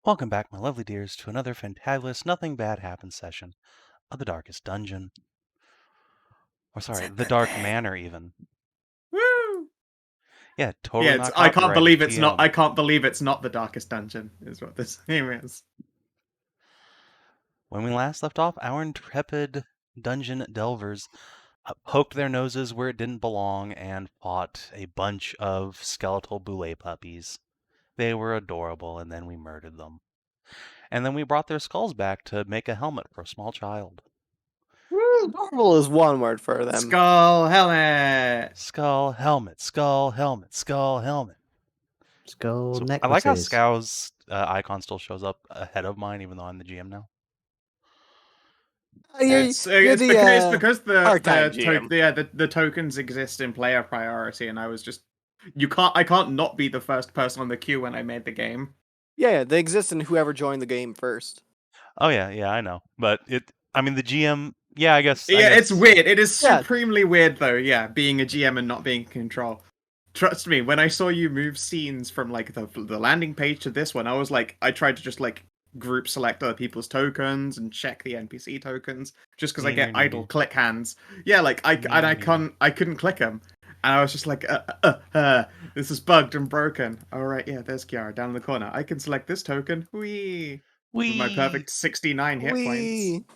Welcome back, my lovely dears, to another fantabulous Nothing Bad Happens session of the Darkest Dungeon. Or sorry, the Dark Manor even. Woo! Yeah, totally Yeah, not I can't copyrighted believe it's not. GM. I can't believe it's not the Darkest Dungeon. Is what this name is. When we last left off, our intrepid dungeon delvers poked their noses where it didn't belong and fought a bunch of skeletal boule puppies. They were adorable, and then we murdered them. And then we brought their skulls back to make a helmet for a small child. Normal is one word for them. Skull helmet. Skull, helmet, skull, helmet, skull, helmet. Skull So I like how necklaces. Skow's icon still shows up ahead of mine, even though I'm the GM now. It's because part-time GM. the tokens exist in player priority, and I was just I can't not be the first person on the queue when I made the game. Yeah, they exist in whoever joined the game first. Oh yeah, I know. But the GM. Yeah, I guess. It's weird. It is Yeah. supremely weird, though. Yeah, being a GM and not being in control. Trust me, when I saw you move scenes from like the landing page to this one, I tried to just like group select other people's tokens and check the NPC tokens just because I get idle click hands. Yeah, like I couldn't click them, and I was just like, this is bugged and broken. All right, yeah, there's Kiara down in the corner. I can select this token. Wee. With my perfect 69 hit points.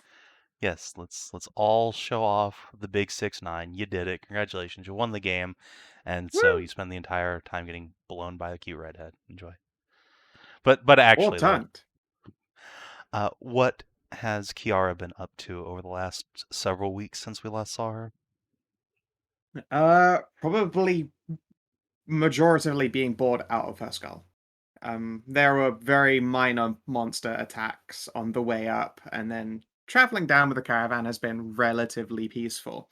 Yes, let's all show off the big 6-9. You did it. Congratulations. You won the game. And so you spend the entire time getting blown by a cute redhead. Enjoy. But actually, what has Kiara been up to over the last several weeks since we last saw her? Probably majoritively being bored out of her skull. There were very minor monster attacks on the way up, and then traveling down with the caravan has been relatively peaceful.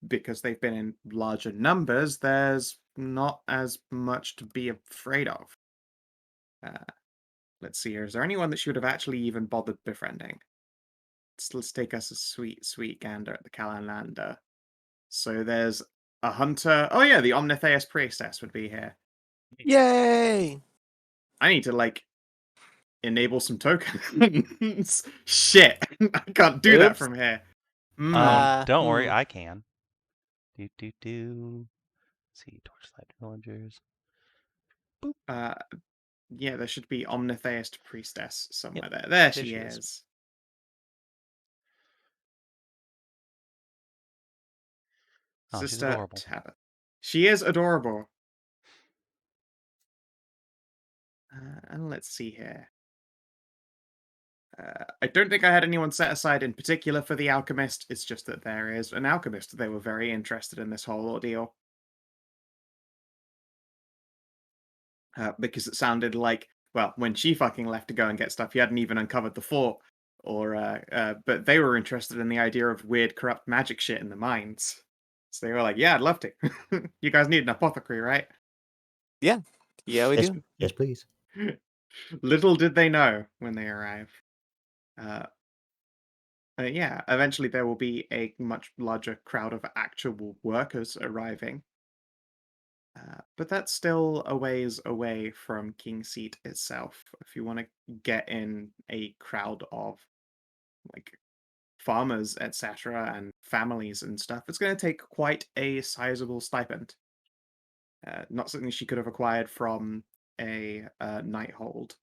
Because they've been in larger numbers, there's not as much to be afraid of. Let's see here. Is there anyone that she would have actually even bothered befriending? Let's take us a sweet gander at the Calendar. So there's a hunter. Oh yeah, the Omnitheus Priestess would be here. Yay! I need to like enable some tokens. Shit, I can't do that from here. Don't worry, I can. Do. See, Torchlight Villagers. Yeah, there should be Omnitheus Priestess somewhere there. There she is. Oh, Sister she's adorable. Tabitha. She is adorable. And let's see here. I don't think I had anyone set aside in particular for the alchemist. It's just that there is an alchemist. They were very interested in this whole ordeal. Because it sounded like, well, when she fucking left to go and get stuff, he hadn't even uncovered the fort. But they were interested in the idea of weird, corrupt magic shit in the mines. So they were like, yeah, I'd love to. You guys need an apothecary, right? Yeah, we do. Yes, please. Little did they know when they arrive. Yeah, eventually there will be a much larger crowd of actual workers arriving. But that's still a ways away from King Seat itself. If you want to get in a crowd of like farmers, etc., and families and stuff, it's going to take quite a sizable stipend. Not something she could have acquired from a night hold.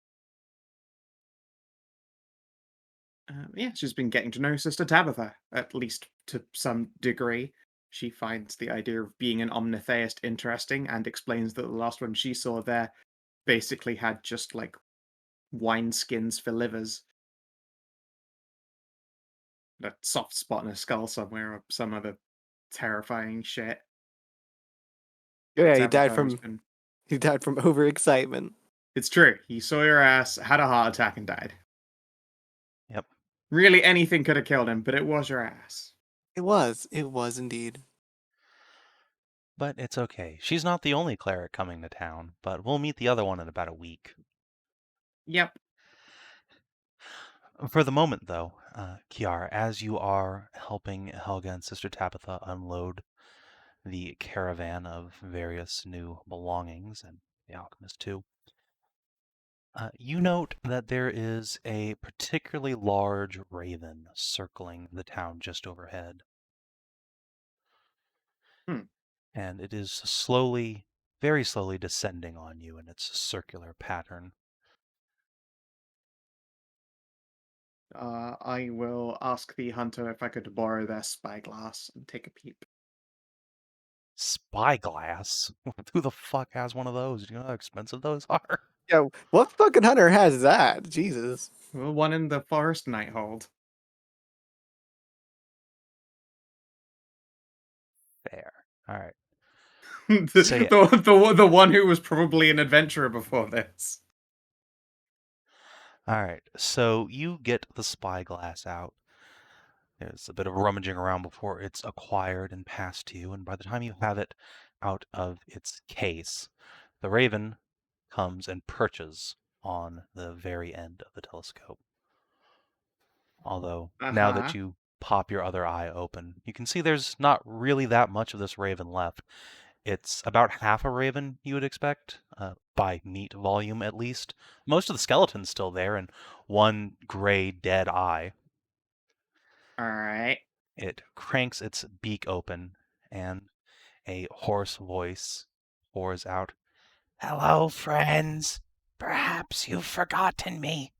Yeah, she's been getting to know Sister Tabitha, at least to some degree. She finds the idea of being an omnitheist interesting and explains that the last one she saw there basically had just like wine skins for livers. A soft spot in a skull somewhere or some other terrifying shit. Yeah, he died from overexcitement. It's true. He saw your ass, had a heart attack, and died. Yep. Really, anything could have killed him, but it was your ass. It was indeed. But it's okay. She's not the only cleric coming to town, but we'll meet the other one in about a week. Yep. For the moment, though, Kiara, as you are helping Helga and Sister Tabitha unload the caravan of various new belongings, and the alchemist too, You note that there is a particularly large raven circling the town just overhead. And it is slowly, very slowly descending on you in its circular pattern. I will ask the hunter if I could borrow their spyglass and take a peep. Spyglass? Who the fuck has one of those? Do you know how expensive those are? Yeah, what fucking hunter has that? Jesus. Well, one in the forest might hold. Fair. All right. the one who was probably an adventurer before this. All right. So you get the spyglass out. There's a bit of rummaging around before it's acquired and passed to you, and by the time you have it out of its case, the raven comes and perches on the very end of the telescope. Although, now that you pop your other eye open, you can see there's not really that much of this raven left. It's about half a raven you would expect, by meat volume at least. Most of the skeleton's still there, and one gray dead eye. Alright. It cranks its beak open, and a hoarse voice pours out, "Hello, friends. Perhaps you've forgotten me.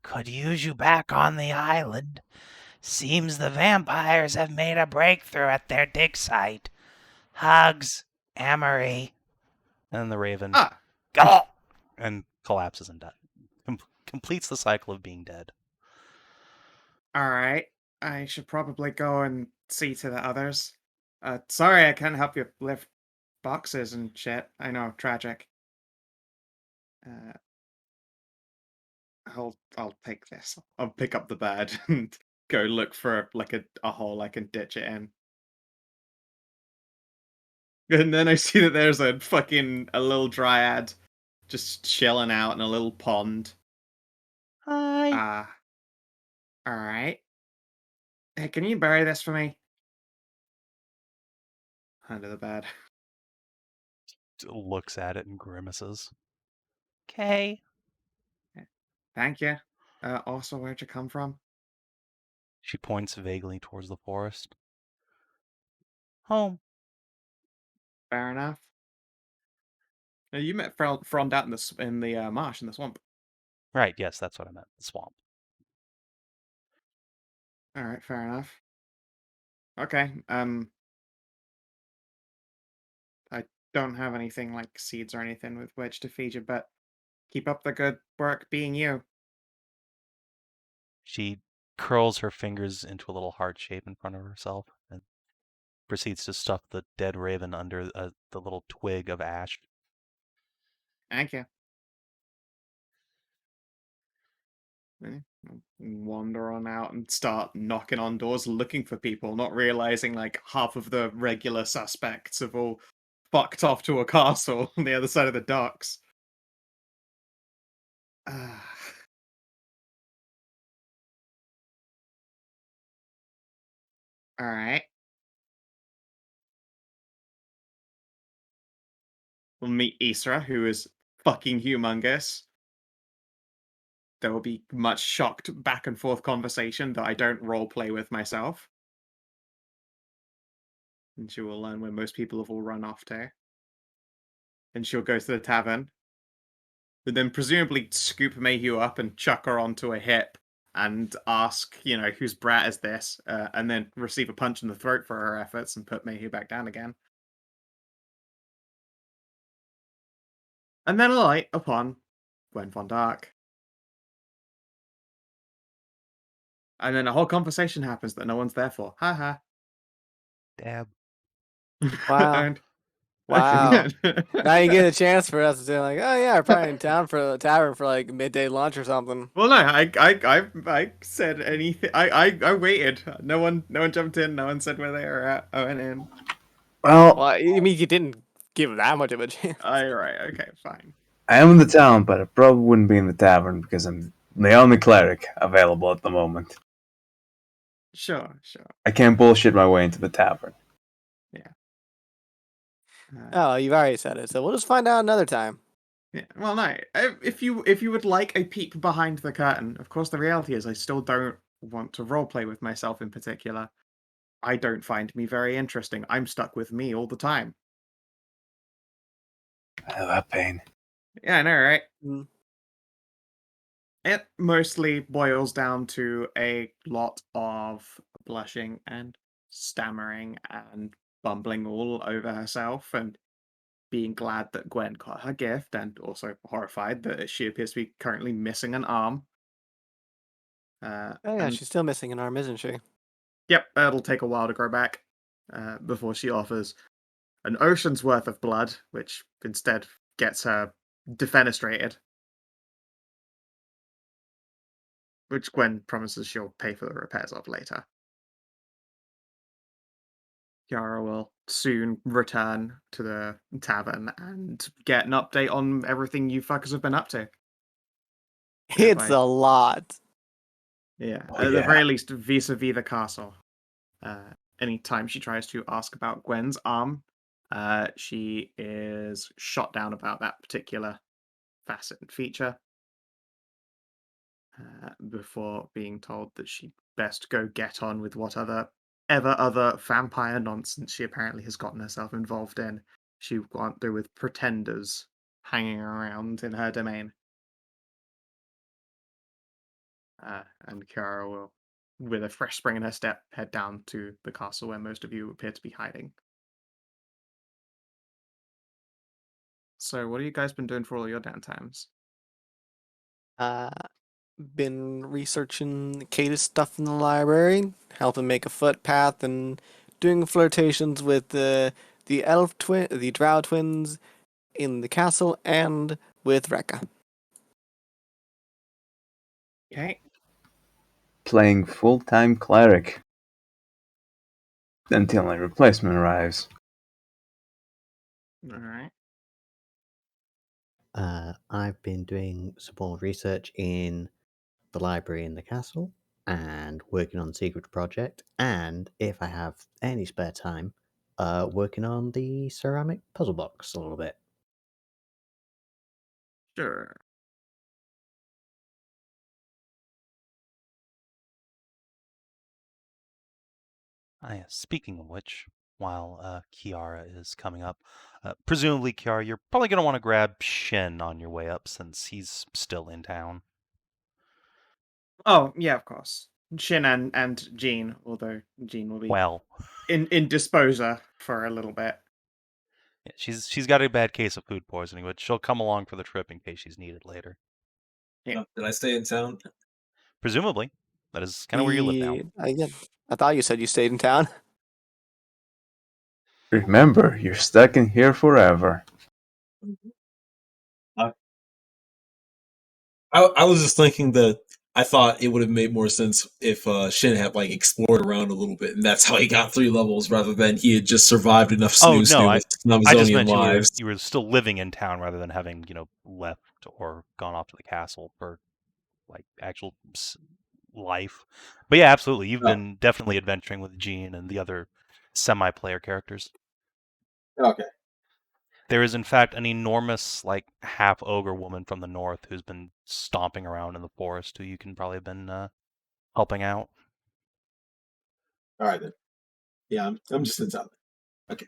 Could use you back on the island. Seems the vampires have made a breakthrough at their dig site. Hugs, Amory." And the raven Gulp! And collapses and dies. Completes the cycle of being dead. Alright. I should probably go and see to the others. Sorry I can't help you lift boxes and shit. I know, tragic. I'll take this. I'll pick up the bed and go look for like a hole I can ditch it in. And then I see that there's a little dryad just chilling out in a little pond. Hi. Alright. Hey, can you bury this for me? Under the bed. Looks at it and grimaces. Okay. Thank you. Also, where'd you come from? She points vaguely towards the forest. Home. Fair enough. You met Frond out in the marsh in the swamp. Right, yes, that's what I meant. The swamp. Alright, fair enough. Okay, I don't have anything like seeds or anything with which to feed you, but keep up the good work being you. She curls her fingers into a little heart shape in front of herself and proceeds to stuff the dead raven under the little twig of ash. Thank you. Wander on out and start knocking on doors looking for people, not realizing like half of the regular suspects have all fucked off to a castle on the other side of the docks. Alright. We'll meet Isra, who is fucking humongous. There will be much shocked back and forth conversation that I don't roleplay with myself. And she will learn where most people have all run off to. And she'll go to the tavern. But then presumably scoop Mayhew up and chuck her onto a hip and ask, whose brat is this? And then receive a punch in the throat for her efforts and put Mayhew back down again. And then alight upon Gwen von Dark. And then a whole conversation happens that no one's there for. Ha ha. Dab. Wow. Wow. Now you get a chance for us to say like, oh yeah, we're probably in town for the tavern for like midday lunch or something. Well, no, I said anything. I waited. No one jumped in. No one said where they were at. I went in. Well, I mean, you didn't give that much of a chance. Right. Okay, fine. I am in the town, but I probably wouldn't be in the tavern because I'm the only cleric available at the moment. Sure. I can't bullshit my way into the tavern. Yeah. Oh, you've already said it, so we'll just find out another time. Yeah. Well, no. If you would like a peek behind the curtain, of course, the reality is I still don't want to roleplay with myself in particular. I don't find me very interesting. I'm stuck with me all the time. Oh, that pain. Yeah, I know, right? Mm. It mostly boils down to a lot of blushing and stammering and bumbling all over herself and being glad that Gwen got her gift and also horrified that she appears to be currently missing an arm. Oh yeah, And she's still missing an arm, isn't she? yep, it'll take a while to grow back before she offers an ocean's worth of blood, which instead gets her defenestrated. Which Gwen promises she'll pay for the repairs of later. Kiara will soon return to the tavern and get an update on everything you fuckers have been up to. It's a lot. Yeah, Oh, at the yeah. very least, vis-a-vis the castle. Anytime she tries to ask about Gwen's arm, she is shot down about that particular facet and feature before being told that she'd best go get on with what other vampire nonsense she apparently has gotten herself involved in. She gone through with pretenders hanging around in her domain. And Kiara will, with a fresh spring in her step, head down to the castle where most of you appear to be hiding. So, what have you guys been doing for all your downtimes? Been researching Kata's stuff in the library, helping make a footpath, and doing flirtations with the drow twins in the castle, and with Rekka. Okay. Playing full-time cleric. Until a replacement arrives. All right. I've been doing some more research in the library in the castle and working on the secret project, and if I have any spare time, working on the ceramic puzzle box a little bit. Sure. Speaking of which, while Kiara is coming up, presumably, Kiara, you're probably going to want to grab Shin on your way up since he's still in town. Oh, yeah, of course. Shin and Jean, although Jean will be Well, in disposer for a little bit. yeah, she's got a bad case of food poisoning, but she'll come along for the trip in case she's needed later. Yeah. Did I stay in town? Presumably, that is kind of where you live now. I thought you said you stayed in town. Remember, you're stuck in here forever. I was just thinking that I thought it would have made more sense if Shin had like explored around a little bit, and that's how he got 3 levels, rather than he had just survived enough Oh snoo no, with I just Amazonian meant lives. you were still living in town rather than having left or gone off to the castle for like actual life. But yeah, absolutely, you've Oh. been definitely adventuring with Jean and the other semi-player characters. Okay. There is, in fact, an enormous, like, half-ogre woman from the north who's been stomping around in the forest who you can probably have been helping out. All right then. Yeah, I'm just in town. Okay.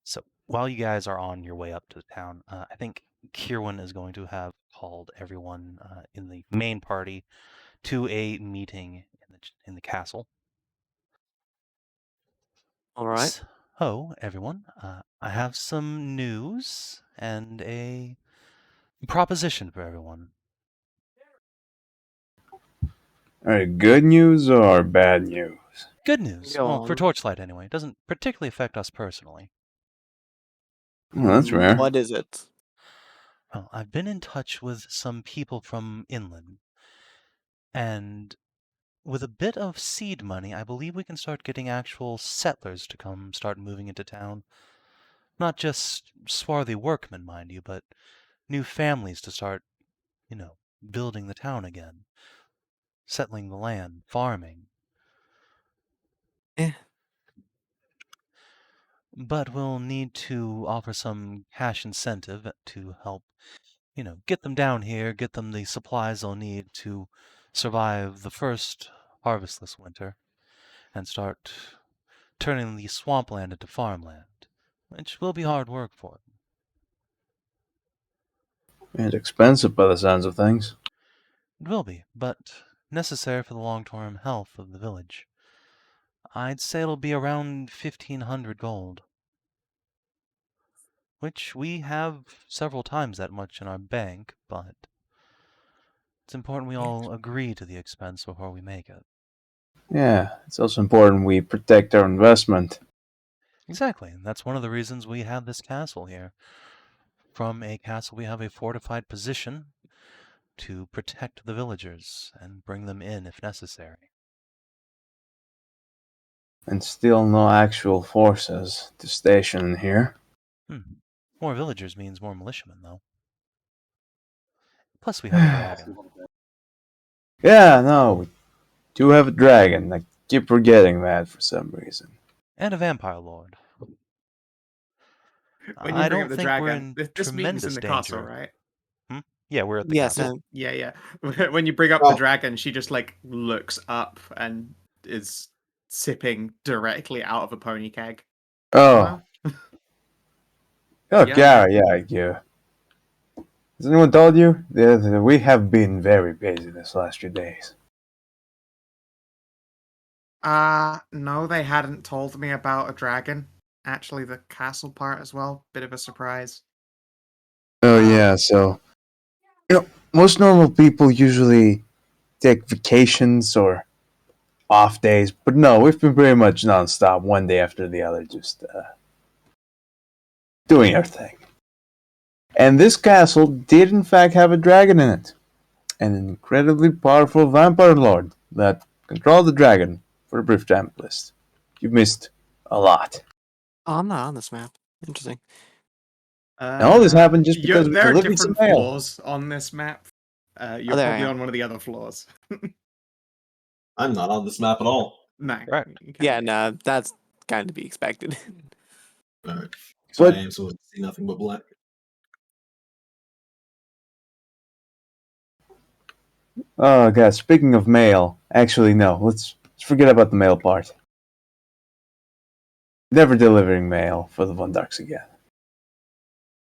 So while you guys are on your way up to the town, I think Kirwan is going to have called everyone in the main party to a meeting in the castle. All right. So, everyone, I have some news and a proposition for everyone. Alright, good news or bad news? Good news. Go Well, for on. Torchlight anyway. It doesn't particularly affect us personally. Well, that's rare. What is it? Well, I've been in touch with some people from inland, and with a bit of seed money, I believe we can start getting actual settlers to come start moving into town. Not just swarthy workmen, mind you, but new families to start, building the town again. Settling the land, farming. Eh. But we'll need to offer some cash incentive to help, get them down here, get them the supplies they'll need to survive the first harvestless winter, and start turning the swampland into farmland, which will be hard work for them. And expensive by the sounds of things. It will be, but necessary for the long-term health of the village. I'd say it'll be around 1,500 gold, which we have several times that much in our bank, but it's important we all agree to the expense before we make it. Yeah, it's also important we protect our investment. Exactly, and that's one of the reasons we have this castle here. From a castle, we have a fortified position to protect the villagers and bring them in if necessary. And still no actual forces to station here. More villagers means more militiamen, though. Plus, we have a dragon. Yeah, no, we do have a dragon. I keep forgetting that for some reason. And a vampire lord. When you I bring don't up the think we're dragon, in this meeting's in tremendous the danger. castle, right? Yeah, we're at the Yes, castle. Yeah. When you bring up the dragon, she just like looks up and is sipping directly out of a pony keg. Oh, Huh? oh, Yeah. Kiara, yeah. Has anyone told you? We have been very busy this last few days. No, they hadn't told me about a dragon. Actually, the castle part as well. Bit of a surprise. Oh, yeah, so. Most normal people usually take vacations or off days, but no, we've been pretty much nonstop, one day after the other, just doing our thing. And this castle did in fact have a dragon in it. An incredibly powerful vampire lord that controlled the dragon for a brief time at least. You've missed a lot. Oh, I'm not on this map. Interesting. And all this happened just because we there are delivered some different mail. floors on this map. You're there I probably am. on one of the other floors. I'm not on this map at all. No. Right. you can't Yeah, be. no, that's kind of to be expected. Alright. So But- I am supposed to see nothing but black. Oh god, speaking of mail, actually no, let's forget about the mail part. Never delivering mail for the Von Darks again.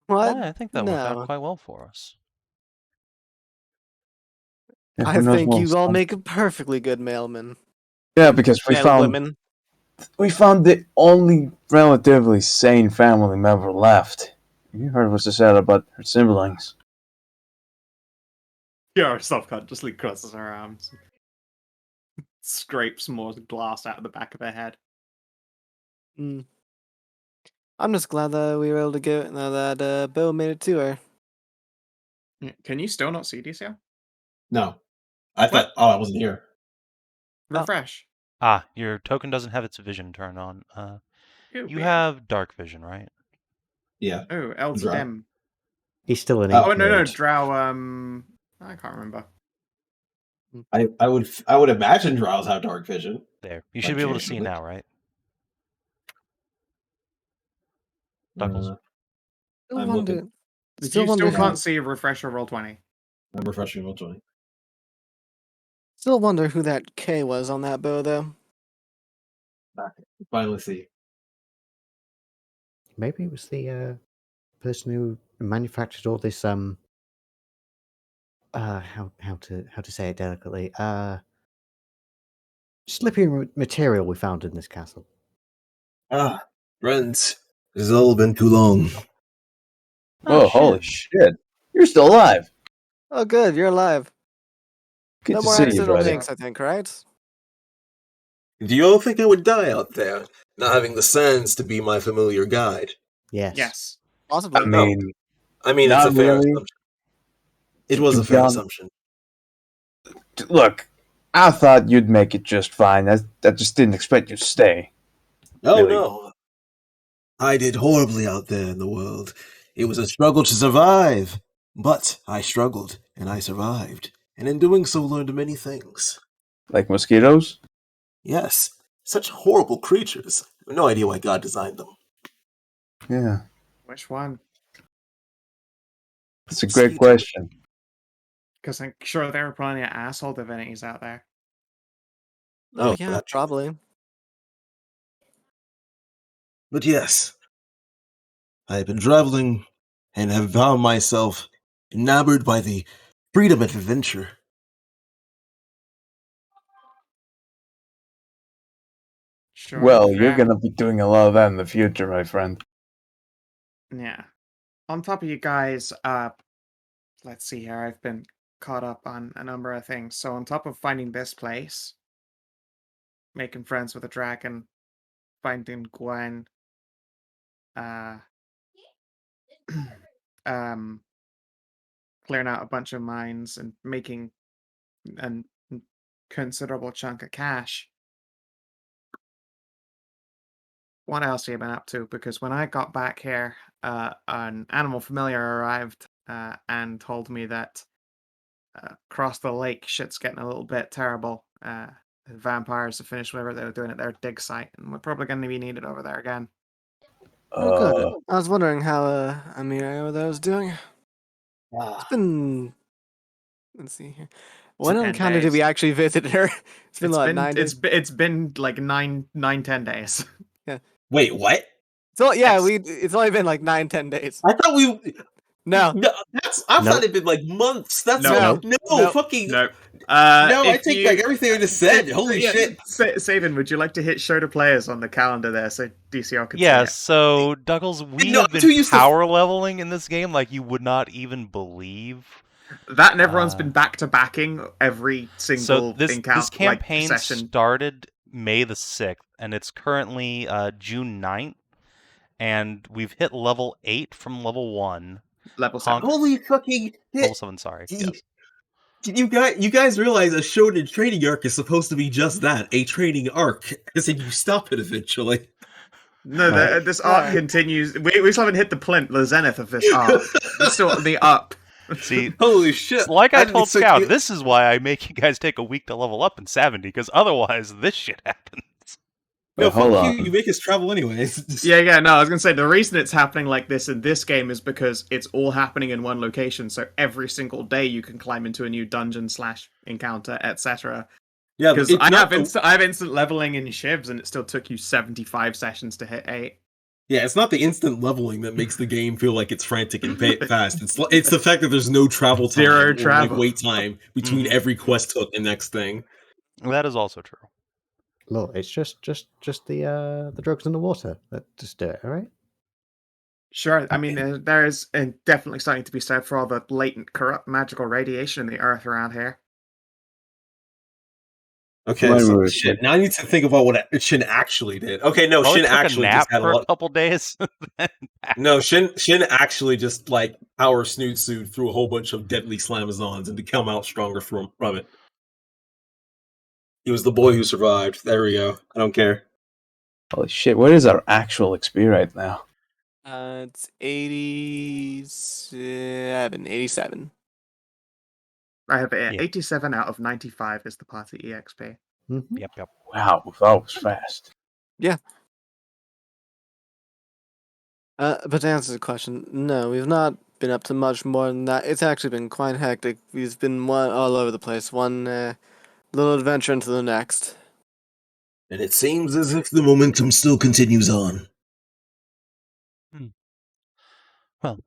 What? Why? I think that worked out No. quite well for us. Yeah, I who knows think what you was all done. make a perfectly good mailman. Yeah, because we found Women. the only relatively sane family member left. You heard what she said about her siblings. Kiara self-consciously crosses her arms. Scrapes more glass out of the back of her head. Mm. I'm just glad that we were able to go. That Bill made it to her. Can you still not see DCL? No. I thought, I wasn't here. Refresh. Your token doesn't have its vision turned on. Ooh, You weird. have dark vision, right? Yeah. Oh, L to Drow. them. He's still an Oh ink no, mage. Drow. I can't remember. I would imagine drows have dark vision. There. You should be able to see Occasionally. now, right? Duckles? Still I'm wonder. looking. If Still you wonder. still can't see refresh or roll 20. I'm refreshing roll 20. Still wonder who that K was on that bow, though. Finally see. Maybe it was the person who manufactured all this how to say it delicately, slippery material we found in this castle. Friends, it's all been too long. Oh, holy shit. You're still alive. Oh, good, you're alive. Good No to more see you, accidental brother. jinx, I think, right? Do you all think I would die out there, not having the sands to be my familiar guide? Yes. Yes. Possibly. I mean, It's Not a fair really. assumption. It was a You've fair gone- assumption. look, I thought you'd make it just fine. I just didn't expect you to stay. Oh Really? no. I did horribly out there in the world. It was a struggle to survive. But I struggled, and I survived. And in doing so learned many things. Like mosquitoes? Yes, such horrible creatures. I have no idea why God designed them. Yeah, Which one? that's a great question. Because I'm sure there are plenty of asshole divinities out there. Oh Oh, yeah, gotcha. probably. But yes, I've been traveling and have found myself enamored by the freedom of adventure. Sure. Well, you're fair. gonna be doing a lot of that in the future, my friend. Yeah. On top of you guys, let's see here. I've been caught up on a number of things. So on top of finding this place, making friends with a dragon, finding Gwen, uh, um, clearing out a bunch of mines and making a considerable chunk of cash. What else have you been up to? Because when I got back here, an animal familiar arrived and told me that across the lake, shit's getting a little bit terrible. The vampires have finished whatever they were doing at their dig site, and we're probably going to be needed over there again. Oh, good. Uh, I was wondering how Amir over there was doing. Ah. It's been. Let's see here. It's When been encounter did days. we actually visit her? It's been like 9 days. It's been like 10 days. Wait, what? So yeah, Yes. it's only been like 9-10 days. I thought we. No, No, I Nope. thought it'd been like months. That's No. no, fucking No. no. I If take you- back everything I just said. Holy yeah, shit! Savin, would you like to hit show to players on the calendar there so DCR could Yeah, see it? so Douglas, we No, have I'm too been used to- power leveling in this game like you would not even believe. That and everyone's been back to backing every single So this encounter, campaign session. started May the 6th, and it's currently June 9th, and we've hit level 8 from level 1. Level 7. Holy fucking Level shit! 7, sorry. You- Yes. You guys realize a shonen training arc is supposed to be just that, a training arc, as in you stop it eventually. No, Right. this arc No. continues. We still haven't hit the plinth, the zenith of this arc. It's still on the up. See, Holy shit! like I didn't told expect Scout, you- this is why I make you guys take a week to level up in 70, because otherwise this shit happens. No, Wait, hold fuck on. you! You make us travel anyways. Yeah, no, I was gonna say the reason it's happening like this in this game is because it's all happening in one location. So every single day you can climb into a new dungeon / encounter, etc. Yeah, Because it's I not have instant leveling in Shivs, and it still took you 75 sessions to hit 8. Yeah, it's not the instant leveling that makes the game feel like it's frantic and fast. It's the fact that there's no travel time Zero or travel. like wait time between Mhm. every quest hook and next thing. That is also true. Look, it's just the drugs in the water. Just do it, all right? Sure, I mean there is definitely starting to be said for all the latent corrupt magical radiation in the earth around here. Okay, Wait, so wait, shit. Now I need to think about what Shin actually did. Okay, no, Probably Shin took actually a nap just had for a a lot. couple days. No, Shin actually just like power snoot suit through a whole bunch of deadly slamazons and to come out stronger from it. He was the boy who survived. There we go. I don't care. Holy shit, what is our actual XP right now? it's 87. I have Yeah. 87 out of 95 is the party EXP. Mm-hmm. Yep. Wow, that was fast. But to answer the question, no, we've not been up to much more than that. It's actually been quite hectic. We've been all over the place, one little adventure into the next. And it seems as if the momentum still continues on. Well,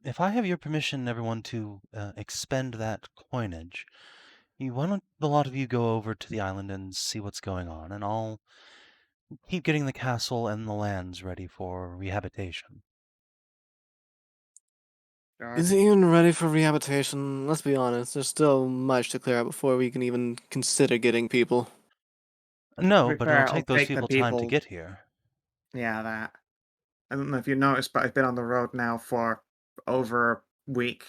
if I have your permission, everyone, to expend that coinage, why don't a lot of you go over to the island and see what's going on, and I'll keep getting the castle and the lands ready for rehabilitation. Is it even ready for rehabilitation? Let's be honest, there's still much to clear out before we can even consider getting people. No, be but fair, it'll I'll take those take the people time to people- get here. Yeah, that. I don't know if you noticed, but I've been on the road now for over a week.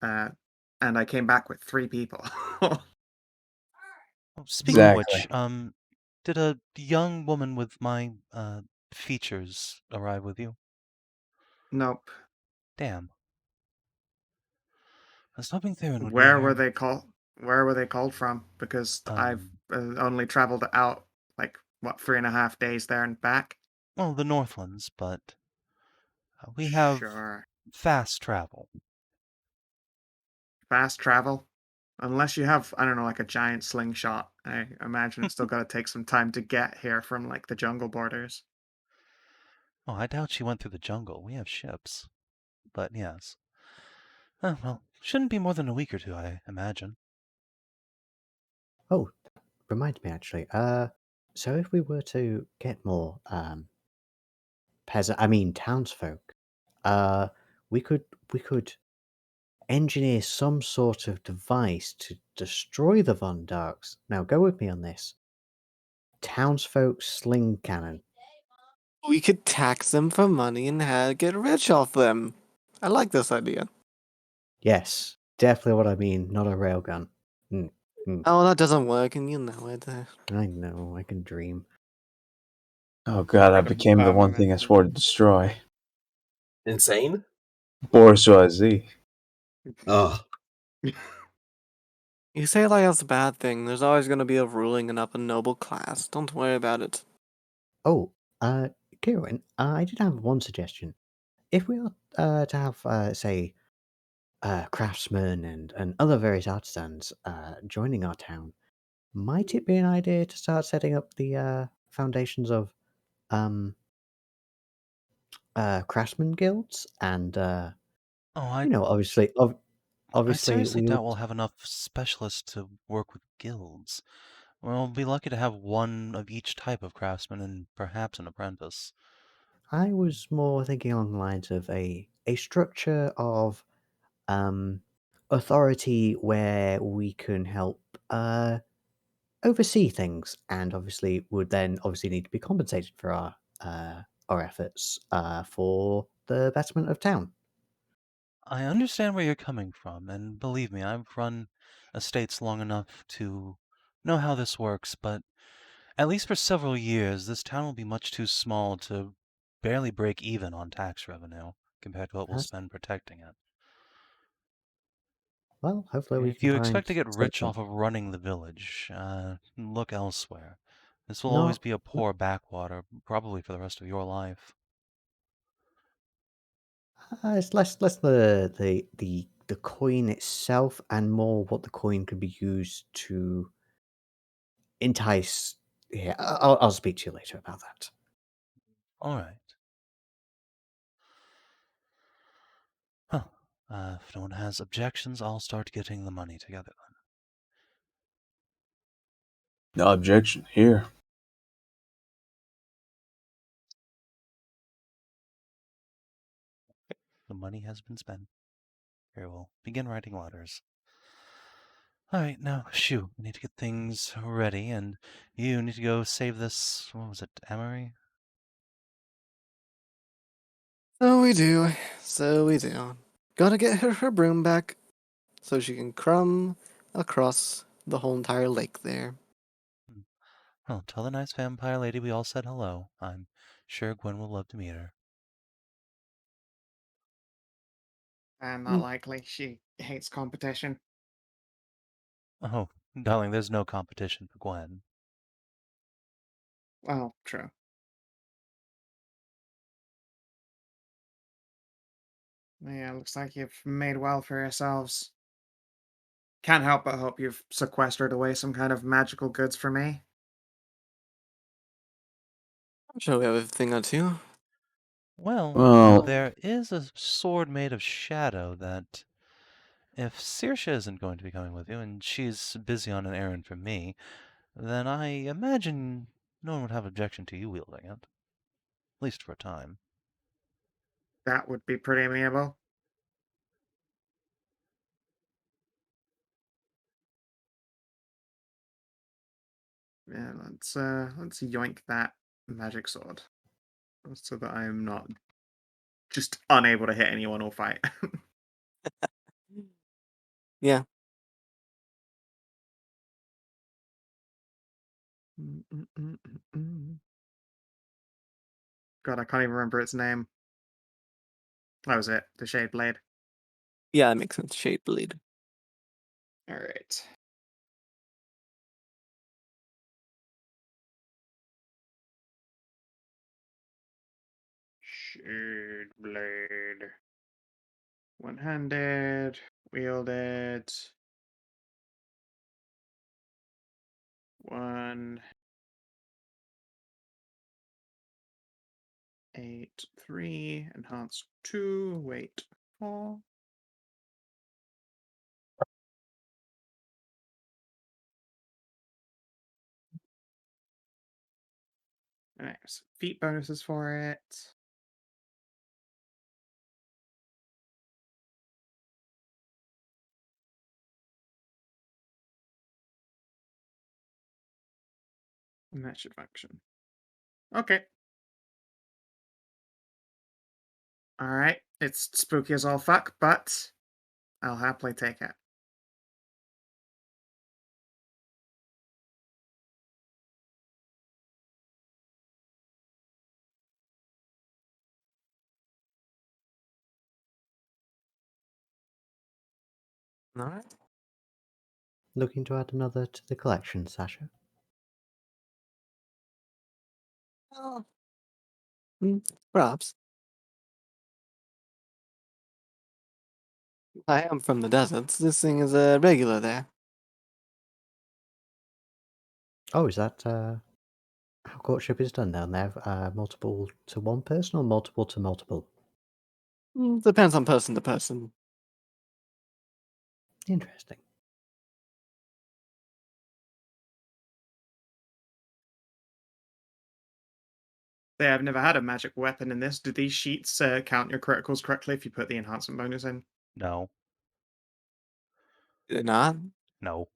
And I came back with 3 people. Speaking of Exactly. which, did a young woman with my features arrive with you? Nope. Damn. I was hoping Theron would be Where here. were they called? Where were they called from? Because I've only traveled out like 3.5 days there and back. Well, the Northlands, but we have Sure. fast travel. Fast travel. Unless you have, I don't know, like a giant slingshot. I imagine it's still got to take some time to get here from like the jungle borders. Oh, I doubt she went through the jungle. We have ships. But yes. Oh, well, shouldn't be more than a week or two, I imagine. Oh, reminds me actually. So if we were to get more townsfolk, uh, we could engineer some sort of device to destroy the Von Darks. Now, go with me on this. Townsfolk sling cannon. We could tax them for money and get rich off them. I like this idea. Yes, definitely what I mean. Not a railgun. Oh, that doesn't work, and you know it. I know. I can dream. Oh god, I Like a became the one permanent. thing I swore to destroy. Insane? Bourgeoisie. Oh, You say like that's a bad thing. There's always going to be a ruling and up a noble class. Don't worry about it. Oh, Kieran, I did have one suggestion. If we are to have, say, craftsmen and other various artisans joining our town, might it be an idea to start setting up the foundations of um, craftsman guilds? And, Oh, obviously, I obviously, seriously we would. doubt we'll have enough specialists to work with guilds. We'll be lucky to have one of each type of craftsman and perhaps an apprentice. I was more thinking along the lines of a structure of um, authority where we can help oversee things, and obviously would then obviously need to be compensated for our efforts for the betterment of town. I understand where you're coming from, and believe me, I've run estates long enough to know how this works, but at least for several years, this town will be much too small to barely break even on tax revenue compared to what we'll That's, spend protecting it. well, hopefully we If can you find expect to get rich something. off of running the village, look elsewhere. This will always Not be a poor backwater, probably for the rest of your life. it's less the coin itself and more what the coin could be used to entice. Yeah, I'll speak to you later about that. All right. Huh. If no one has objections, I'll start getting the money together then. No objection here. The money has been spent. Here, we'll begin writing letters. All right, now, shoo, we need to get things ready, and you need to go save this, what was it, Amory? So we do. So we do. Gotta get her broom back so she can crumb across the whole entire lake there. Well, tell the nice vampire lady we all said hello. I'm sure Gwen will love to meet her. Not likely. She hates competition. Oh, darling, there's no competition for Gwen. Well, true. Yeah, looks like you've made well for yourselves. Can't help but hope you've sequestered away some kind of magical goods for me. I'm sure we have a thing or two. Well, Well, there is a sword made of shadow that, if Saoirse isn't going to be coming with you, and she's busy on an errand for me, then I imagine no one would have objection to you wielding it. At least for a time. That would be pretty amenable. Yeah, let's yoink that magic sword. So that I'm not just unable to hit anyone or fight. Yeah. God, I can't even remember its name. That was it. The Shade Blade. Yeah, that makes sense. Shade bleed. Alright. Weird blade. One-handed, wielded. 1, 8, 3, enhance 2, weight 4. And there's feat bonuses for it. And that should function. Okay. Alright, it's spooky as all fuck, but I'll happily take it. All right. Looking to add another to the collection, Sasha? Oh. Perhaps. I am from the deserts. This thing is a regular there. Oh, is that how courtship is done down there? Multiple to one person or multiple to multiple? Depends on person to person. Interesting. Yeah, I've never had a magic weapon in this. Do these sheets count your criticals correctly if you put the enhancement bonus in? No. Not? No.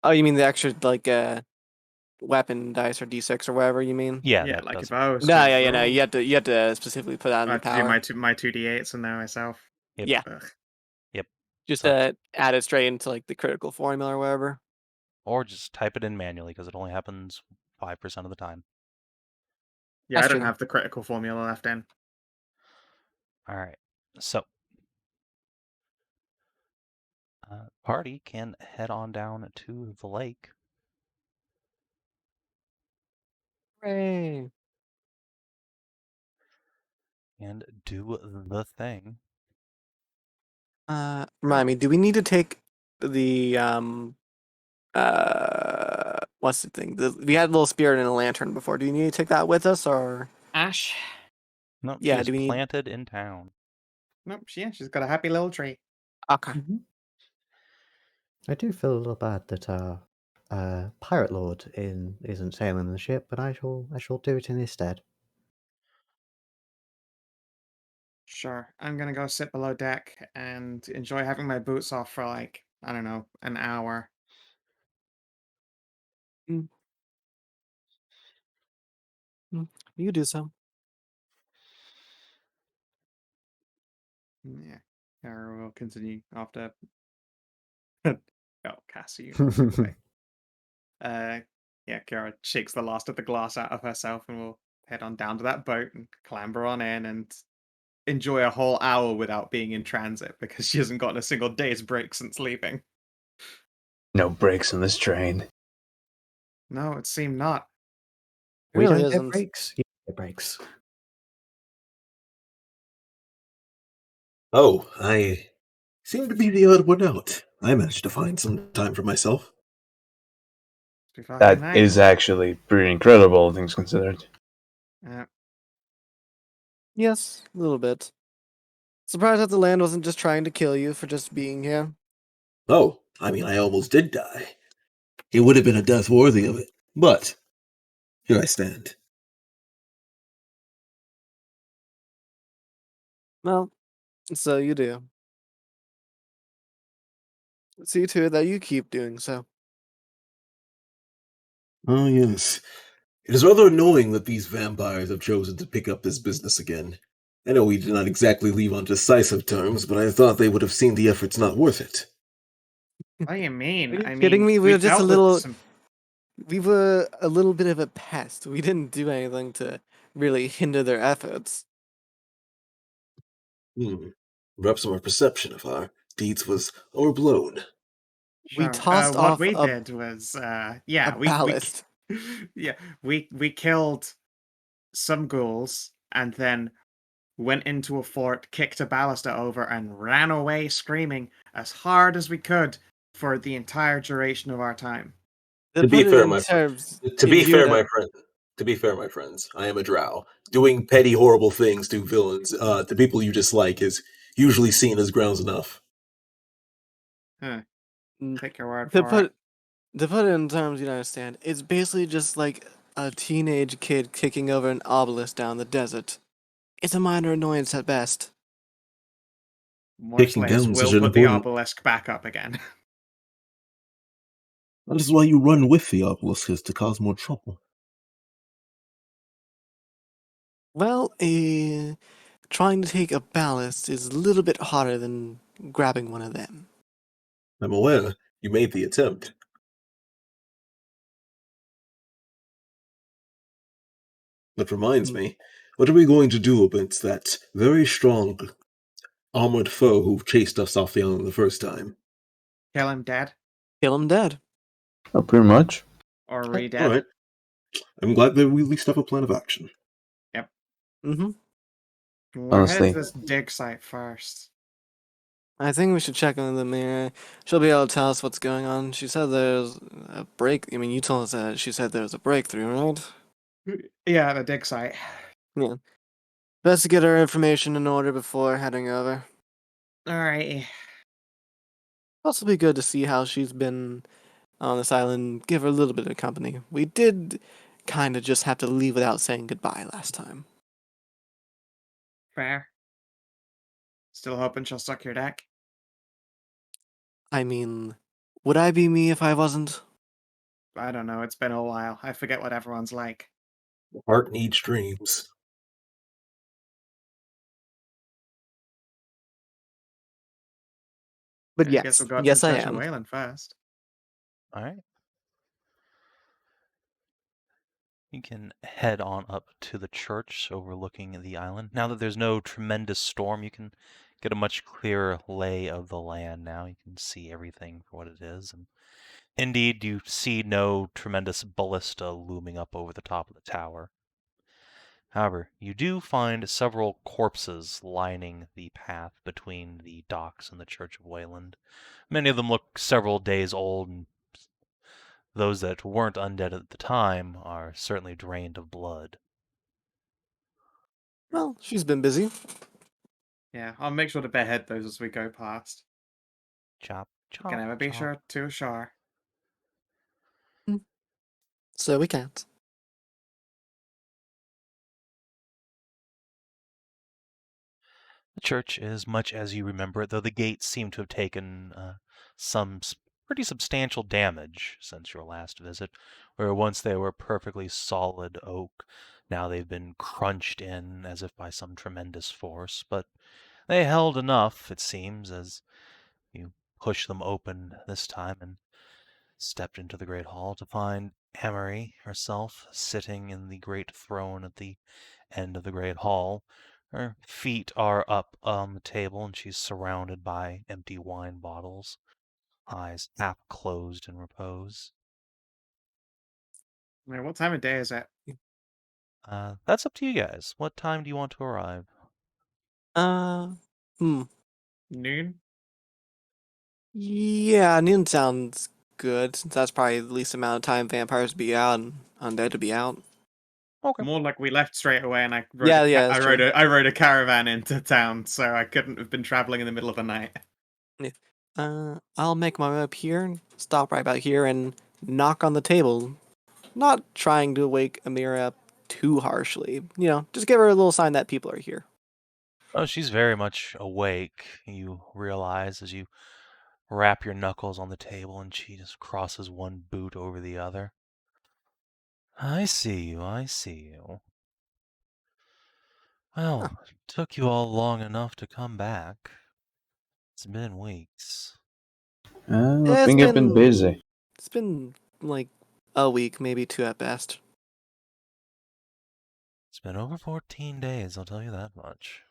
Oh, you mean the extra, like, weapon dice or d6 or whatever you mean? Yeah, Yeah, that like does. if I was No, to yeah, no. roll- You have to specifically put that in I the have to do power. my 2d8s and then myself. Yep. Yeah. Ugh. Yep. Just Sucks. add it straight into like the critical formula or whatever. Or just type it in manually because it only happens 5% of the time. Yeah, That's I don't true. have the critical formula left in. All right. So, party can head on down to the lake. Hooray! And do the thing. Remind me, do we need to take the what's the thing? We had a little spirit in a lantern before. Do you need to take that with us or Ash? No, Yeah, she is do we need- planted in town. Nope, she's got a happy little tree. okay. I do feel a little bad that our pirate lord isn't sailing the ship, but I shall do it in his stead. Sure. I'm gonna go sit below deck and enjoy having my boots off for like, I don't know, an hour. You do so. Yeah. Kiara will continue after oh, Cassie, you move away. Yeah, Kiara shakes the last of the glass out of herself and will head on down to that boat and clamber on in and enjoy a whole hour without being in transit because she hasn't gotten a single day's break since leaving. No breaks on this train. No, it seemed not. We Really don't get isn't. breaks. You get breaks. Oh, I seem to be the odd one out. I managed to find some time for myself. Be fucking That nice. is actually pretty incredible, all things considered. Yes, a little bit. Surprised that the land wasn't just trying to kill you for just being here. Oh, I mean, I almost did die. It would have been a death worthy of it, but here I stand. Well, so you do. See to it that you keep doing so. Oh, yes. It is rather annoying that these vampires have chosen to pick up this business again. I know we did not exactly leave on decisive terms, but I thought they would have seen the effort's not worth it. What do you mean? Are you I kidding mean, me? We were just a dealt with little. some- We were a little bit of a pest. We didn't do anything to really hinder their efforts. Perhaps our perception of our deeds was overblown. We Sure. tossed What off we a did was, ballast. Yeah, we killed some ghouls and then went into a fort, kicked a ballista over, and ran away screaming as hard as we could for the entire duration of our time. To To be put it fair, in my friend. terms, To in be view fair, that my friend. To be fair, my friends, I am a drow. Doing petty, horrible things to villains, to people you dislike, is usually seen as grounds enough. Huh, mm, take your word to for it. put it in terms you understand, it's basically just like a teenage kid kicking over an obelisk down the desert. It's a minor annoyance at best. More Taking slaves down such will an put the important. obelisk back up again. That is why you run with the obelisk, is to cause more trouble. Well, trying to take a ballast is a little bit harder than grabbing one of them. I'm aware you made the attempt. That reminds Mm. me, what are we going to do against that very strong armored foe who chased us off the island the first time? Kill him dead Kill him dead. Oh, pretty much. or All re-dead. right. I'm glad that we at least have a plan of action. Yep. Mm-hmm. We're headed Honestly. to this dig site first. I think we should check in the mirror. She'll be able to tell us what's going on. She said there's a break. I mean, you told us that she said there was a breakthrough, right? Yeah, the dig site. Yeah. Best to get our information in order before heading over. Alrighty. Also be good to see how she's been on this island. Give her a little bit of company. We did kind of just have to leave without saying goodbye last time. Fair. Still hoping she'll suck your dick. I mean, would I be me if I wasn't? I don't know, it's been a while. I forget what everyone's like. The heart needs dreams. But I guess we'll yes, go up to the yes I Church of am. Wayland first. All right. You can head on up to the church overlooking the island. Now that there's no tremendous storm, you can get a much clearer lay of the land now. You can see everything for what it is. And indeed, you see no tremendous ballista looming up over the top of the tower. However, you do find several corpses lining the path between the docks and the Church of Wayland. Many of them look several days old, and those that weren't undead at the time are certainly drained of blood. Well, she's been busy. Yeah, I'll make sure to behead those as we go past. Chop, chop, Can never be chop. sure too sure. So we can't. The church is much as you remember it, though the gates seem to have taken some pretty substantial damage since your last visit, where once they were perfectly solid oak, now they've been crunched in as if by some tremendous force, but they held enough, it seems, as you pushed them open this time and stepped into the great hall to find Amory herself sitting in the great throne at the end of the great hall. Her feet are up on the table, and she's surrounded by empty wine bottles, eyes half closed in repose. I mean, what time of day is it? That's up to you guys. What time do you want to arrive? Uh, hmm. Noon? Yeah, noon sounds good, since that's probably the least amount of time vampires be out and undead to be out. Okay. More like we left straight away, and I rode Yeah, yeah, that's true. I rode a caravan into town, so I couldn't have been traveling in the middle of the night. I'll make my way up here, stop right about here, and knock on the table. Not trying to wake Amira up too harshly. Just give her a little sign that people are here. Oh, she's very much awake, you realize as you rap your knuckles on the table and she just crosses one boot over the other. I see you, I see you. Well, it took you all long enough to come back. It's been weeks. I It's think I've been been busy. it's been like a week, maybe two at best. It's been over 14 days, I'll tell you that much.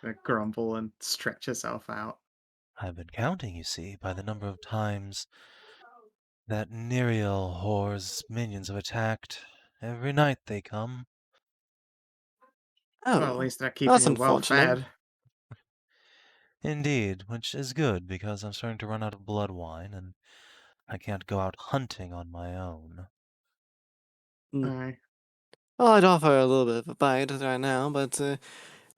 I grumble and stretch herself out. I've been counting, you see, by the number of times That Neriel whore's minions have attacked. Every night they come. Oh, Well, at least they're keeping that's you well unfortunate. fed. Indeed, which is good because I'm starting to run out of blood wine and I can't go out hunting on my own. Aye. Well, I'd offer a little bit of a bite right now, but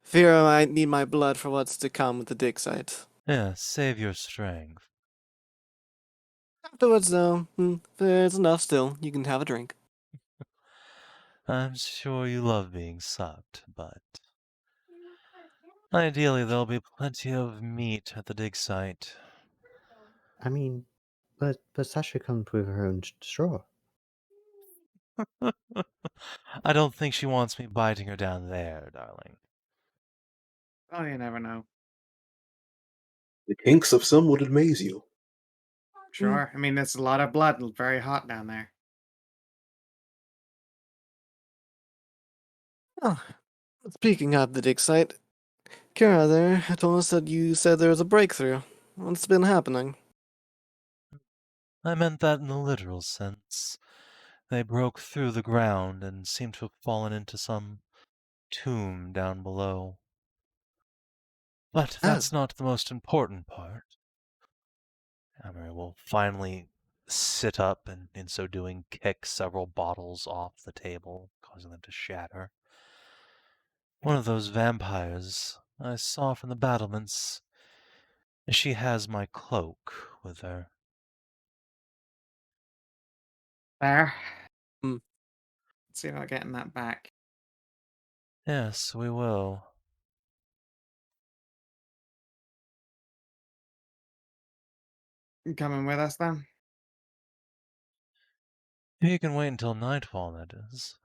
fear I might need my blood for what's to come with the dig site. Yeah, save your strength. Afterwards, though, if there's enough still, you can have a drink. I'm sure you love being sucked, but ideally there'll be plenty of meat at the dig site. I mean, but Sasha comes with her own straw. I don't think she wants me biting her down there, darling. Oh, you never know. The kinks of some would amaze you. Sure. I mean, there's a lot of blood. Very hot down there. Oh, speaking of the dig site, Kiara there told us that you said there was a breakthrough. What's been happening? I meant that in the literal sense. They broke through the ground and seemed to have fallen into some tomb down below. But that's not the most important part. Amory will finally sit up and, in so doing, kick several bottles off the table, causing them to shatter. One of those vampires I saw from the battlements. She has my cloak with her. There. Hmm. Let's see about getting that back. Yes, we will. You coming with us then? You can wait until nightfall, that is.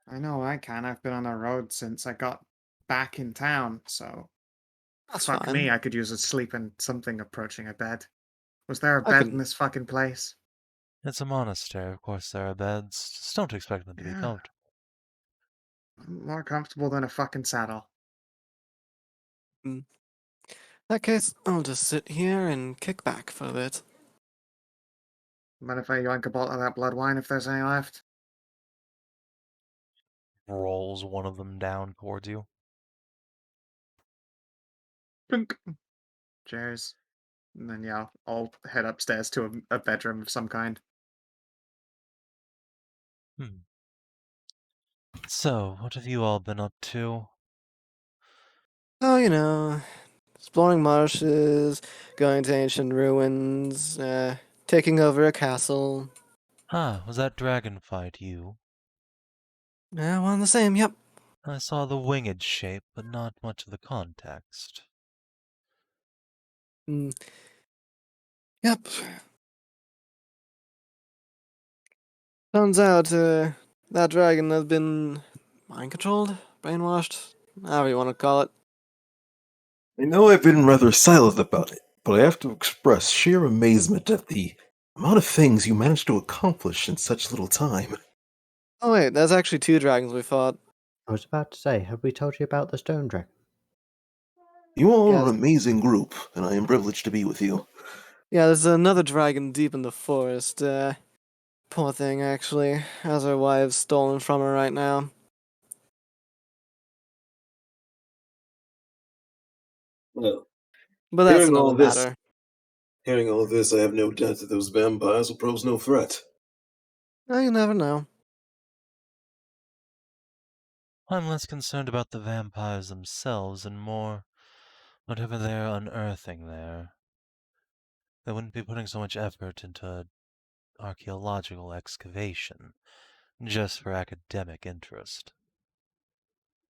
I know I can. I've been on the road since I got back in town, so That's fuck fine. me, I could use a sleep and something approaching a bed. Was there a I bed can- in this fucking place? It's a monastery, of course there are beds. Just don't expect them to be Yeah. comfortable. I'm more comfortable than a fucking saddle. In that case, I'll just sit here and kick back for a bit. Mind if I yoink a bottle of that blood wine if there's any left? Rolls one of them down towards you. Plunk. Cheers. And then, yeah, I'll head upstairs to a bedroom of some kind. So, what have you all been up to? Oh, exploring marshes, going to ancient ruins, taking over a castle. Ah, was that dragon fight you? Yeah, one and the same, yep. I saw the winged shape, but not much of the context. Mm. Yep. Turns out, that dragon has been mind-controlled, brainwashed, however you want to call it. I know I've been rather silent about it, but I have to express sheer amazement at the amount of things you managed to accomplish in such little time. Oh wait, there's actually 2 dragons we fought. I was about to say, have we told you about the stone dragon? You all are Yes. an amazing group, and I am privileged to be with you. Yeah, there's another dragon deep in the forest. Poor thing, actually. Has her wives stolen from her right now. Well, But that's hearing another all this, matter. I have no doubt that those vampires will pose no threat. Oh, you never know. I'm less concerned about the vampires themselves and more whatever they're unearthing there. They wouldn't be putting so much effort into archaeological excavation just for academic interest.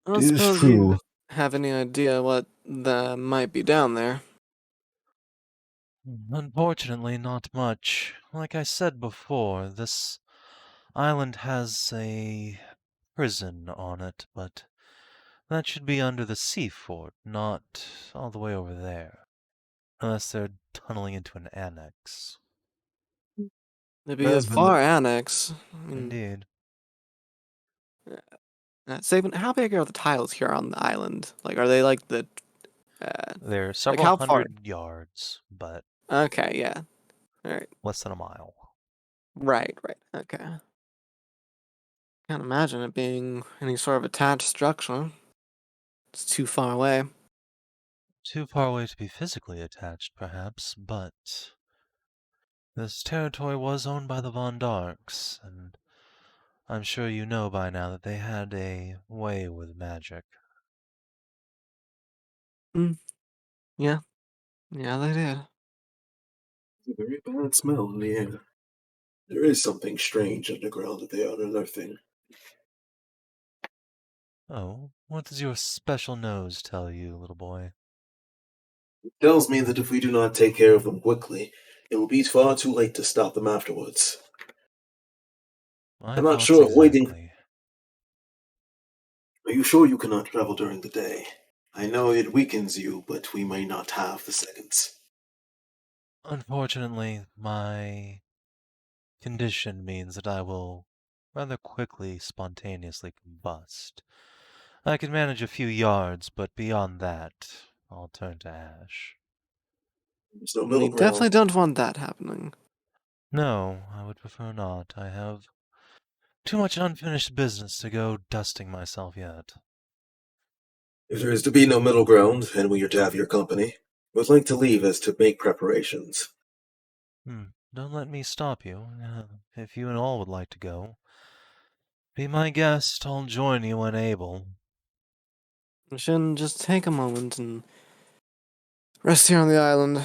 I don't It is suppose true. you have any idea what might be down there. Unfortunately, not much. Like I said before, this island has a prison on it, but that should be under the sea fort, not all the way over there. Unless they're tunneling into an annex. Maybe a Has been far annex. I mean, Indeed. Savin, how big are the tiles here on the island? Like, are they like the? They're Like several how far? hundred yards, but Okay, yeah. All right. less than a mile. Right. Okay. Can't imagine it being any sort of attached structure. It's too far away. Too far away to be physically attached, perhaps, but this territory was owned by the Von Darks, and I'm sure you know by now that they had a way with magic. Yeah, they did. It's a very bad smell in the air. There is something strange underground that they are unearthing. Oh, what does your special nose tell you, little boy? It tells me that if we do not take care of them quickly, it will be far too late to stop them afterwards. My I'm not thoughts sure if waiting. exactly. Are you sure you cannot travel during the day? I know it weakens you, but we may not have the seconds. Unfortunately, my condition means that I will rather quickly, spontaneously combust. I can manage a few yards, but beyond that, I'll turn to ash. There's no We middle definitely ground. don't want that happening. No, I would prefer not. I have too much unfinished business to go dusting myself yet. If there is to be no middle ground, and we are to have your company, I would like to leave as to make preparations. Don't let me stop you. If you and all would like to go, be my guest. I'll join you when able. We shouldn't just take a moment and rest here on the island.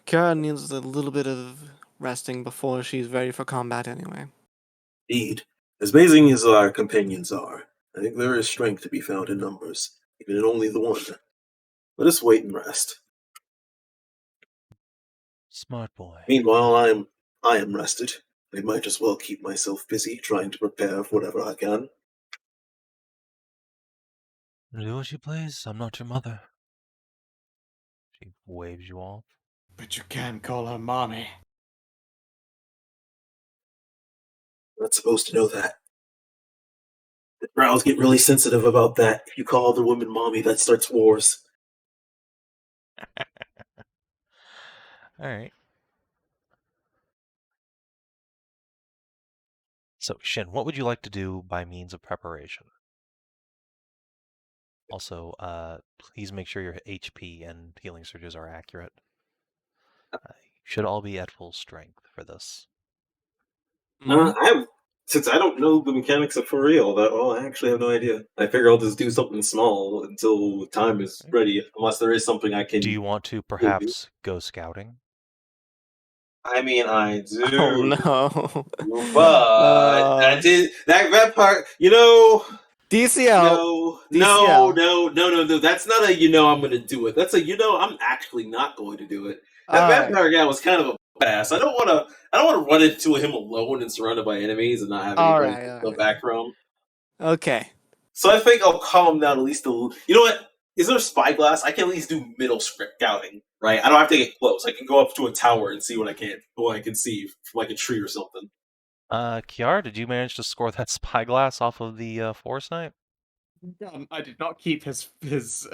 Kiara needs a little bit of resting before she's ready for combat anyway. Indeed, as amazing as our companions are, I think there is strength to be found in numbers, even in only the one. Let us wait and rest. Smart boy. Meanwhile, I am rested. I might as well keep myself busy trying to prepare for whatever I can. Do what you please. I'm not your mother. She waves you off. But you can call her mommy. I'm not supposed to know that. The Browns get really sensitive about that. If you call the woman mommy, that starts wars. Alright. So, Shin, what would you like to do by means of preparation? Also, please make sure your HP and healing surges are accurate. You should all be at full strength for this. Since I don't know the mechanics of for real that well, I actually have no idea. I figure I'll just do something small until time is ready, unless there is something I can Do you want to perhaps go scouting? I mean, I do. Oh no. But that part, DCL. no. That's not a I'm gonna do it. That's a I'm actually not going to do it. That Alright. vampire guy was kind of a badass. I don't wanna run into him alone and surrounded by enemies and not have anybody in the background. Okay. So I think I'll calm down at least a little. You know what? Is there a spyglass? I can at least do middle scouting, right? I don't have to get close. I can go up to a tower and see what I can see from like a tree or something. Kiara, did you manage to score that spyglass off of the foresight? I did not keep her spyglass.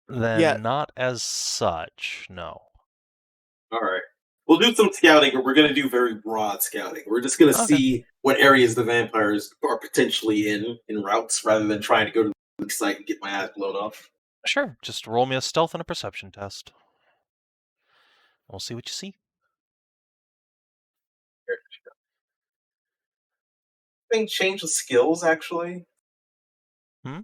Then Yeah. not as such, no. All right. We'll do some scouting, but we're going to do very broad scouting. We're just going to Okay. see what areas the vampires are potentially in routes, rather than trying to go to the site and get my ass blown off. Sure, just roll me a stealth and a perception test. We'll see what you see. Anything change with skills, actually? Huh?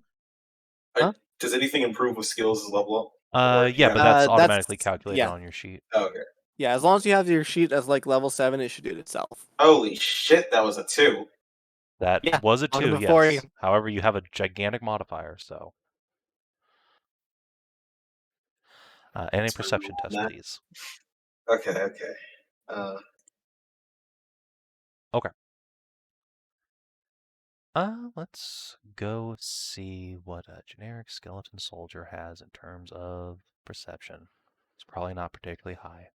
Does anything improve with skills as level up? Yeah, but that's that's- automatically calculated yeah. on your sheet. Oh, okay. Yeah, as long as you have your sheet as like level 7, it should do it itself. Holy shit, that was a 2. That Yeah, was a on 2, before yes. you- However, you have a gigantic modifier, so. And a perception test, that. please. Okay. Okay. Let's go see what a generic skeleton soldier has in terms of perception. It's probably not particularly high.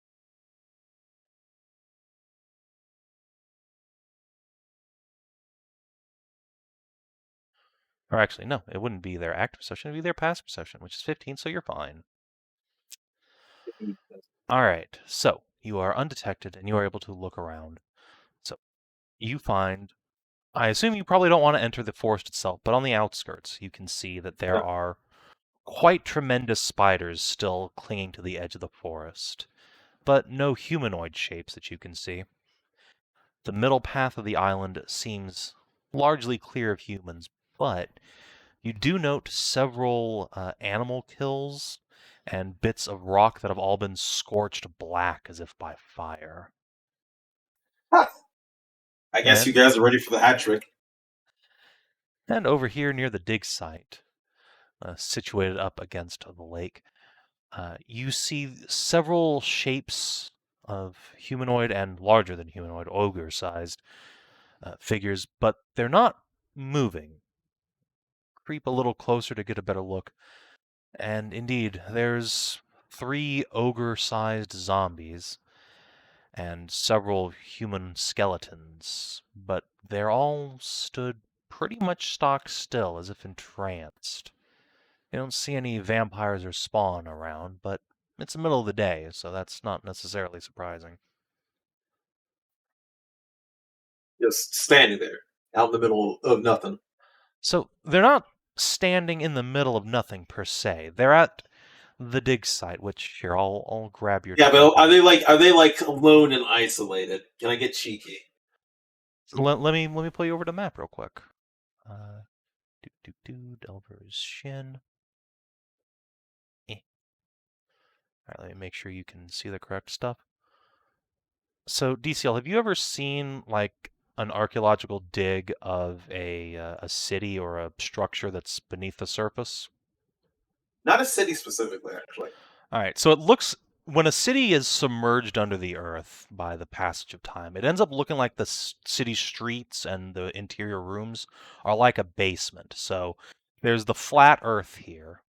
Or actually, no, it wouldn't be their active perception, it would be their passive perception, which is 15, so you're fine. Alright, so you are undetected and you are able to look around. So you find, I assume you probably don't want to enter the forest itself, but on the outskirts you can see that there are quite tremendous spiders still clinging to the edge of the forest, but no humanoid shapes that you can see. The middle path of the island seems largely clear of humans, but you do note several animal kills and bits of rock that have all been scorched black as if by fire. I guess you And- guys are ready for the hat trick. And over here near the dig site, situated up against the lake, you see several shapes of humanoid and larger than humanoid, ogre-sized figures, but they're not moving. Creep a little closer to get a better look, and indeed, there's 3 ogre-sized zombies and several human skeletons, but they're all stood pretty much stock still, as if entranced. You don't see any vampires or spawn around, but it's the middle of the day, so that's not necessarily surprising. Just standing there, out in the middle of nothing. So they're not standing in the middle of nothing per se. They're at the dig site, which here I'll grab your. Yeah, but token. are they like alone and isolated? Can I get cheeky? Let me pull you over to the map real quick. Delver's Shin. All right, let me make sure you can see the correct stuff. So DCL, have you ever seen like an archaeological dig of a city or a structure that's beneath the surface? Not a city specifically, actually. All right, so it looks, when a city is submerged under the earth by the passage of time, it ends up looking like the city streets and the interior rooms are like a basement. So there's the flat earth here,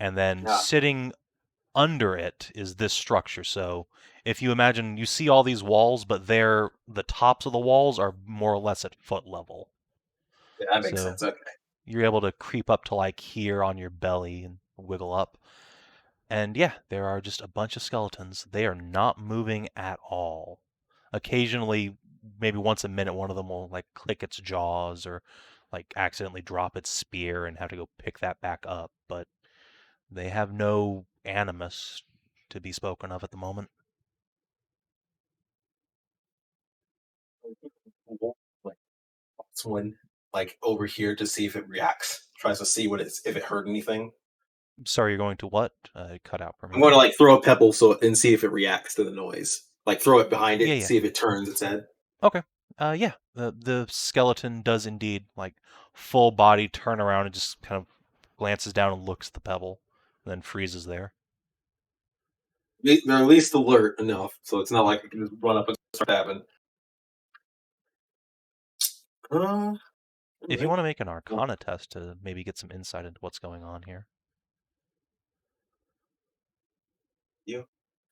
and then sitting under it is this structure. So if you imagine, you see all these walls, but the tops of the walls are more or less at foot level. Yeah, that makes sense. Okay. You're able to creep up to like here on your belly and wiggle up. And yeah, there are just a bunch of skeletons. They are not moving at all. Occasionally, maybe once a minute, one of them will like click its jaws or like accidentally drop its spear and have to go pick that back up. But they have no animus to be spoken of at the moment. Like someone like over here to see if it reacts. Tries to see if it heard anything. Sorry, you're going to what? Cut out for me. I'm going to like throw a pebble and see if it reacts to the noise. Like throw it behind it, Yeah. see if it turns its head. Okay. Yeah. The skeleton does indeed like full body turn around and just kind of glances down and looks at the pebble, and then freezes there. They're at least alert enough, so it's not like it can just run up and start stabbing. If you want to make an Arcana test to maybe get some insight into what's going on here.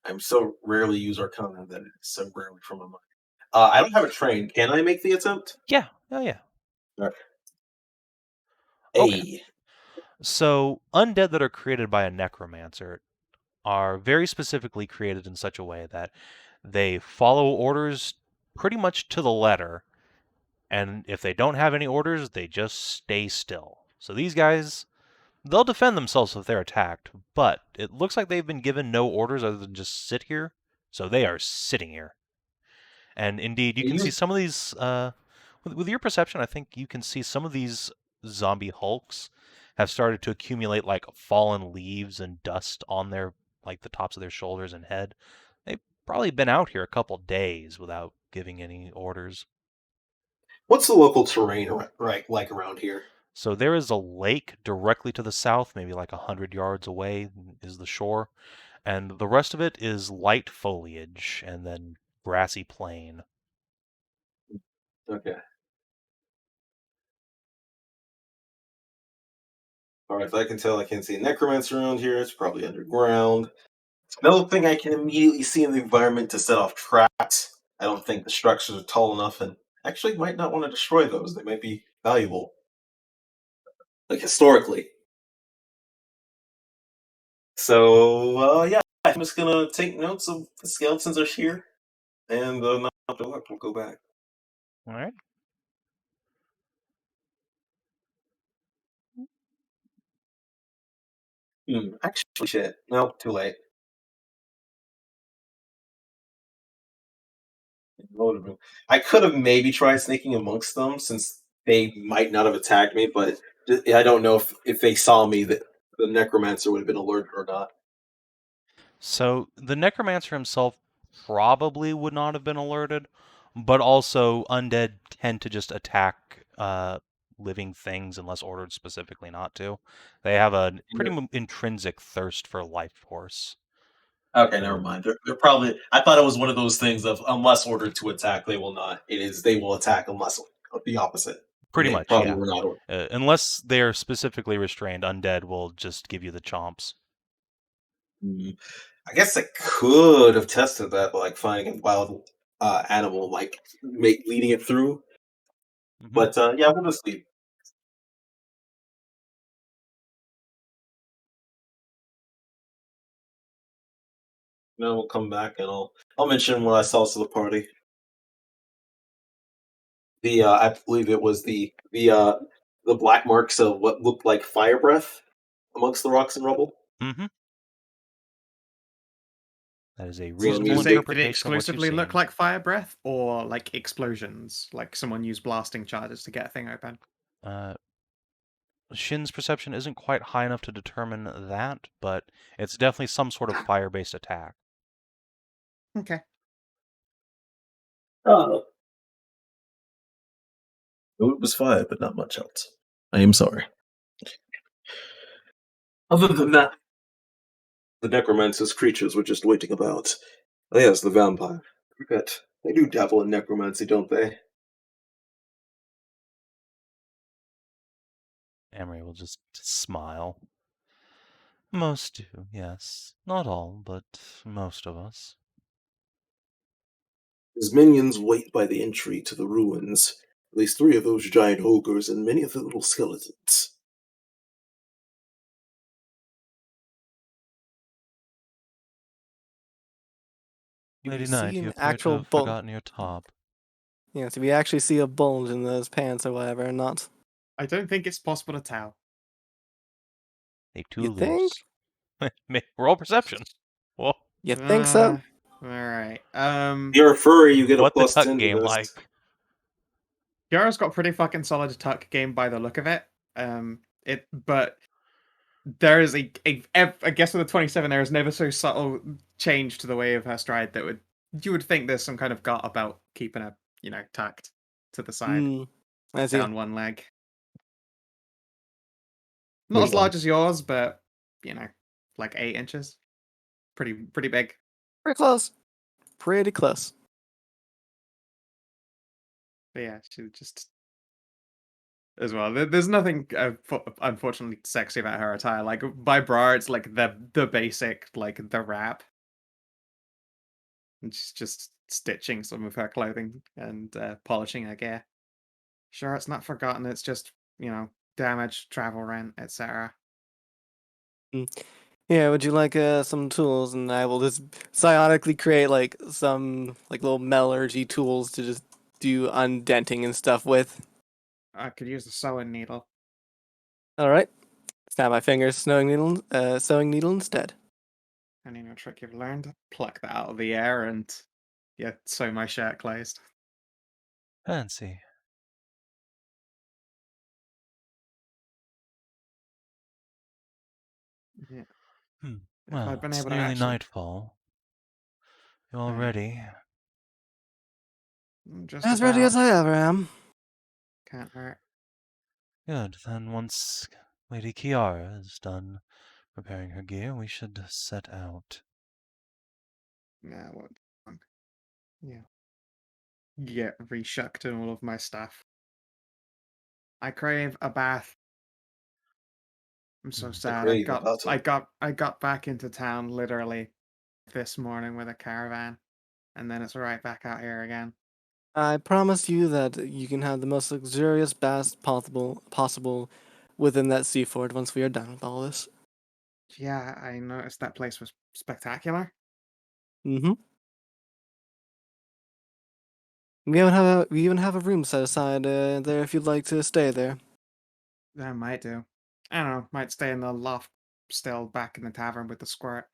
I'm so rarely use Arcana that it's so rarely from my mind. I don't have a train. Can I make the attempt? Yeah. Oh, yeah. All right. Okay. Hey. So, undead that are created by a necromancer are very specifically created in such a way that they follow orders pretty much to the letter, and if they don't have any orders, they just stay still. So these guys, they'll defend themselves if they're attacked, but it looks like they've been given no orders other than just sit here, so they are sitting here. And indeed, you can see some of these, with your perception, I think you can see some of these zombie hulks have started to accumulate like fallen leaves and dust on their, like the tops of their shoulders and head. They've probably been out here a couple days without giving any orders. What's the local terrain like around here? So there is a lake directly to the south, maybe like 100 yards away is the shore, and the rest of it is light foliage and then grassy plain. Okay. All right, so I can tell I can see necromancer around here. It's probably underground. Another thing I can immediately see in the environment to set off traps. I don't think the structures are tall enough, and actually might not want to destroy those. They might be valuable, like historically. So yeah, I'm just gonna take notes of the skeletons are here, and not after luck, we'll go back. All right. Actually, shit. No, too late. I could have maybe tried sneaking amongst them since they might not have attacked me, but I don't know if they saw me that the necromancer would have been alerted or not. So the necromancer himself probably would not have been alerted, but also undead tend to just attack living things unless ordered specifically not to. They have a pretty intrinsic thirst for life force. Okay, never mind. They're probably. I thought it was one of those things of unless ordered to attack, they will not. It is they will attack unless the opposite. Pretty They much, probably yeah. were not ordered. Unless they're specifically restrained, undead will just give you the chomps. I guess I could have tested that by like finding a wild animal, like leading it through. Mhm. But yeah, we'll just leave. Then we'll come back and I'll mention what I saw to the party. I believe it was the black marks of what looked like fire breath amongst the rocks and rubble. Mm-hmm. That is a So, reasonable Did it interpretation of what you've exclusively seen. look like fire breath or like explosions? Like someone used blasting charges to get a thing open? Shin's perception isn't quite high enough to determine that, but it's definitely some sort of fire-based attack. Okay. Oh. It was fire, but not much else. I am sorry. Other than that, the necromancer's creatures were just waiting about. Oh, yes, the vampire. I forget. They do dabble in necromancy, don't they? Emery will just smile. Most do, yes. Not all, but most of us. His minions wait by the entry to the ruins. At least 3 of those giant ogres and many of the little skeletons. Lady We Knight, see you an appear to actual have bulge. forgotten your top. Yeah, so we actually see a bulge in those pants or whatever, and not. I don't think it's possible to tell. They too You think? loose. Roll perception. Whoa. You think so? Alright. You're a furry, you get a What the plus tuck 10 to game this. like? Kiara's got pretty fucking solid tuck game by the look of it. But there is I guess with the 27 there is never so subtle change to the way of her stride that you would think there's some kind of gut about keeping her, tucked to the side I see. down one leg. Not as large as yours, but like 8 inches. Pretty big. Pretty close. Pretty close. But yeah, she just as well. There's nothing unfortunately sexy about her attire. Like by bra, it's like the basic, like the wrap, and she's just stitching some of her clothing and polishing her gear. Sure, it's not forgotten. It's just damage, travel rent, etc. Yeah, would you like some tools? And I will just psionically create like some like little metallurgy tools to just do undenting and stuff with. I could use the sewing needle. All right. Snap my fingers, sewing needle instead. Any new trick you've learned? Pluck that out of the air and sew my shirt closed. Fancy. Yeah. Hmm. If I'd Well, been it's able to nearly actually nightfall. You all Aye. ready? Just As ready about. as I ever am. Can't hurt. Good. Then once Lady Kiara is done preparing her gear, we should set out. Nah, what? Yeah. Get reshucked in all of my stuff. I crave a bath. I'm so sad. crave a bath. I got back into town literally this morning with a caravan, and then it's right back out here again. I promise you that you can have the most luxurious bath possible within that sea fort once we are done with all this. Yeah, I noticed that place was spectacular. Mm-hmm. We even have a room set aside there if you'd like to stay there. I might do. I don't know. Might stay in the loft still back in the tavern with the squirt.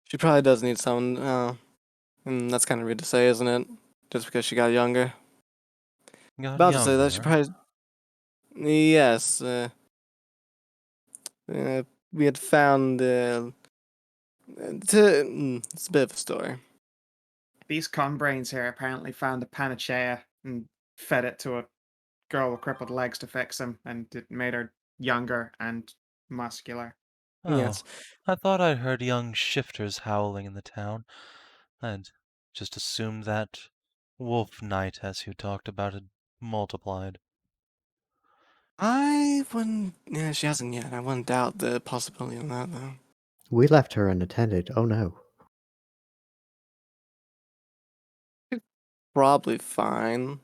She probably does need someone. And that's kind of rude to say, isn't it? Just because she got younger. Got About to say that she younger. probably. Yes. We had found. It's a bit of a story. These con brains here apparently found a panacea and fed it to a girl with crippled legs to fix him, and it made her younger and muscular. Yes. Oh, I thought I'd heard young shifters howling in the town. I'd just assumed that wolf night, as you talked about, had multiplied. I wouldn't. Yeah, she hasn't yet. I wouldn't doubt the possibility of that, though. We left her unattended. Oh no. Probably fine.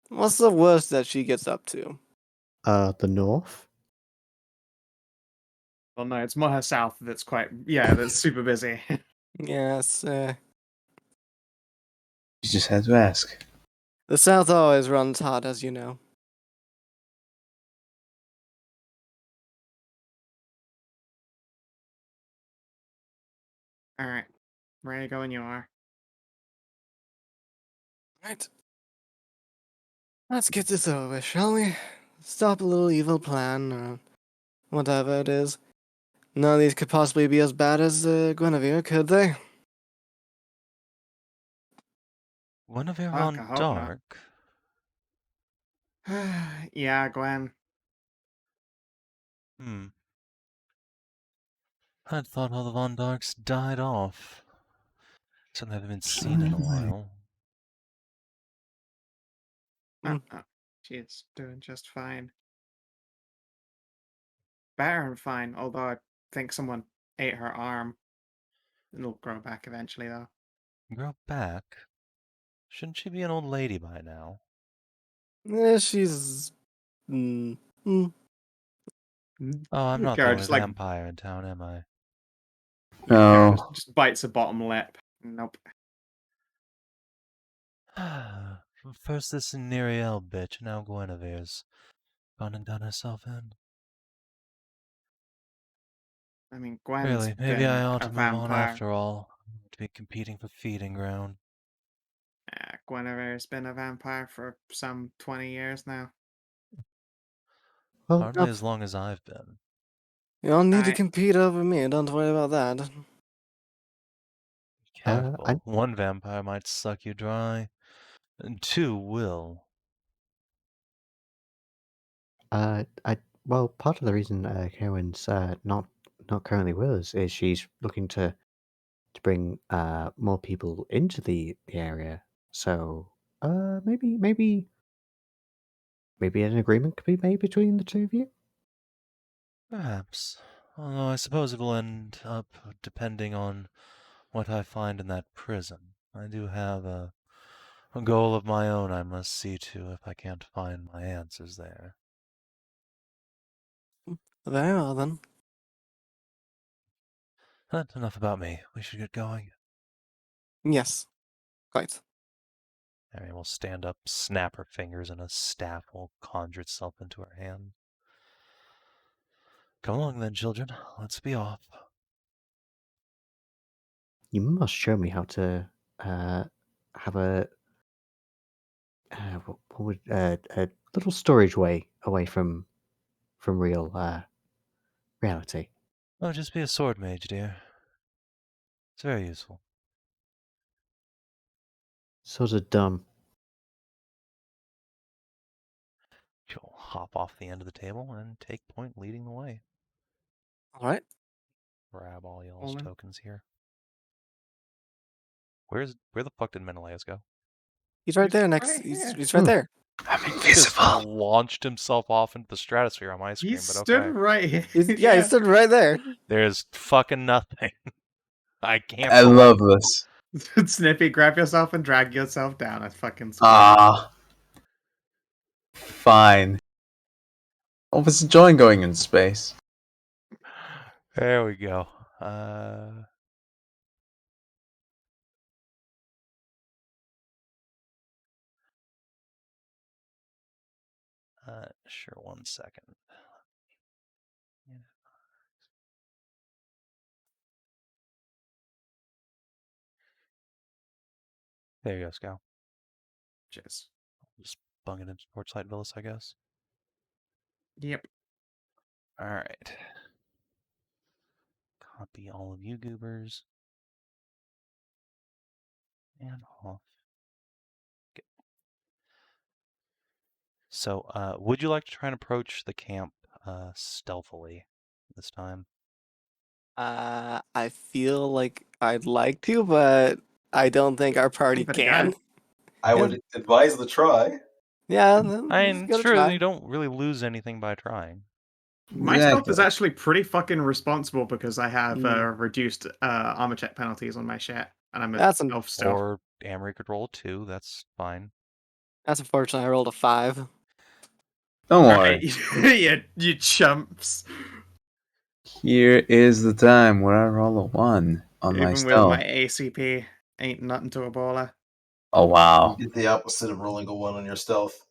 What's the worst that she gets up to? The north? Well, no, it's more her south that's that's super busy. Yes, You just had to ask. the South always runs hot, as you know. All right, ready to go when you are. Right. Let's get this over with, shall we? Stop a little evil plan, or whatever it is. None of these could possibly be as bad as Guinevere, could they? Guinevere Fuck, I von hope not. Dark? Yeah, Gwen. Hmm. I'd thought all the von Darks died off. Certainly haven't been seen in a while. Hmm. She's doing just fine. Better than fine, although I think someone ate her arm. It'll grow back eventually, though. Grow back? Shouldn't she be an old lady by now? She's. Mm, mm. Oh, I'm not the Kiara only just like vampire in town, am I? Kiara No. just bites her bottom lip. Nope. First this Neriel bitch, now Guinevere's gone and done herself in. I mean, Gwen's Really, maybe I been ought a to move on vampire. after all. To be competing for feeding ground. Guinevere's been a vampire for some 20 years now. Well, Hardly as long as I've been. You don't need to I compete over me, don't worry about that. Careful. One vampire might suck you dry, and two will. well, part of the reason Karen's not currently with us is she's looking to bring more people into the area. So maybe an agreement could be made between the two of you. Perhaps. Although I suppose it will end up depending on what I find in that prison. I do have a goal of my own I must see to if I can't find my answers there. Very well, then. But enough about me. We should get going. Yes, quite. Mary will stand up, snap her fingers, and a staff will conjure itself into her hand. Come along then, children. Let's be off. You must show me how to have a little storage way away from real reality. Oh, just be a sword mage, dear. It's very useful. Sort of dumb. She'll hop off the end of the table and take point leading the way. All right. Grab all y'all's Woman. tokens here. Where the fuck did Menëlaos go? He's right there next. right here. He's right there. I'm Just invisible. launched himself off into the stratosphere on my screen, He but stood okay. right here. He stood right there. There's fucking nothing. I can't I believe love this. Snippy, grab yourself and drag yourself down. I fucking swear. Ah. Fine. I was enjoying going into space. There we go. Sure, 1 second. There you go, Skow. Cheers. Just bung it into Torchlight Village, I guess. Yep. All right. Copy all of you goobers. And off. Good. So, would you like to try and approach the camp stealthily this time? I feel like I'd like to, but I don't think our party Give it a can. go. I would advise the try. Yeah, I let's mean, give it's it a true. try. You don't really lose anything by trying. My stealth is Exactly. actually pretty fucking responsible because I have Mm. reduced armor check penalties on my shit, and I'm a That's an elf stealth. Or Amory could roll 2. That's fine. That's unfortunate. I rolled a 5. Don't Right, worry. you chumps. Here is the time where I roll a 1 on my Even with my stealth. ACP, ain't nothing to a baller. Oh, You wow. did the opposite of rolling a 1 on your stealth.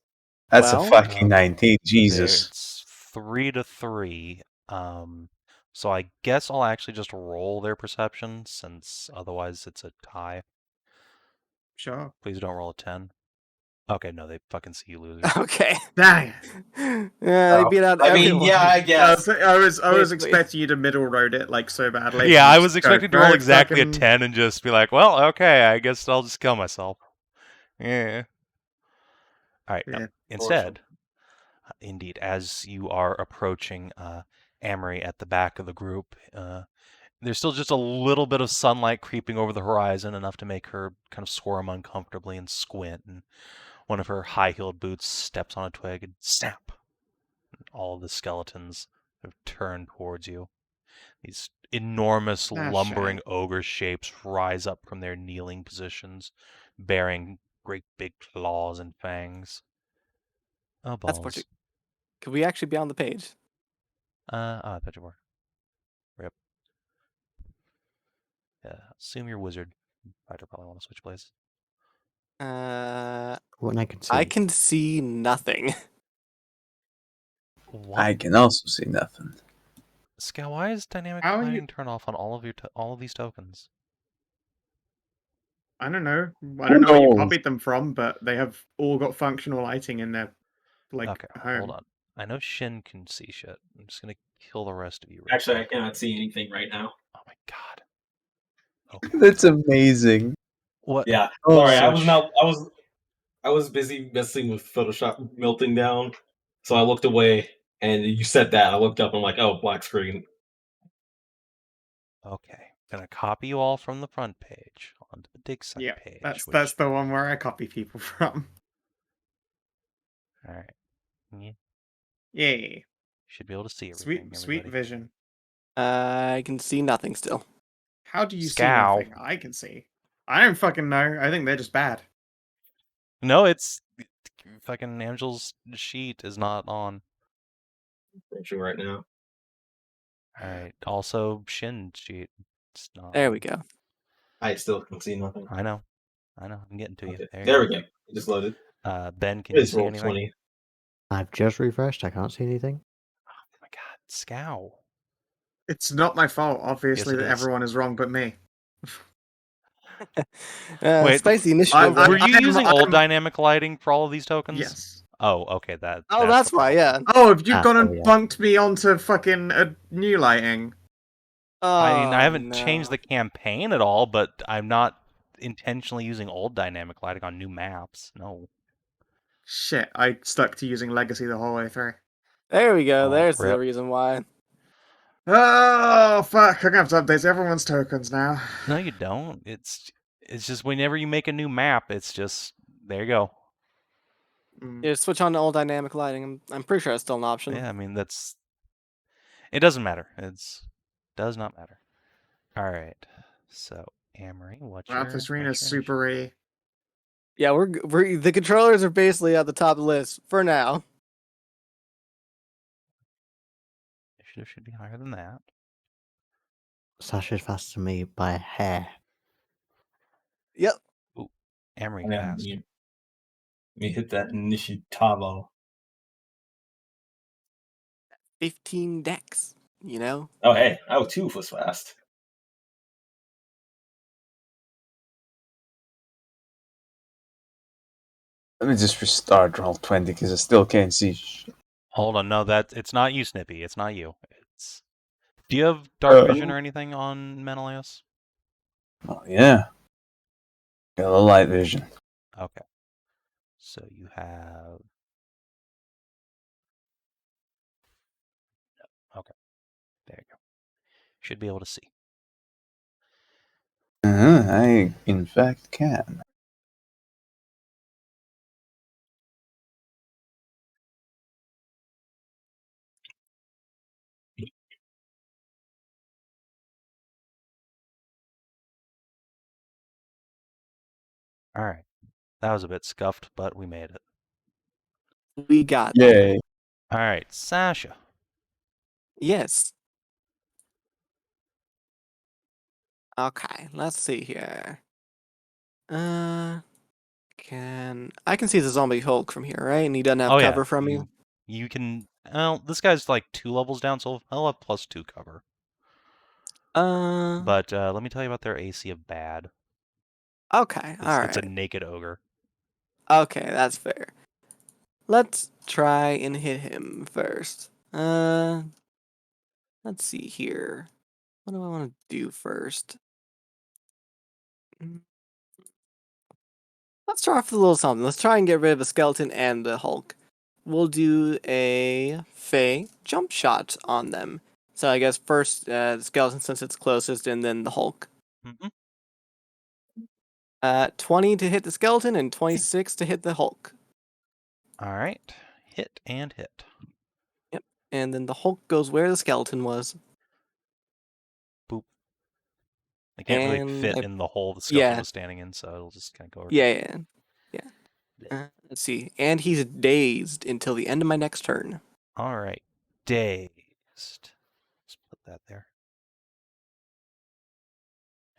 That's a Well, fucking 19. Jesus. It's 3 to 3. So I guess I'll actually just roll their perception, since otherwise it's a tie. Sure. Please don't roll a 10. Okay, no, they fucking see you losers. okay. Dang. Yeah, they beat out I everyone. mean, yeah, I guess. I was Basically. expecting you to middle road it like so badly. Yeah, and I just was expecting to roll "Right, exactly a fucking-" 10 and just be like, well, okay, I guess I'll just kill myself. Yeah. All right, no. Yeah. Instead, indeed, as you are approaching Amory at the back of the group, there's still just a little bit of sunlight creeping over the horizon, enough to make her kind of squirm uncomfortably and squint, and one of her high-heeled boots steps on a twig and snap. And all of the skeletons have turned towards you. These enormous, lumbering ogre shapes rise up from their kneeling positions, bearing great big claws and fangs. Oh, That's balls. Could we actually be on the page? I thought you were. Rip. Yeah, assume you're wizard. Fighter probably want to switch places. What I can see. I can see nothing. What? I can also see nothing. Skow, why is dynamic How are you- lighting turned off on all of all of these tokens? I don't know. I don't know where you knows? copied them from, but they have all got functional lighting in their Okay, home. hold on. I know Shin can see shit. I'm just gonna kill the rest of you. Real Actually, I quick. cannot see anything right now. Oh my god. Okay. That's amazing. What? Yeah, Oh, sorry, so I was busy messing with Photoshop melting down, so I looked away, and you said that. I looked up, and I'm like, oh, black screen. Okay. Gonna copy you all from the front page onto the dig site Yeah, page. that's the one where I copy people from. All right. Yeah. Yay. Should be able to see everything. Sweet everybody. vision. I can see nothing still. How do you see Skow. nothing? I can see. I don't fucking know. I think they're just bad. No, it's fucking Angel's sheet is not on. Approaching right now. All right. Also, Shin sheet. It's not. There on. we go. I still can see nothing. I know. I'm getting to you. Okay. There There you we go. It just loaded. go. Ben, can It you just see rolled anything? 20. I've just refreshed. I can't see anything. Oh my god, Skow. It's not my fault, obviously, Yes, it that is. everyone is wrong but me. Wait, Spicy initiative. Were you I'm- using old I'm- dynamic lighting for all of these tokens? Yes. Oh, okay. That's the why, yeah. problem. Oh, have you Ah, gone there and we go. bunked me onto fucking new lighting? I mean, I Oh, haven't no. changed the campaign at all, but I'm not intentionally using old dynamic lighting on new maps. No. Shit, I stuck to using Legacy the whole way through. There we go. Oh, There's the rip. reason why. Oh, fuck. I'm gonna have to update everyone's tokens now. No, you don't. It's just whenever you make a new map, it's just there you go. Yeah, switch on to all dynamic lighting. I'm pretty sure that's still an option. Yeah, I mean it doesn't matter. Does not matter. All right. So, Amory, what's Wow, your Tisrena's initiative? super Yeah, we're the controllers are basically at the top of the list for now. Initiative should be higher than that. Sasha's faster than me by a hair. Yep. Ooh, Amory Yeah, fast. me hit that Nishitabo. 15 decks, you know? Oh, hey, I was 2 was fast. Let me just restart Roll20 because I still can't see. Hold on, no, it's not you, Snippy. It's not you. It's. Do you have dark vision or anything on Menëlaos? Oh yeah, got a light vision. Okay. So you have. Okay. There you go. Should be able to see. I in fact can. All right. That was a bit scuffed, but we made it. We got there. Yay! All right, Sasha. Yes. Okay, let's see here. I can see the zombie Hulk from here, right? And he doesn't have Oh cover yeah, from you. you can. Well, this guy's like 2 levels down, so he'll have +2 cover. But let me tell you about their AC of bad. Okay, all It's a right. naked ogre. Okay, that's fair. Let's try and hit him first. Let's see here. What do I want to do first? Let's try off with a little something. Let's try and get rid of the skeleton and the Hulk. We'll do a Fey jump shot on them. So I guess first the skeleton since it's closest, and then the Hulk. Mm-hmm. 20 to hit the skeleton and 26 to hit the Hulk. All right, hit and hit. Yep. And then the Hulk goes where the skeleton was. Boop. They can't really And fit in the hole the skeleton was standing in, so it'll just kind of go over. yeah. Let's see. And he's dazed until the end of my next turn. All right, dazed. Let's put that there.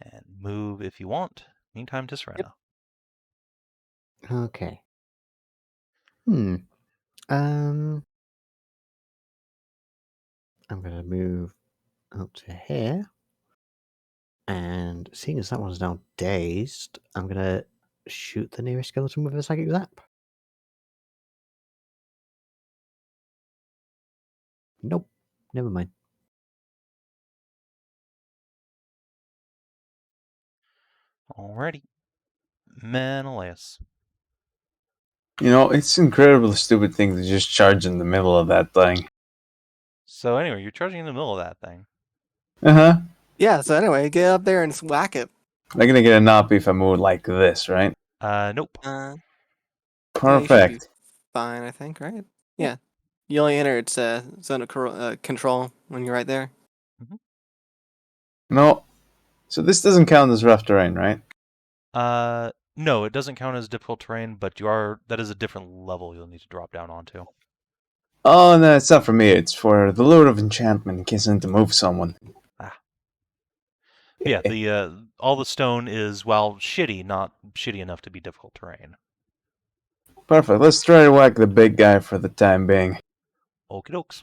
And move if you want. Meantime, Tisrena. Okay. I'm gonna move up to here. And seeing as that one's now dazed, I'm gonna shoot the nearest skeleton with a psychic zap. Nope. Never mind. Alrighty. Menëlaos. You know, it's incredibly stupid thing to just charge in the middle of that thing. So anyway, you're charging in the middle of that thing. Uh-huh. Yeah, so anyway, get up there and whack it. I'm gonna get a nop if I move like this, right? Nope. Yeah, you should be Perfect. fine, I think, right? Yeah. You only enter its zone of control when you're right there. No. So this doesn't count as rough terrain, right? No, it doesn't count as difficult terrain, but that is a different level you'll need to drop down onto. Oh, no, it's not for me. It's for the Lord of Enchantment in case I need to move someone. Yeah, all the stone is, well, shitty, not shitty enough to be difficult terrain. Perfect. Let's try to whack the big guy for the time being. Okie dokes.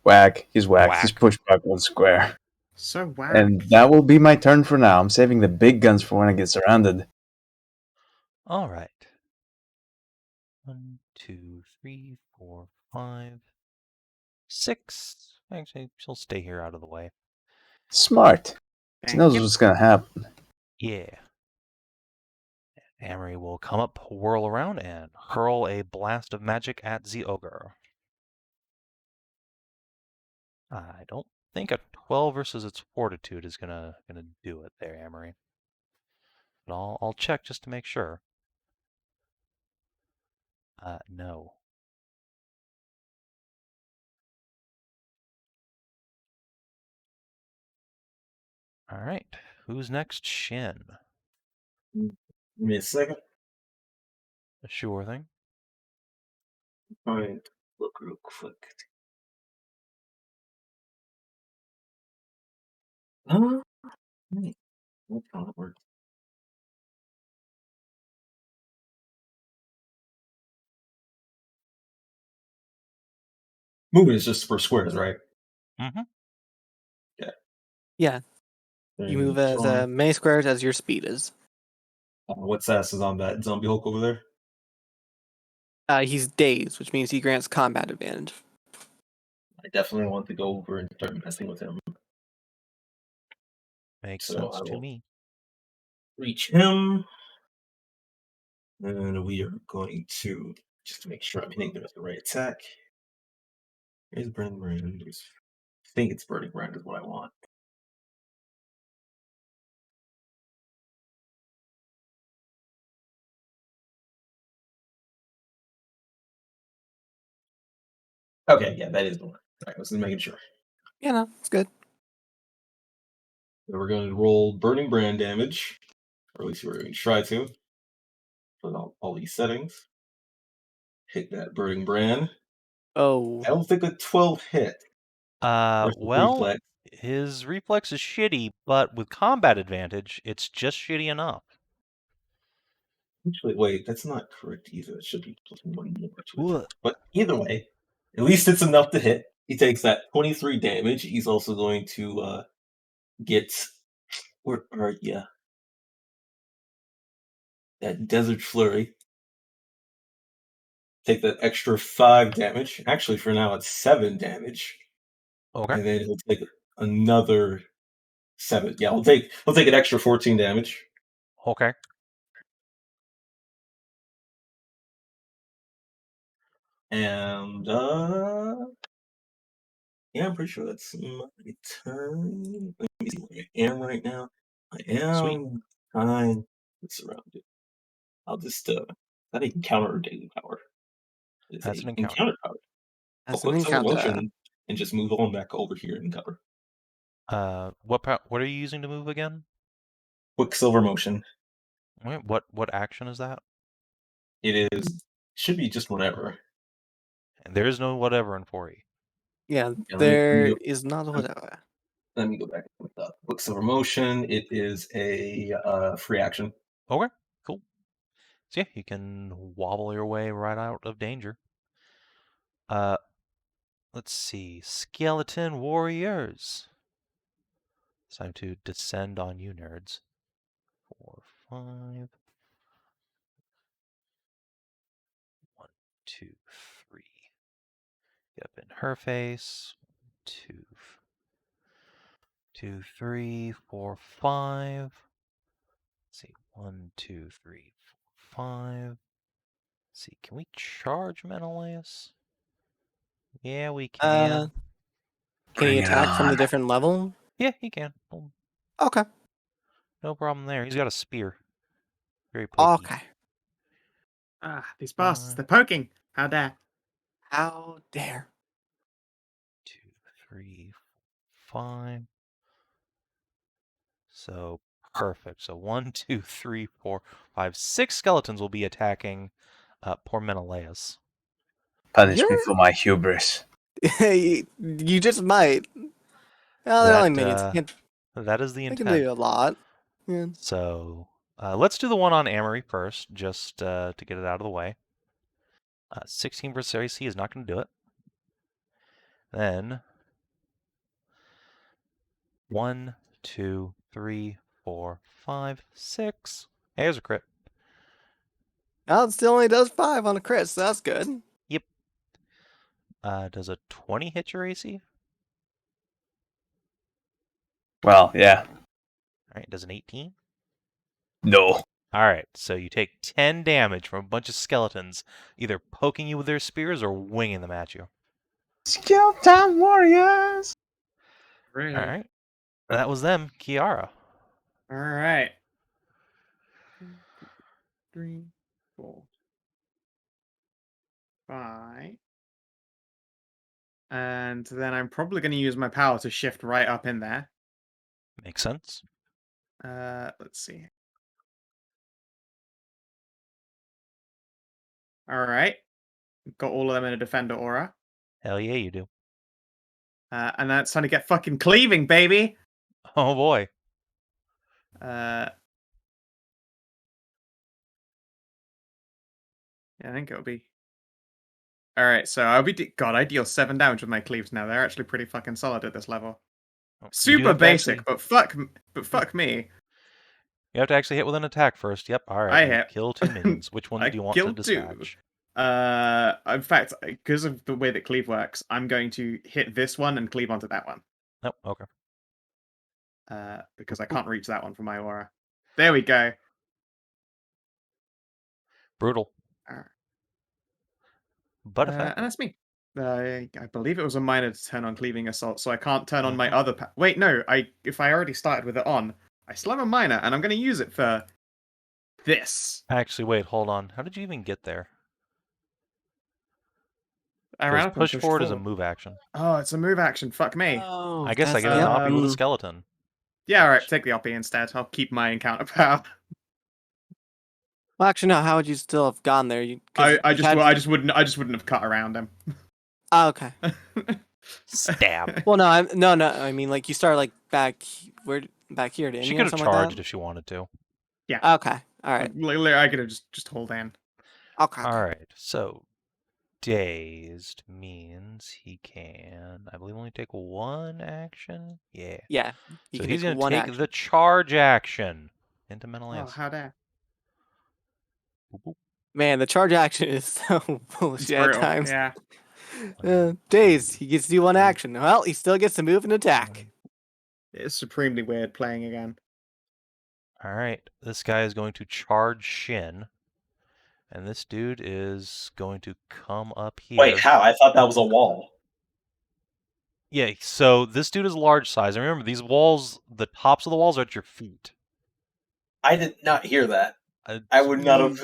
Whack. He's whacked. Whack. He's pushed back one square. So wow. And that will be my turn for now. I'm saving the big guns for when I get surrounded. All right. 1, 2, 3, 4, 5, 6. Actually, she'll stay here out of the way. Smart. He knows what's gonna happen. Yeah. Amory will come up, whirl around, and hurl a blast of magic at the ogre. I don't think a 12 versus its fortitude is gonna do it there, Amory. But I'll check just to make sure. No. All right. Who's next? Shin. Give me a second. Sure thing. Alright, look real quick. What kind of work? Movement is just for squares, right? Mm-hmm. Yeah, you move as many squares as your speed is. What status is on that zombie Hulk over there? He's dazed, which means he grants combat advantage. I definitely want to go over and start messing with him. Makes So sense I to will me. reach him, and we are going to just to make sure I'm hitting him with the right attack. Here's Burning Brand. I think it's Burning Brand is what I want. Okay, yeah, that is the one. All right, let's just making sure. Yeah, no, it's good. So we're going to roll Burning Brand damage, or at least we're going to try to. Put all these settings. Hit that Burning Brand. Oh, I don't think a 12 hit. Versus Well, reflex. his reflex is shitty, but with combat advantage, it's just shitty enough. Actually, wait, that's not correct either. It should be plus 1 more to it. What? But either way, at least it's enough to hit. He takes that 23 damage. He's also going to get where are ya? That Desert Flurry. Take that extra 5 damage. Actually, for now it's 7 damage. Okay. And then he'll take another 7. Yeah, he'll take an extra 14 damage. Okay. And yeah, I'm pretty sure that's my turn. Let me see where I am right now. I Sweet. am kind of surrounded. I'll just that encounter daily power. It's That's a an encounter. encounter power. that's I'll an click silver encounter. motion and just move on back over here and cover. What are you using to move again? Quicksilver motion. Wait, what action is that? It is should be just whatever. And there is no whatever in 4E. Yeah, Yeah, there is not whatever. let me go back and look up. Quicksilver motion. It is a free action. Okay, cool. So yeah, you can wobble your way right out of danger. Let's see. Skeleton warriors. It's time to descend on you, nerds. 4, 5. 1, 2, 3. Get up in her face. 2, 2, 3, 4, 5. Let's see. 1, 2, 3, 4, 5. Let's see. Can we charge Menëlaos? Yeah, we can. Can he Bring it attack from the on. different level? Yeah, he can. Boom. Okay. No problem there. He's got a spear. Very pokey. Okay. These bastards, Fine. they're poking. How dare. How dare. 2, 3, 5. So perfect. So 1, 2, 3, 4, 5, 6 skeletons will be attacking poor Menëlaos. Punish me You're for my hubris. you just might. Well, they're only minions. That is the They can do intent. a lot. Yeah. So let's do the one on Amory first, just to get it out of the way. 16 versus AC is not going to do it. Then 1, 2, 3, 4, 5, 6. Hey, there's a crit. Well, it still only does 5 on a crit, so that's good. Yep. Does a 20 hit your AC? Well, yeah. All right. Does an 18? No. All right. So you take 10 damage from a bunch of skeletons, either poking you with their spears or winging them at you. Skeleton warriors! Really? All right. That was them. Kiara. All right. 1, 2, 3, 4, 5. And then I'm probably going to use my power to shift right up in there. Makes sense. Let's see. All right. Got all of them in a defender aura. Hell yeah, you do. And that's time to get fucking cleaving, baby. Oh boy. Yeah, I think it'll be. All right, so I'll be. God, I deal 7 damage with my cleaves now. They're actually pretty fucking solid at this level. Oh, you do Super have to basic, actually- but fuck me. You have to actually hit with an attack first. Yep. All right. I you hit. kill 2 minions. Which ones I do you want to killed 2. dispatch? In fact, because of the way that cleave works, I'm going to hit this one and cleave onto that one. Nope. Okay. Because I can't reach that one from my aura. There we go. Brutal. Alright. But And effective. that's me. I believe it was a minor to turn on cleaving assault, so I can't turn on my other. Wait, no. If I already started with it on, I still have a minor, and I'm going to use it for this. Actually, wait. Hold on. How did you even get there? I ran Because up and push pushed forward is a forward. move action. Oh, it's a move action. Fuck me. Oh, I guess I that's get an the- oppie with a skeleton. Yeah, alright. Take the oppie instead. I'll keep my encounter power. Well, actually, no. How would you still have gone there? I just wouldn't have cut around him. Oh, okay. Stab. Well, no, no. I mean, like you start like back back here, didn't She you? could have Something charged like if she wanted to. that? Okay. All right. Literally, I could have just hold in. Okay. All right. So, dazed means he can, I believe, only take 1 action. Yeah. Yeah. You So can he's take going to one take action. the charge action into Menëlaos. Oh, how dare. Boop, boop. Man, the charge action is so It's bullshit at brutal. times. Yeah. Days, he gets to do 1 action. Well, he still gets to move and attack. It's supremely weird playing again. All right. This guy is going to charge Shin. And this dude is going to come up here. Wait, how? I thought that was a wall. Yeah, so this dude is large size. And remember, these walls, the tops of the walls are at your feet. I did not hear that. I would not have.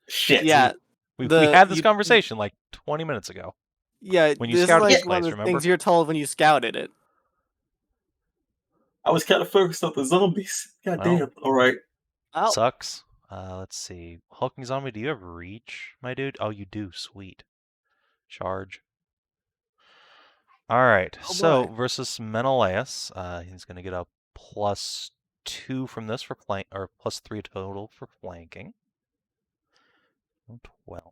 Shit. Yeah. We had this conversation like 20 minutes ago. Yeah, When you this is scouted like this one place, of the remember? things you're told when you scouted it. I was kind of focused on the zombies. God Well. damn. All right. Oh, Sucks. Let's see. Hulking Zombie, do you have reach, my dude? Oh, you do. Sweet. Charge. All right. Oh, so boy. versus Menëlaos, he's going to get a +2 from this for flank, or +3 total for flanking. 12.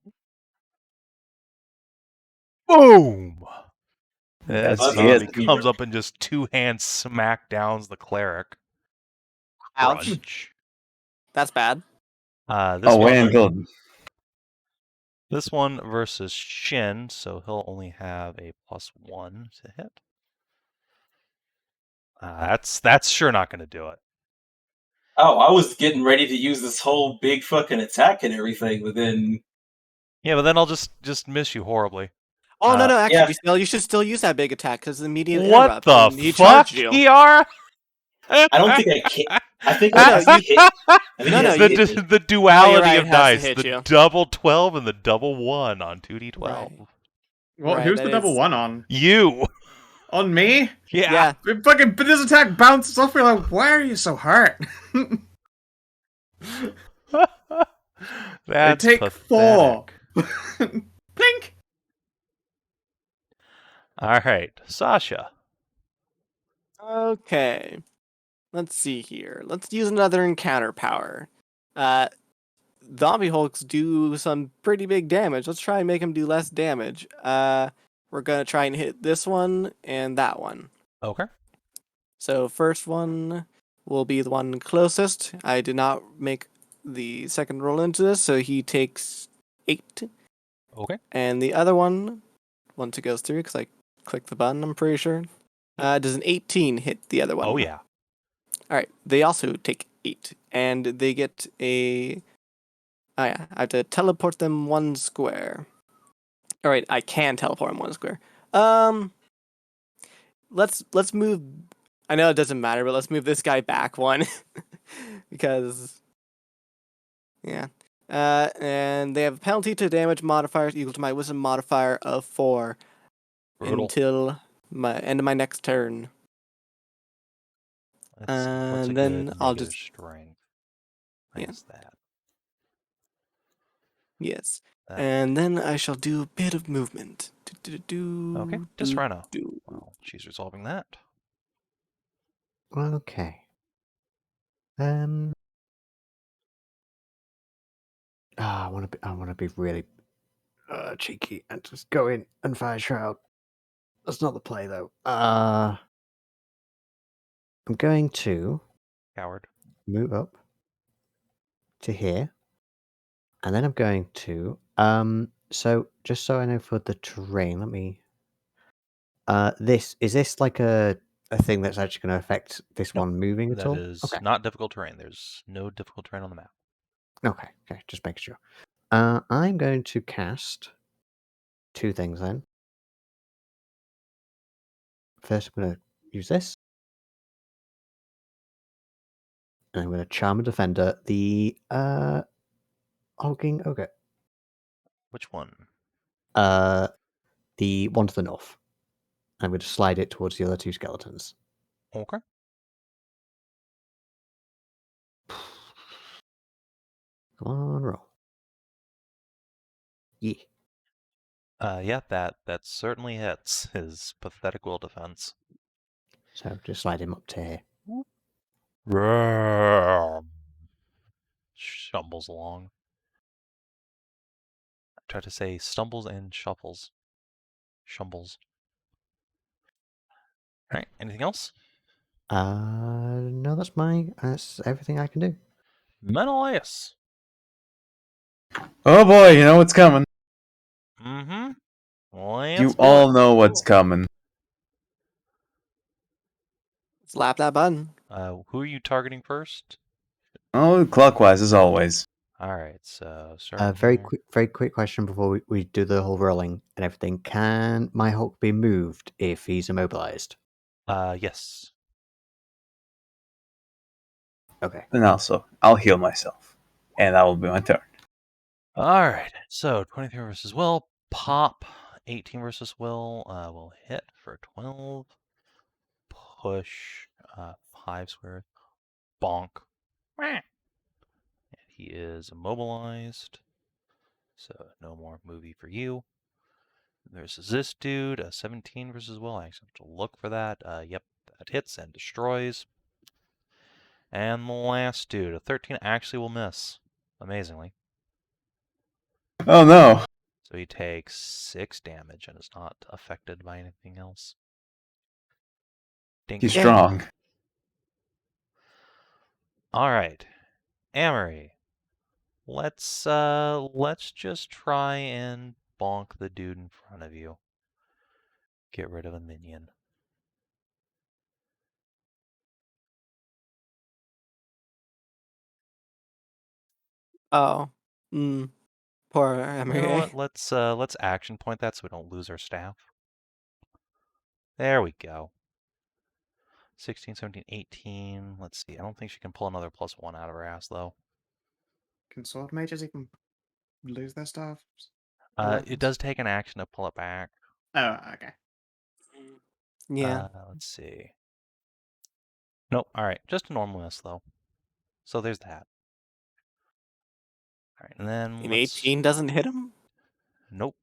Boom! That That's zombie it. comes up and just 2 hands smack downs the cleric. Ouch. Crunch. That's bad. This Wait one, until this one versus Shin, so he'll only have a +1 to hit. That's sure not going to do it. Oh, I was getting ready to use this whole big fucking attack and everything, but then Yeah, but then I'll just miss you horribly. Oh, no, actually, yeah. you should still use that big attack because the immediate What interrupt. the and he fuck, charged you. Kiara? I don't think I can. I think No, I have to hit. I think No, it no, has to you- hit me. the duality right, of it has to dice, hit the you. double 12 and the double 1 on 2d12. Right. What? Right, Who's that the double is- 1 on? You. On me? Yeah. But this attack bounces off me like, why are you so hurt? That's take pathetic. 4. Blink! All right, Sasha. Okay. Let's see here. Let's use another encounter power. Zombie Hulks do some pretty big damage. Let's try and make them do less damage. We're gonna try and hit this one and that one. Okay. So first one will be the one closest. I did not make the second roll into this, so he takes 8. Okay. And the other one, once it goes through, because I clicked the button, I'm pretty sure, does an 18 hit the other one? Oh yeah. All right. They also take 8, and they get a. Oh yeah, I have to teleport them 1 square. All right, I can teleport them 1 square. Let's move. I know it doesn't matter, but let's move this guy back 1 because. Yeah. And they have a penalty to damage modifiers equal to my wisdom modifier of 4 Brutal. until my end of my next turn. What's a And good then I'll negative just strength. Yeah. Minus that. Yes. That. And then I shall do a bit of movement. Okay. Tisrena. Well, she's resolving that. Okay. I want to be really cheeky and just go in and fire shroud. That's not the play though. I'm going to Coward. move up to here, and then I'm going to So just so I know for the terrain, let me. This like a thing that's actually going to affect this No, one moving at That all? is Okay. not difficult terrain. There's no difficult terrain on the map. Okay. Just making sure. I'm going to cast two things then. First, I'm going to use this. And I'm going to charm a defender, the Hulking Ogre. Which one? The one to the north. I'm going to slide it towards the other two skeletons. Okay. Come on, roll. Yeah. Yeah, that certainly hits his pathetic will defense. So just slide him up to here. Stumbles along. I tried to say stumbles and shuffles. Shumbles. Alright, anything else? No, that's everything I can do. Menëlaos. Oh boy, you know what's coming. Mm-hmm. Let's You do all it. know what's coming. Slap that button. Who are you targeting first? Oh, clockwise as always. Alright, so starting Very here. quick question before we do the whole rolling and everything. Can my Hulk be moved if he's immobilized? Yes. Okay. And also, I'll heal myself. And that will be my turn. Alright, so 23 versus Will. Pop. 18 versus Will. Will hit for 12. Push. 5 squares. Bonk. And he is immobilized. So no more movie for you. Versus this dude, 17 versus Will. I actually have to look for that. Yep, that hits and destroys. And the last dude, a 13 actually will miss. Amazingly. Oh no. So he takes 6 damage and is not affected by anything else. Dink. He's Yeah. strong. Alright. Amory. Let's just try and bonk the dude in front of you. Get rid of a minion. Oh. Poor You Emery. know what? Let's action point that so we don't lose our staff. There we go. 16, 17, 18. Let's see. I don't think she can pull another +1 out of her ass, though. Can sword mages even lose their staffs? It does take an action to pull it back. Oh, okay. Yeah. Let's see. Nope. All right. Just a normal miss, though. So there's that. All right. And then An let's... 18 doesn't hit him? Nope.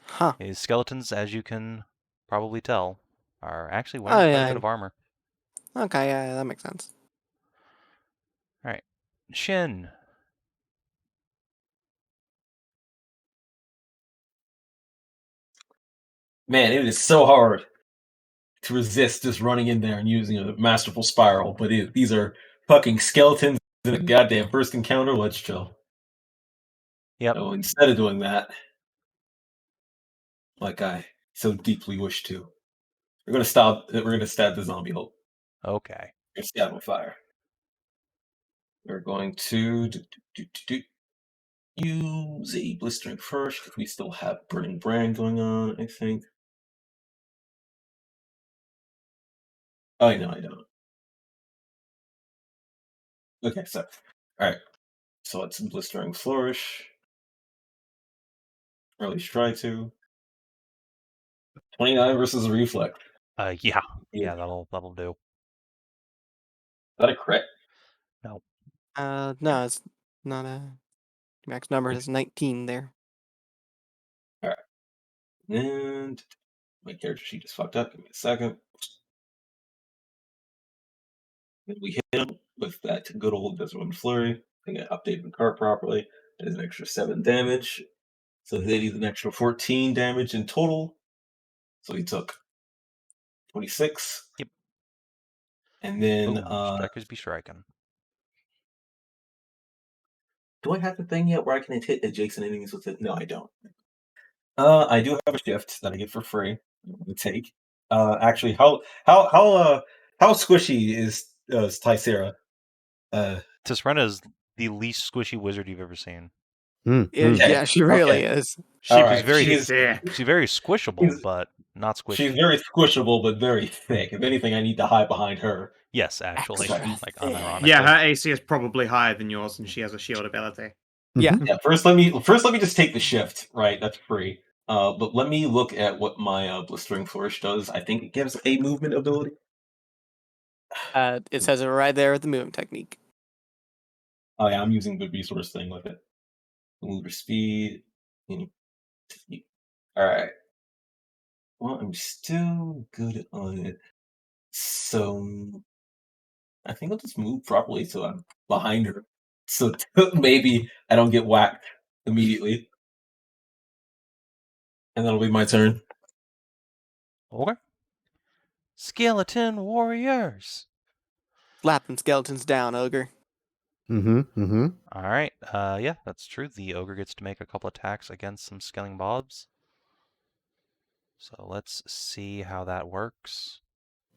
Huh. His skeletons, as you can probably tell, are actually Oh, wearing quite a yeah. bit of armor. Okay, yeah, that makes sense. All right. Shin. Man, it is so hard to resist just running in there and using a masterful spiral, but these are fucking skeletons in a goddamn first encounter. Let's chill. Yep. So instead of doing that, like I so deeply wish to, we're gonna stab the zombie hole. Okay. We're gonna stab with fire. We're going to use a blistering first because we still have burning brand going on, I think. Oh no, I don't. Okay, so alright. So let's blistering flourish. Or at least try to. 29 versus a reflect. Yeah. Yeah, that'll do. Is that a crit? No. No, it's not a max number. It's 19 there. Alright. And my character sheet is fucked up. Give me a second. And we hit him with that good old Desert Wind Flurry. I think I updated the card properly. That is an extra 7 damage. So they need an extra 14 damage in total. So he took 26. Yep. And then strikers be striking. do I have the thing yet where I can hit adjacent enemies with it? No, I don't. I do have a shift that I get for free. I'm gonna take. Actually, how squishy is Tisrena? Tisrena is the least squishy wizard you've ever seen. Yeah, she really is. She's very thick. she's very squishable, but not squishy. She's very squishable, but very thick. If anything, I need to hide behind her. Yes, actually, Extra like thick. unironically. Yeah, her AC is probably higher than yours, and she has a shield ability. Yeah. Yeah. First, let me just take the shift. Right, that's free. But let me look at what my blistering flourish does. I think it gives a movement ability. It says it right there with the movement technique. Oh yeah, I'm using the resource thing with it. Mover speed. All right. Well, I'm still good on it. So I think I'll just move properly so I'm behind her. So maybe I don't get whacked immediately. And that'll be my turn. Okay. Skeleton warriors. Slapping skeletons down, ogre. All right. Yeah, that's true. The ogre gets to make a couple attacks against some skelling bobs. So let's see how that works.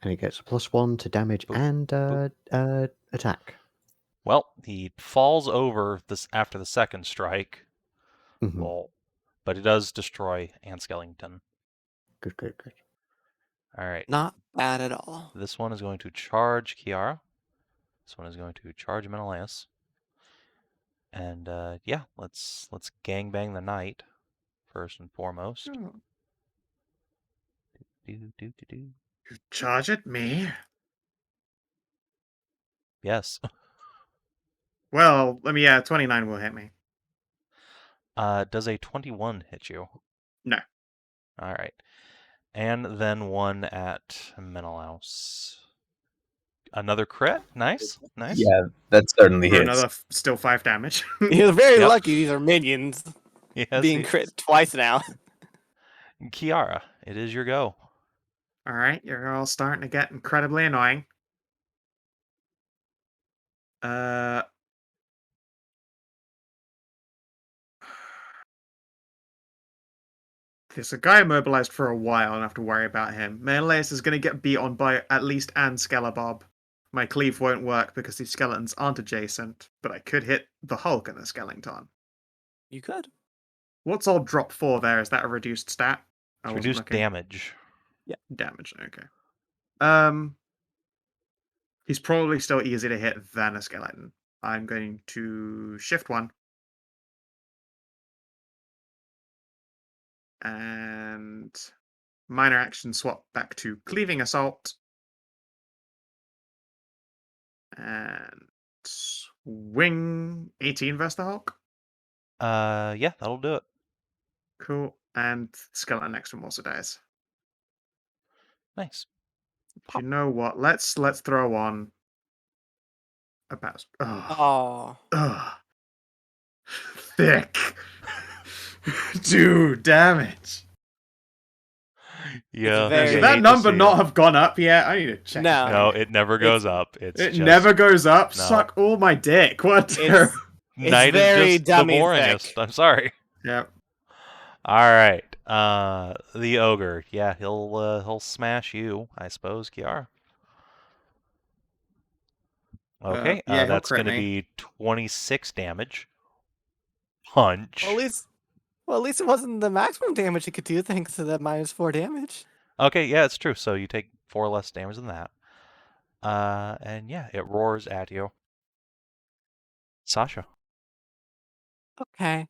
And he gets a +1 to damage and attack. Well, he falls over this after the second strike. Well, but it does destroy Ann Skellington. Good. All right. Not bad at all. This one is going to charge Kiara. This one is going to charge Menëlaos. And yeah, let's gangbang the knight first and foremost. You charge at me? Yes. Well, 29 will hit me. Does a 21 hit you? No. All right. And then one at Menëlaos. Another crit? Nice. Yeah, that certainly For hits. another still 5 damage. You're very Yep. lucky these are minions Yes, being yes. crit twice now. Kiara, it is your go. Alright, you're all starting to get incredibly annoying. There's a guy immobilized for a while, I don't have to worry about him. Menëlaos is going to get beat on by at least Ann Skellebob. My cleave won't work because these skeletons aren't adjacent, but I could hit the Hulk and the skeleton. You could. What's all drop 4 there? Is that a reduced stat? It's reduced damage. Yeah. Damage, okay. He's probably still easier to hit than a skeleton. I'm going to shift 1. And minor action swap back to cleaving assault. And swing 18 versus the Hulk. Yeah, that'll do it. Cool. And skeleton next one also dies. Nice. Do you know what? Let's throw on a pass. Oh. Thick. Dude, damage. Yeah. very- Should you that hate to number see not it. have gone up yet? I need to check. No. No, it never goes up. It's It just never goes up. No. Suck all my dick. What? It's Knight very is just the dummy boringest. thick. I'm sorry. Yep. All right. The ogre. Yeah, he'll smash you, I suppose, Kiara. Okay. yeah, he'll That's crit going to me. be 26 damage. Punch. Well, at least it wasn't the maximum damage it could do thanks to that -4 damage. Okay, yeah, it's true. So you take 4 less damage than that. And yeah, it roars at you. Sasha. Okay.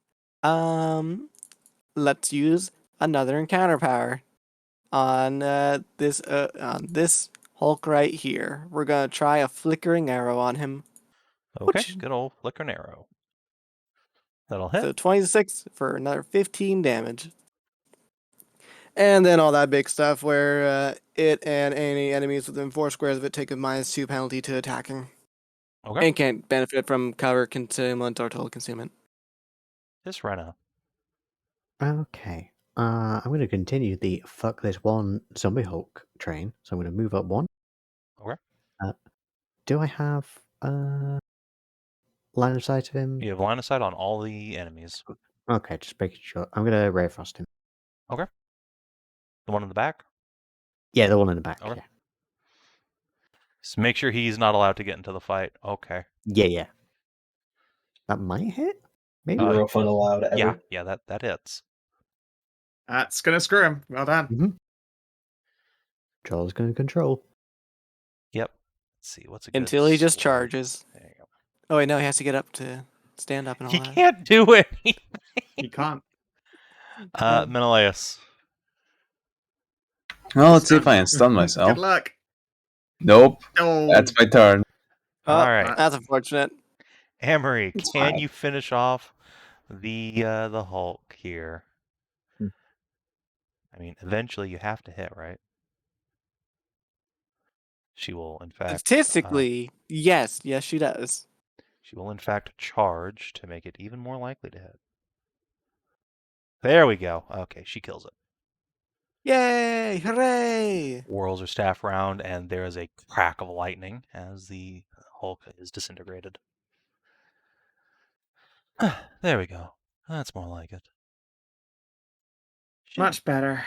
Let's use another encounter power on this Hulk right here. We're gonna try a flickering arrow on him. Okay, Which- good old flickering arrow. That'll hit. So 26 for another 15 damage. And then all that big stuff where it and any enemies within 4 squares of it take a -2 penalty to attacking. Okay. And can't benefit from cover concealment or total concealment. Tisrena. Okay. I'm going to continue the fuck this one zombie Hulk train. So I'm going to move up 1. Okay. Do I have line of sight of him? You have line of sight on all the enemies. Okay, just making sure. I'm going to Ray of Frost him. Okay. The one in the back? Yeah, the one in the back. Okay. Yeah. Just make sure he's not allowed to get into the fight. Okay. Yeah. That might hit? Maybe? Zero fun allowed ever. Yeah, that hits. That's gonna screw him. Well done. Mm-hmm. Charles going to control. Yep. Let's see, what's a good Until he just sword? charges. There you go. Oh wait, no, he has to get up to stand up and all He that. can't do it. You can't. Menëlaos. Well, let's see if I can stun myself. Good luck. Nope. Oh, That's my turn. Oh, All right. that's unfortunate. Amory, It's can fine. you finish off the Hulk here? Hmm. I mean, eventually you have to hit, right? She will, in fact, Statistically, yes, she does. she will in fact charge to make it even more likely to hit. There we go. Okay, she kills it. Yay! Hooray! Whirls her staff around, and there is a crack of lightning as the Hulk is disintegrated. There we go. That's more like it. Shit. much better.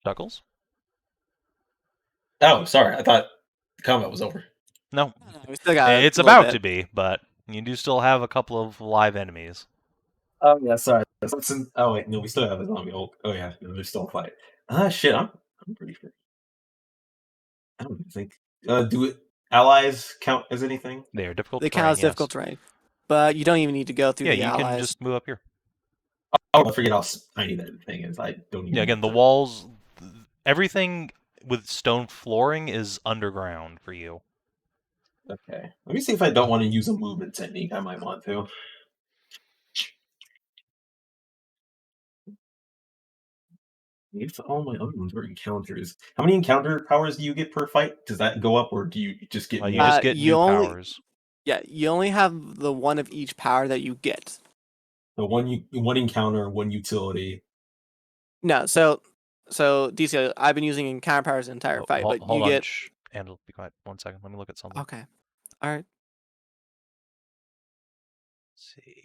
Chuckles? Oh, sorry. I thought the combat was over. No, We still got it's a little about bit. to be, but you do still have a couple of live enemies. Oh yeah, sorry. Oh wait, no, we still have a zombie Hulk. Oh yeah, no, there's still a fight. Shit, I'm pretty sure. I don't even think. Do allies count as anything? They are difficult They terrain, count as yes. difficult terrain. But you don't even need to go through Yeah, the you allies. can just move up here. Oh, I forget how tiny that thing is. I don't even. Yeah, again, the walls, everything with stone flooring is underground for you. Okay, let me see if I don't want to use a movement technique. I might want to. If all my other ones are encounters, how many encounter powers do you get per fight? Does that go up, or do you just get You more? just get you new only- powers. Yeah, you only have the one of each power that you get. So one encounter, one utility. No, so DC, I've been using encounter powers the entire fight, but hold you on, get. and be quiet 1 second. Let me look at something. Okay, all right. Let's see.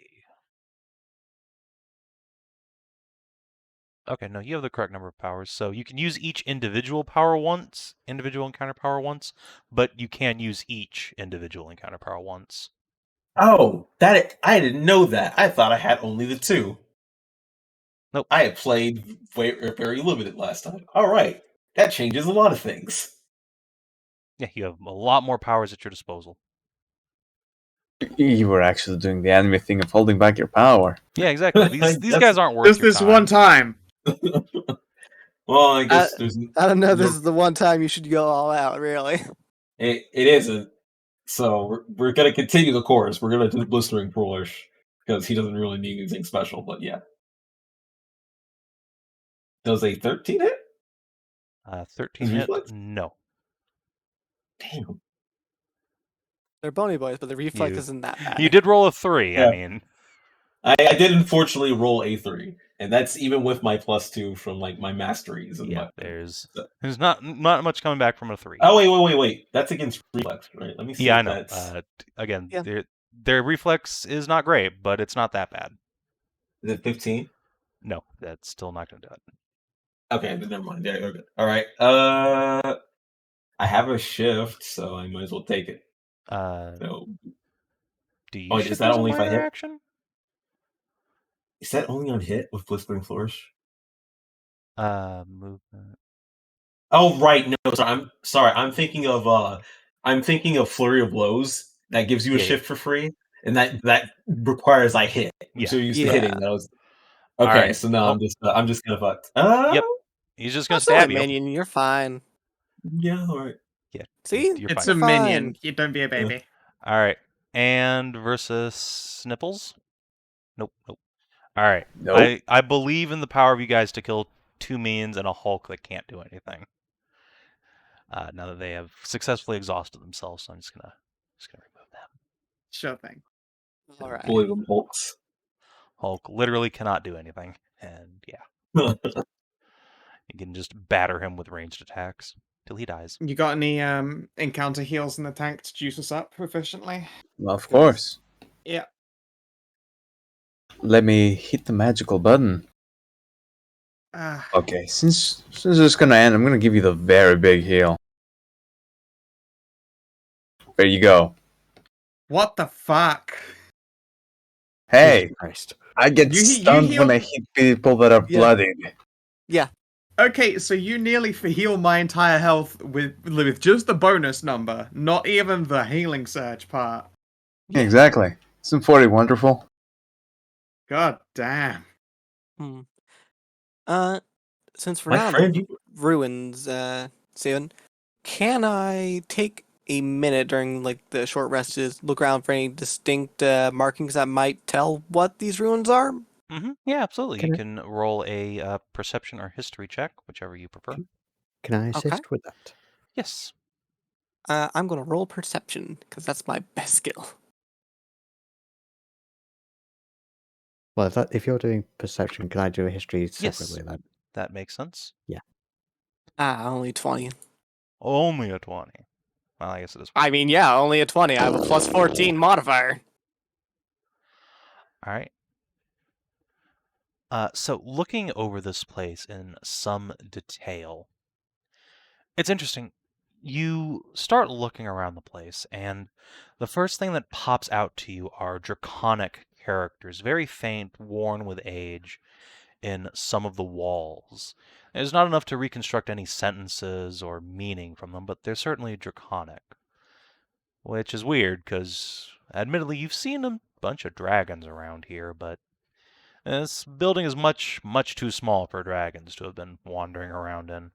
Okay, no, you have the correct number of powers. So you can use each individual encounter power once, but you can use each individual encounter power once. Oh, I didn't know that. I thought I had only the 2. Nope. I had played very limited last time. All right, that changes a lot of things. Yeah, you have a lot more powers at your disposal. You were actually doing the anime thing of holding back your power. Yeah, exactly. These That's- guys aren't worth Just your this time. one time. Well, I guess there's. I don't know. This Nope. is the one time you should go all out, really. It isn't. So we're gonna continue the course. We're gonna do the blistering foolish because he doesn't really need anything special. But yeah, does a 13 hit? 13 Is hit? reflex? No. Damn. They're bony boys, but the reflex You- isn't that bad. You did roll a 3. Yeah. I mean, I did unfortunately roll a 3, and that's even with my +2 from like my masteries. And yeah, my, there's not much coming back from a 3. Oh wait! That's against reflex, right? Let me see. Yeah, I if know. That's... Again, Yeah. their reflex is not great, but it's not that bad. Is it 15? No, that's still not going to do it. Okay, then never mind. Yeah, okay. All right. I have a shift, so I might as well take it. So, Do you Oh, is shift that as a only if I minor hit? action? is that only on hit with blistering flourish? Movement. Oh, right. No, sorry. I'm thinking of flurry of blows that gives you a Yeah, shift for free, and that requires I hit. I'm Yeah. so used to Yeah. hitting that. Okay, Alright. so now I'm just gonna fuck. Yep. He's just going to That's only a stab you. minion. You're fine. Yeah. All right. Yeah. See? You're It's fine. a Fine. minion. You don't be a baby. All right. And versus Snipples? Nope. All right. Nope. I believe in the power of you guys to kill 2 minions and a Hulk that can't do anything. Now that they have successfully exhausted themselves, so I'm just gonna remove them. Sure thing. All right. Boy, them Hulks. Hulk literally cannot do anything, and yeah, you can just batter him with ranged attacks till he dies. You got any encounter heals in the tank to juice us up efficiently? Well, of course. Yeah. Let me hit the magical button. Okay, since it's gonna end, I'm gonna give you the very big heal. There you go. What the fuck? Hey, Jesus Christ. I get You stunned when I healed- hit people that are Yeah. bloodied. Yeah. Okay, so you nearly heal my entire health with just the bonus number, not even the healing surge part. Yeah. Exactly. Isn't 40 wonderful? God damn. Hmm. Since we're My now in friend, the you ruins, Savin, can I take a minute during like the short rest to look around for any distinct markings that might tell what these ruins are? Yeah, absolutely. Can You I- can roll a perception or history check, whichever you prefer. Can I Okay. assist with that? Yes. I'm gonna roll perception because that's my best skill. Well, if you're doing perception, can I do a history separately then? That makes sense. Only 20. Only a 20. Well, I guess it is. I mean, yeah, only a 20. I have a plus 14 modifier. All right. So looking over this place in some detail, it's interesting. You start looking around the place, and the first thing that pops out to you are draconic characters, very faint, worn with age, in some of the walls. There's not enough to reconstruct any sentences or meaning from them, but they're certainly draconic. Which is weird, because admittedly, you've seen a bunch of dragons around here, but this building is much, much too small for dragons to have been wandering around in.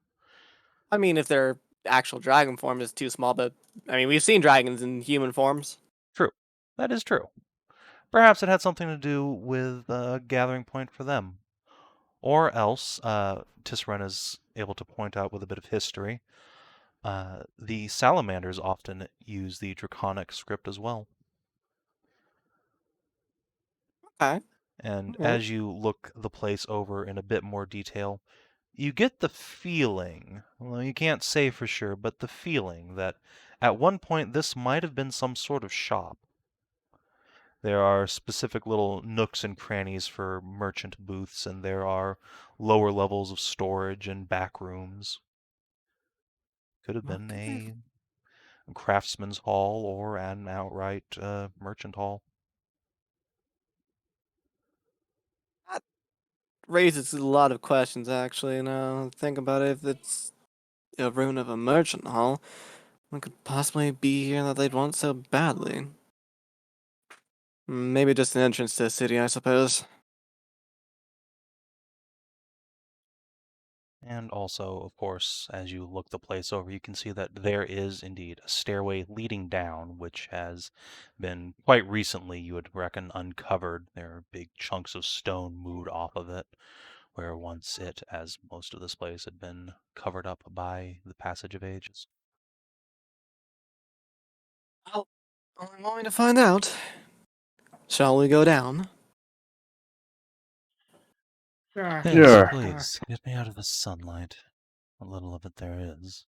I mean, if their actual dragon form is too small, but I mean, we've seen dragons in human forms. True. That is true. Perhaps it had something to do with a gathering point for them. Or else, Tisrena is able to point out with a bit of history, the salamanders often use the draconic script as well. Okay. And Alright. as you look the place over in a bit more detail, you get the feeling, well, you can't say for sure, but the feeling that at one point this might have been some sort of shop. There are specific little nooks and crannies for merchant booths, and there are lower levels of storage and back rooms. Could have been Okay. a craftsman's hall or an outright merchant hall. Raises a lot of questions, actually. Now, think about it. If it's a ruin of a merchant hall, what could possibly be here that they'd want so badly? Maybe just an entrance to the city, I suppose. And also, of course, as you look the place over, you can see that there is indeed a stairway leading down, which has been quite recently, you would reckon, uncovered. There are big chunks of stone moved off of it, where once it, as most of this place, had been covered up by the passage of ages. Well, I'm going to find out. Shall we go down? Sure. Yes, Sure. please, get me out of the sunlight. What little of it there is.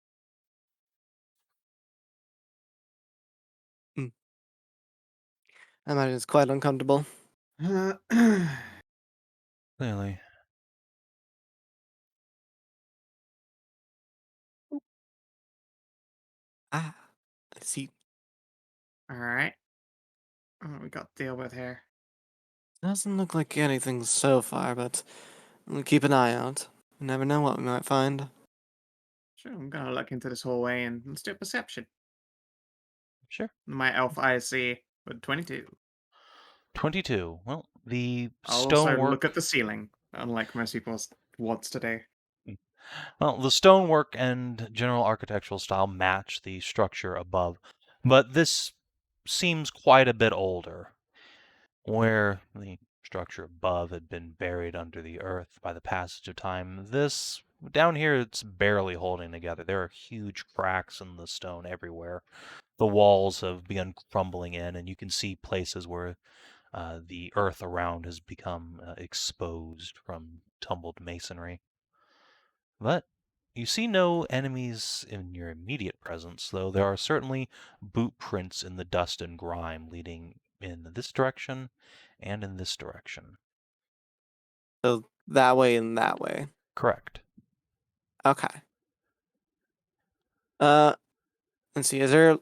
I imagine it's quite uncomfortable. Clearly. I see. Alright. What we got to deal with here? Doesn't look like anything so far, but we'll keep an eye out. You never know what we might find. Sure, I'm gonna look into this hallway and let's do a perception. Sure. My elf eyes see with 22. 22. Well, the I'll also stonework. look at the ceiling, unlike most people's wants today. Well, the stonework and general architectural style match the structure above, but this seems quite a bit older. Where the structure above had been buried under the earth by the passage of time, this down here it's barely holding together. There are huge cracks in the stone everywhere. The walls have begun crumbling in, and you can see places where the earth around has become exposed from tumbled masonry. But you see no enemies in your immediate presence, though there are certainly boot prints in the dust and grime leading in this direction and in this direction. So that way and that way. Correct. Okay. Let's see. Is there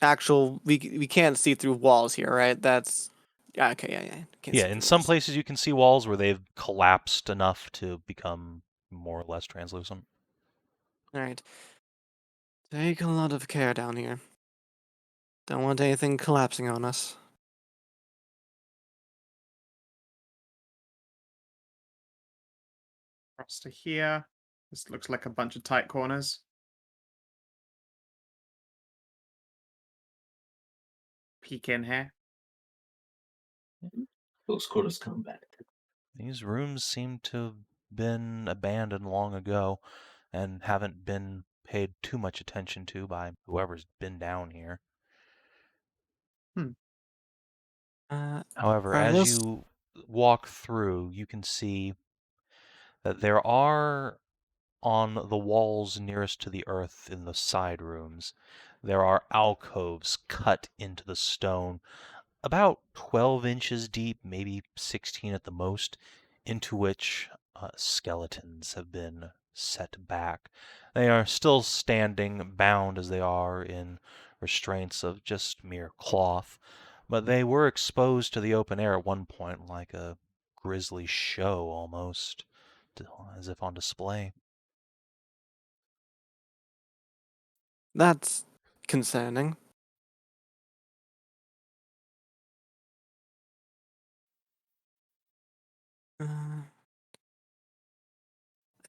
actual? We can't see through walls here, right? That's okay. Yeah. Can't Yeah, see in through some walls. places you can see walls where they've collapsed enough to become more or less translucent. All right. Take a lot of care down here. Don't want anything collapsing on us. Across to here. This looks like a bunch of tight corners. Peek in here. Those quarters come back. These rooms seem to have been abandoned long ago and haven't been paid too much attention to by whoever's been down here. However, Alright, as let's. you walk through, you can see that there are, on the walls nearest to the earth in the side rooms, there are alcoves cut into the stone, about 12 inches deep, maybe 16 at the most, into which skeletons have been set back. They are still standing, bound as they are in restraints of just mere cloth, but they were exposed to the open air at one point, like a grisly show almost, as if on display. That's concerning. I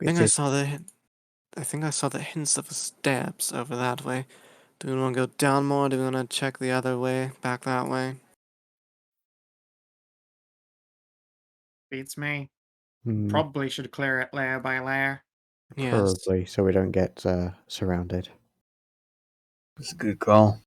think I Is saw the. I think I saw the hints of steps over that way. Do we want to go down more? Do we want to check the other way, back that way? Beats me. it Probably should clear it layer by layer. Yes. probably so we don't get surrounded? That's a good call.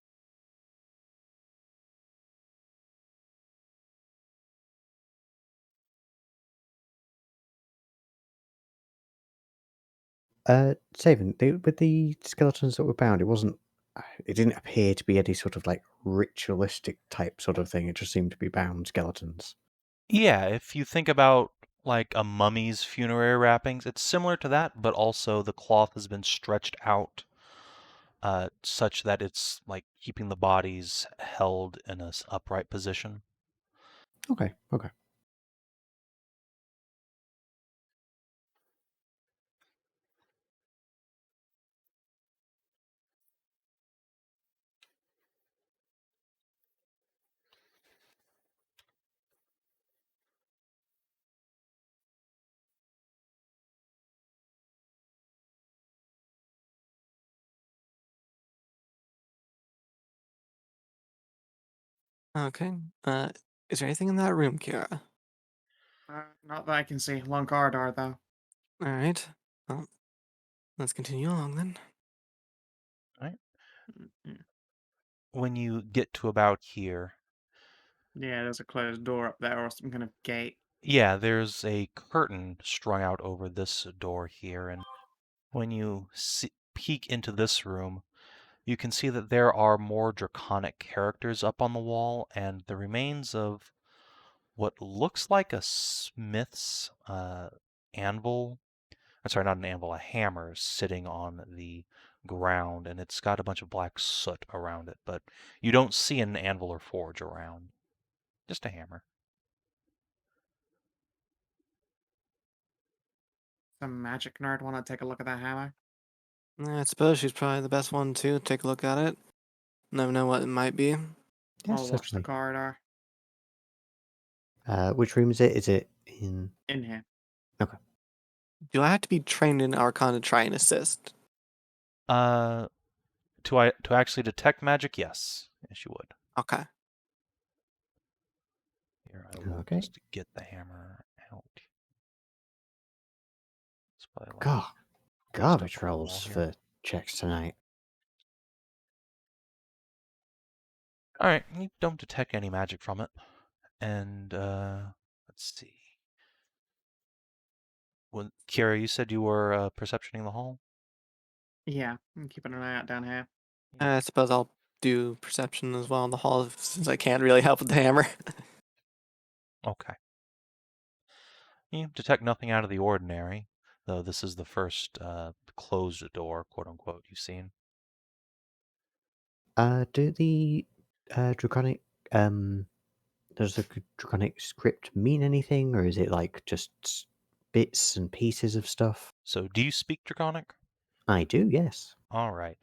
Savin, with the skeletons that were bound, it wasn't. It didn't appear to be any sort of like ritualistic type sort of thing. It just seemed to be bound skeletons. Yeah, if you think about like a mummy's funerary wrappings, it's similar to that, but also the cloth has been stretched out such that it's like keeping the bodies held in a upright position. Okay. Okay. Okay. Is there anything in that room, Kiara? Not that I can see. Long corridor, though. Alright. Well, let's continue along then. Right? Mm. When you get to about here, Yeah, there's a closed door up there or some kind of gate. yeah, there's a curtain strung out over this door here, and when you peek into this room, you can see that there are more draconic characters up on the wall, and the remains of what looks like a smith's anvil. I'm sorry, not an anvil, a hammer sitting on the ground, and it's got a bunch of black soot around it, but you don't see an anvil or forge around. Just a hammer. Some magic nerd want to take a look at that hammer? I suppose she's probably the best one to take a look at it. Never know what it might be. Yes, I'll watch the certainly. corridor. Which room is it? Is it in? In here. Okay. Do I have to be trained in Arcana to try and assist? To actually detect magic, yes. Yes, you would. Okay. Here, I will Okay. just get the hammer out. It's probably like God, placed up garbage on the wall rolls here. for checks tonight. All right, you don't detect any magic from it, and let's see. Well, Kiara, you said you were perceptioning the hall. Yeah, I'm keeping an eye out down here. I suppose I'll do perception as well in the hall since I can't really help with the hammer. Okay. You detect nothing out of the ordinary, though this is the first closed door, quote unquote, you've seen. Do the draconic does the draconic script mean anything, or is it like just bits and pieces of stuff? So, do you speak Draconic? I do, yes. All right.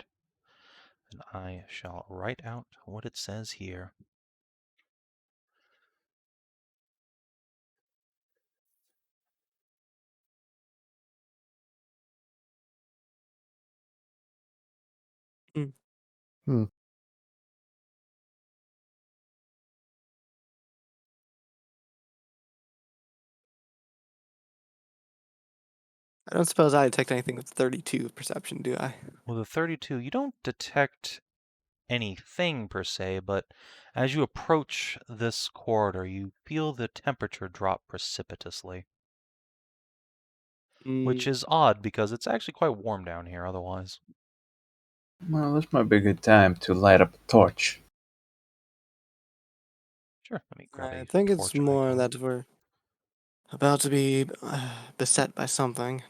And I shall write out what it says here. Hmm. I don't suppose I detect anything with 32 perception, do I? With a 32, you don't detect anything per se, but as you approach this corridor, you feel the temperature drop precipitously, which is odd because it's actually quite warm down here otherwise. Well, this might be a good time to light up a torch. Sure, let me grab I a think it's torch more icon. that we're about to be beset by something.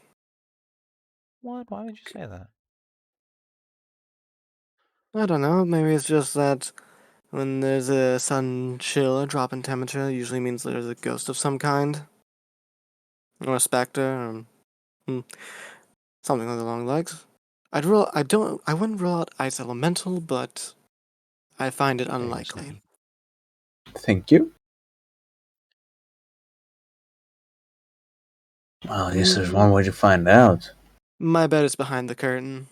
What? Why did you say that? I don't know. Maybe it's just that when there's a sudden chill or drop in temperature, it usually means there's a ghost of some kind, or a specter, or something along the lines. I wouldn't rule out ice elemental, but I find it There you go, unlikely. Snippy. Thank you. Well, I guess there's one way to find out. My bed is behind the curtain.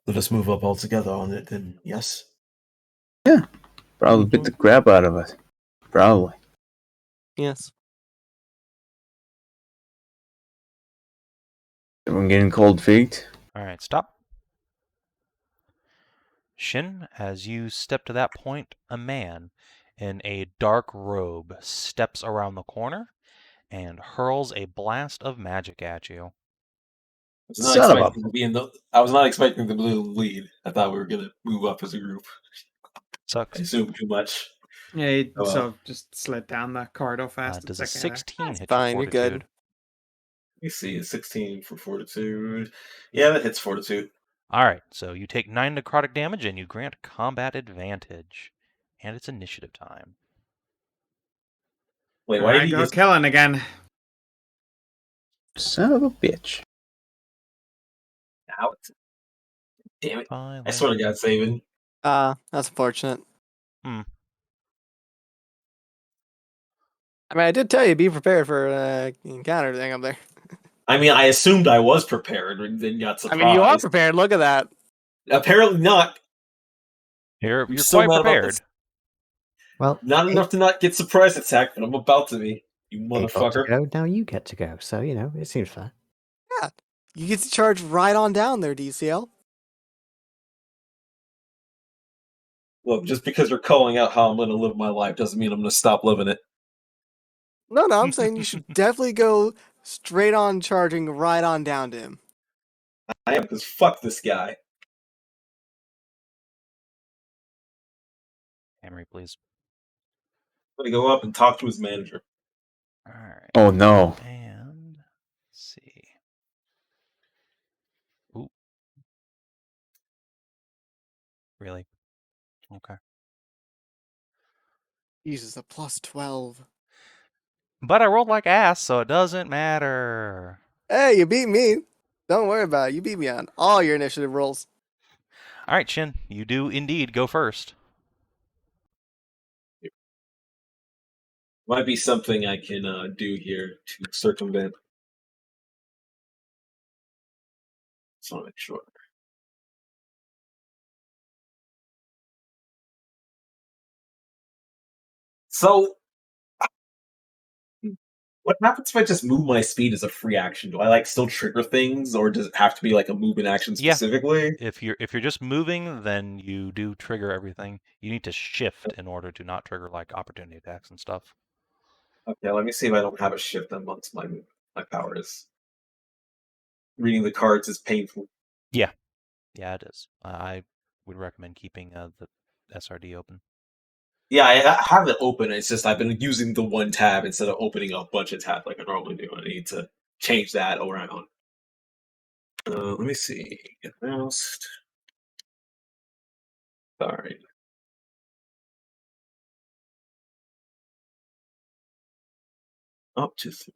Let us move up all together on it, then, yes? Yeah, probably bit the crap out of it. Probably. Yes. Everyone getting cold feet? All right, stop. Shin, as you step to that point, a man in a dark robe steps around the corner and hurls a blast of magic at you. Son of a... I was not expecting the blue lead. I thought we were gonna move up as a group. Sucks. I assumed too much. Yeah, he Oh, well. sort of just slid down the corridor fast. Does It's a okay there. 16 hit fine, your you're good. fortitude? Let me see, a 16 for fortitude. Yeah, that hits fortitude. All right, so you take 9 necrotic damage and you grant combat advantage. And it's initiative time. Wait, Here why did I he go just... killing again. Son of a bitch. Ow. Damn it. Bye, I swear to God, Savin. That's unfortunate. Hmm. I mean, I did tell you be prepared for encounter thing up there. I mean, I assumed I was prepared and then got I surprised. mean, you are prepared. Look at that. Apparently not. You're so quite mad about prepared. this. Well, Not enough to not get surprise attacked, but I'm about to be. You he got to motherfucker. go, now you get to go. So, it seems fair. Yeah. You get to charge right on down there, DCL. Look, just because you're calling out how I'm going to live my life doesn't mean I'm going to stop living it. No, I'm saying you should definitely go straight on charging right on down to him. I am, because fuck this guy. Henry, please. I'm going to go up and talk to his manager. All right. Oh no. And let's see. Ooh. Really? Okay. Uses a plus 12. But I rolled like ass, so it doesn't matter. Hey, you beat me. Don't worry about it. You beat me on all your initiative rolls. All right, Shin, you do indeed go first. Might be something I can do here to circumvent. Just want to make sure. So, what happens if I just move my speed as a free action? Do I like still trigger things, or does it have to be like a movement action Yeah. specifically? If you're just moving, then you do trigger everything. You need to shift in order to not trigger like opportunity attacks and stuff. Okay, let me see if I don't have a shift amongst my powers. Reading the cards is painful. Yeah, it is. I would recommend keeping the SRD open. Yeah, I have it open. It's just I've been using the one tab instead of opening a bunch of tabs like I normally do. I need to change that around. Let me see. Get moused. Sorry. Up to 3.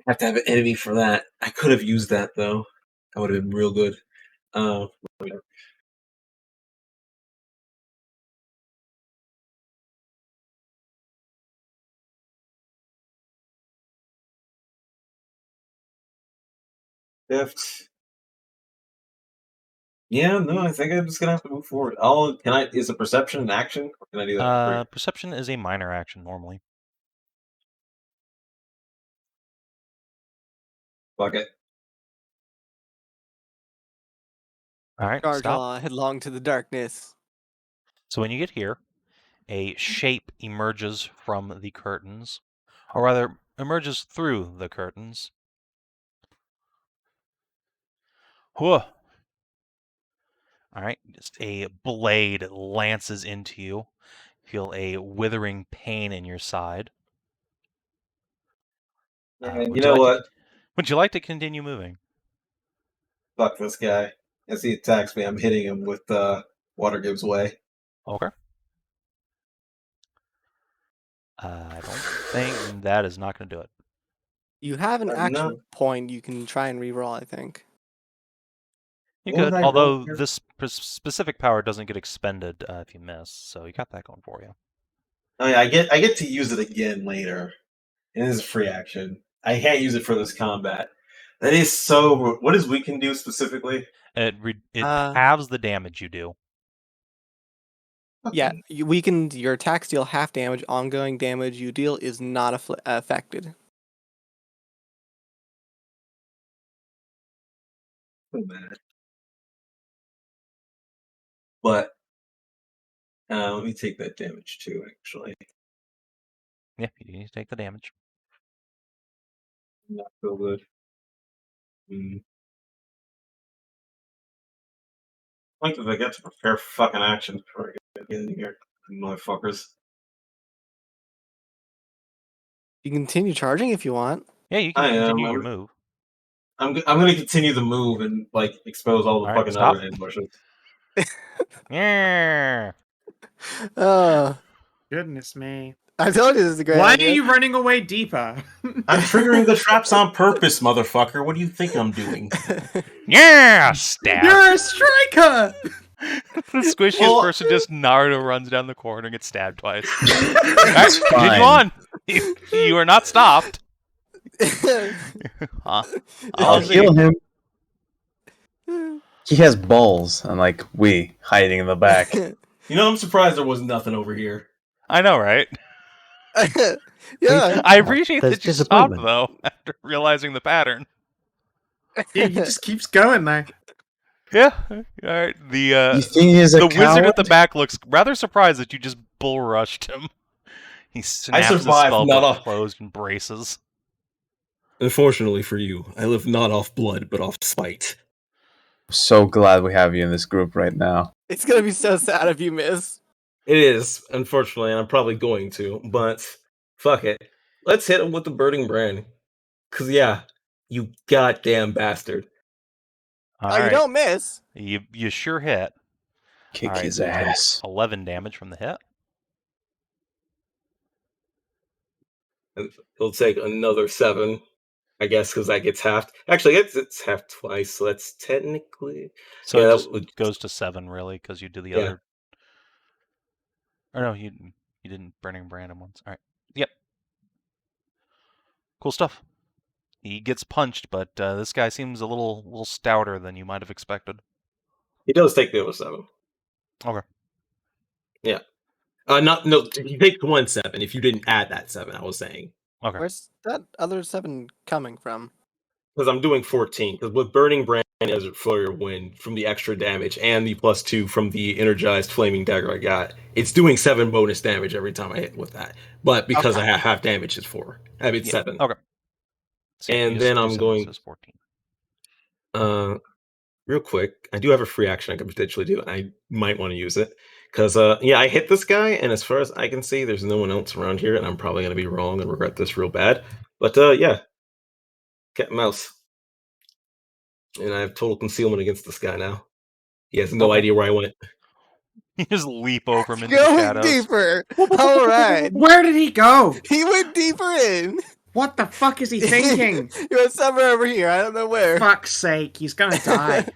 I have to have an enemy for that. I could have used that though. That would have been real good. Whatever. Shift. Yeah, no, I think I'm just gonna have to move forward. Is a perception an action? Or can I do that for free? Perception is a minor action normally. Fuck it. All right, Charge stop. on headlong to the darkness. So when you get here, a shape emerges from the curtains, or rather, emerges through the curtains. Whoa! All right, just a blade lances into you. Feel a withering pain in your side. And you know what? Would you like to continue moving? Fuck this guy. As he attacks me, I'm hitting him with Water Gives Way. Okay. I don't think that is not going to do it. You have an action No. point you can try and reroll, I think. You What could, did I roll although here? this specific power doesn't get expended if you miss, so you got that going for you. Oh yeah, I get to use it again later. It is a free action. I can't use it for this combat. That is so. What does Weaken do specifically? It halves the damage you do. Yeah, you weakened. Your attacks deal half damage. Ongoing damage you deal is not affected. So bad. But let me take that damage too. Actually, Yeah, you need to take the damage. not feel good. Like if I get to prepare fucking actions before I get in here, motherfuckers. You can continue charging if you want. Yeah, you can continue your move. I'm gonna continue the move and like expose all the All right, fucking stop. other ambushes. Yeah. Goodness me. I told you this is a great Why idea. are you running away deeper? I'm triggering the traps on purpose, motherfucker. What do you think I'm doing? Yeah, stab. You're a striker! The squishiest person just Naruto runs down the corner and gets stabbed twice. Alright, Fine. continue on. You are not stopped. Huh? I'll heal him. He has balls, unlike we, hiding in the back. You know, I'm surprised there was nothing over here. I know, right? Yeah. I appreciate There's that you stopped, disappointment. though, after realizing the pattern. Yeah, he just keeps going there. Yeah. All right. You think he's a the coward? wizard at the back looks rather surprised that you just bull rushed him. He snaps his survived, spell not book off- closed and braces. Unfortunately for you, I live not off blood, but off spite. So glad we have you in this group right now. It's gonna be so sad if you miss. It is, unfortunately, and I'm probably going to, but fuck it. Let's hit him with the burning brand. Cause yeah, you goddamn bastard. All You right. don't miss. You sure hit. Kick All right, his so you take ass. 11 damage from the hit. And it'll take another 7, I guess, because that gets halved. Actually, it's halved twice, so that's technically. So Yeah, it that just would- goes to 7, really, because you do the Yeah. other. Or no, you didn't burning brand him once. All right. Yep. Cool stuff. He gets punched, but this guy seems a little stouter than you might have expected. He does take the other 7. Okay. Yeah. No. He takes 1 7. If you didn't add that 7, I was saying. Okay. Where's that other 7 coming from? Because I'm doing 14. Because with Burning Brand and Desert Flare Wind from the extra damage and the +2 from the energized Flaming Dagger I got, it's doing 7 bonus damage every time I hit with that. But because I have half damage, it's 4. I mean, 7. Okay. So And then I'm going. 14. Real quick, I do have a free action I could potentially do. I might want to use it. Because, I hit this guy, and as far as I can see, there's no one else around here, and I'm probably going to be wrong and regret this real bad. But, yeah. Cat and mouse. And I have total concealment against this guy now. He has no idea where I went. You just leap over him into the Going shadows. deeper. All right. Where did he go? He went deeper in. What the fuck is he thinking? He was somewhere over here. I don't know where. Fuck's sake, he's gonna die.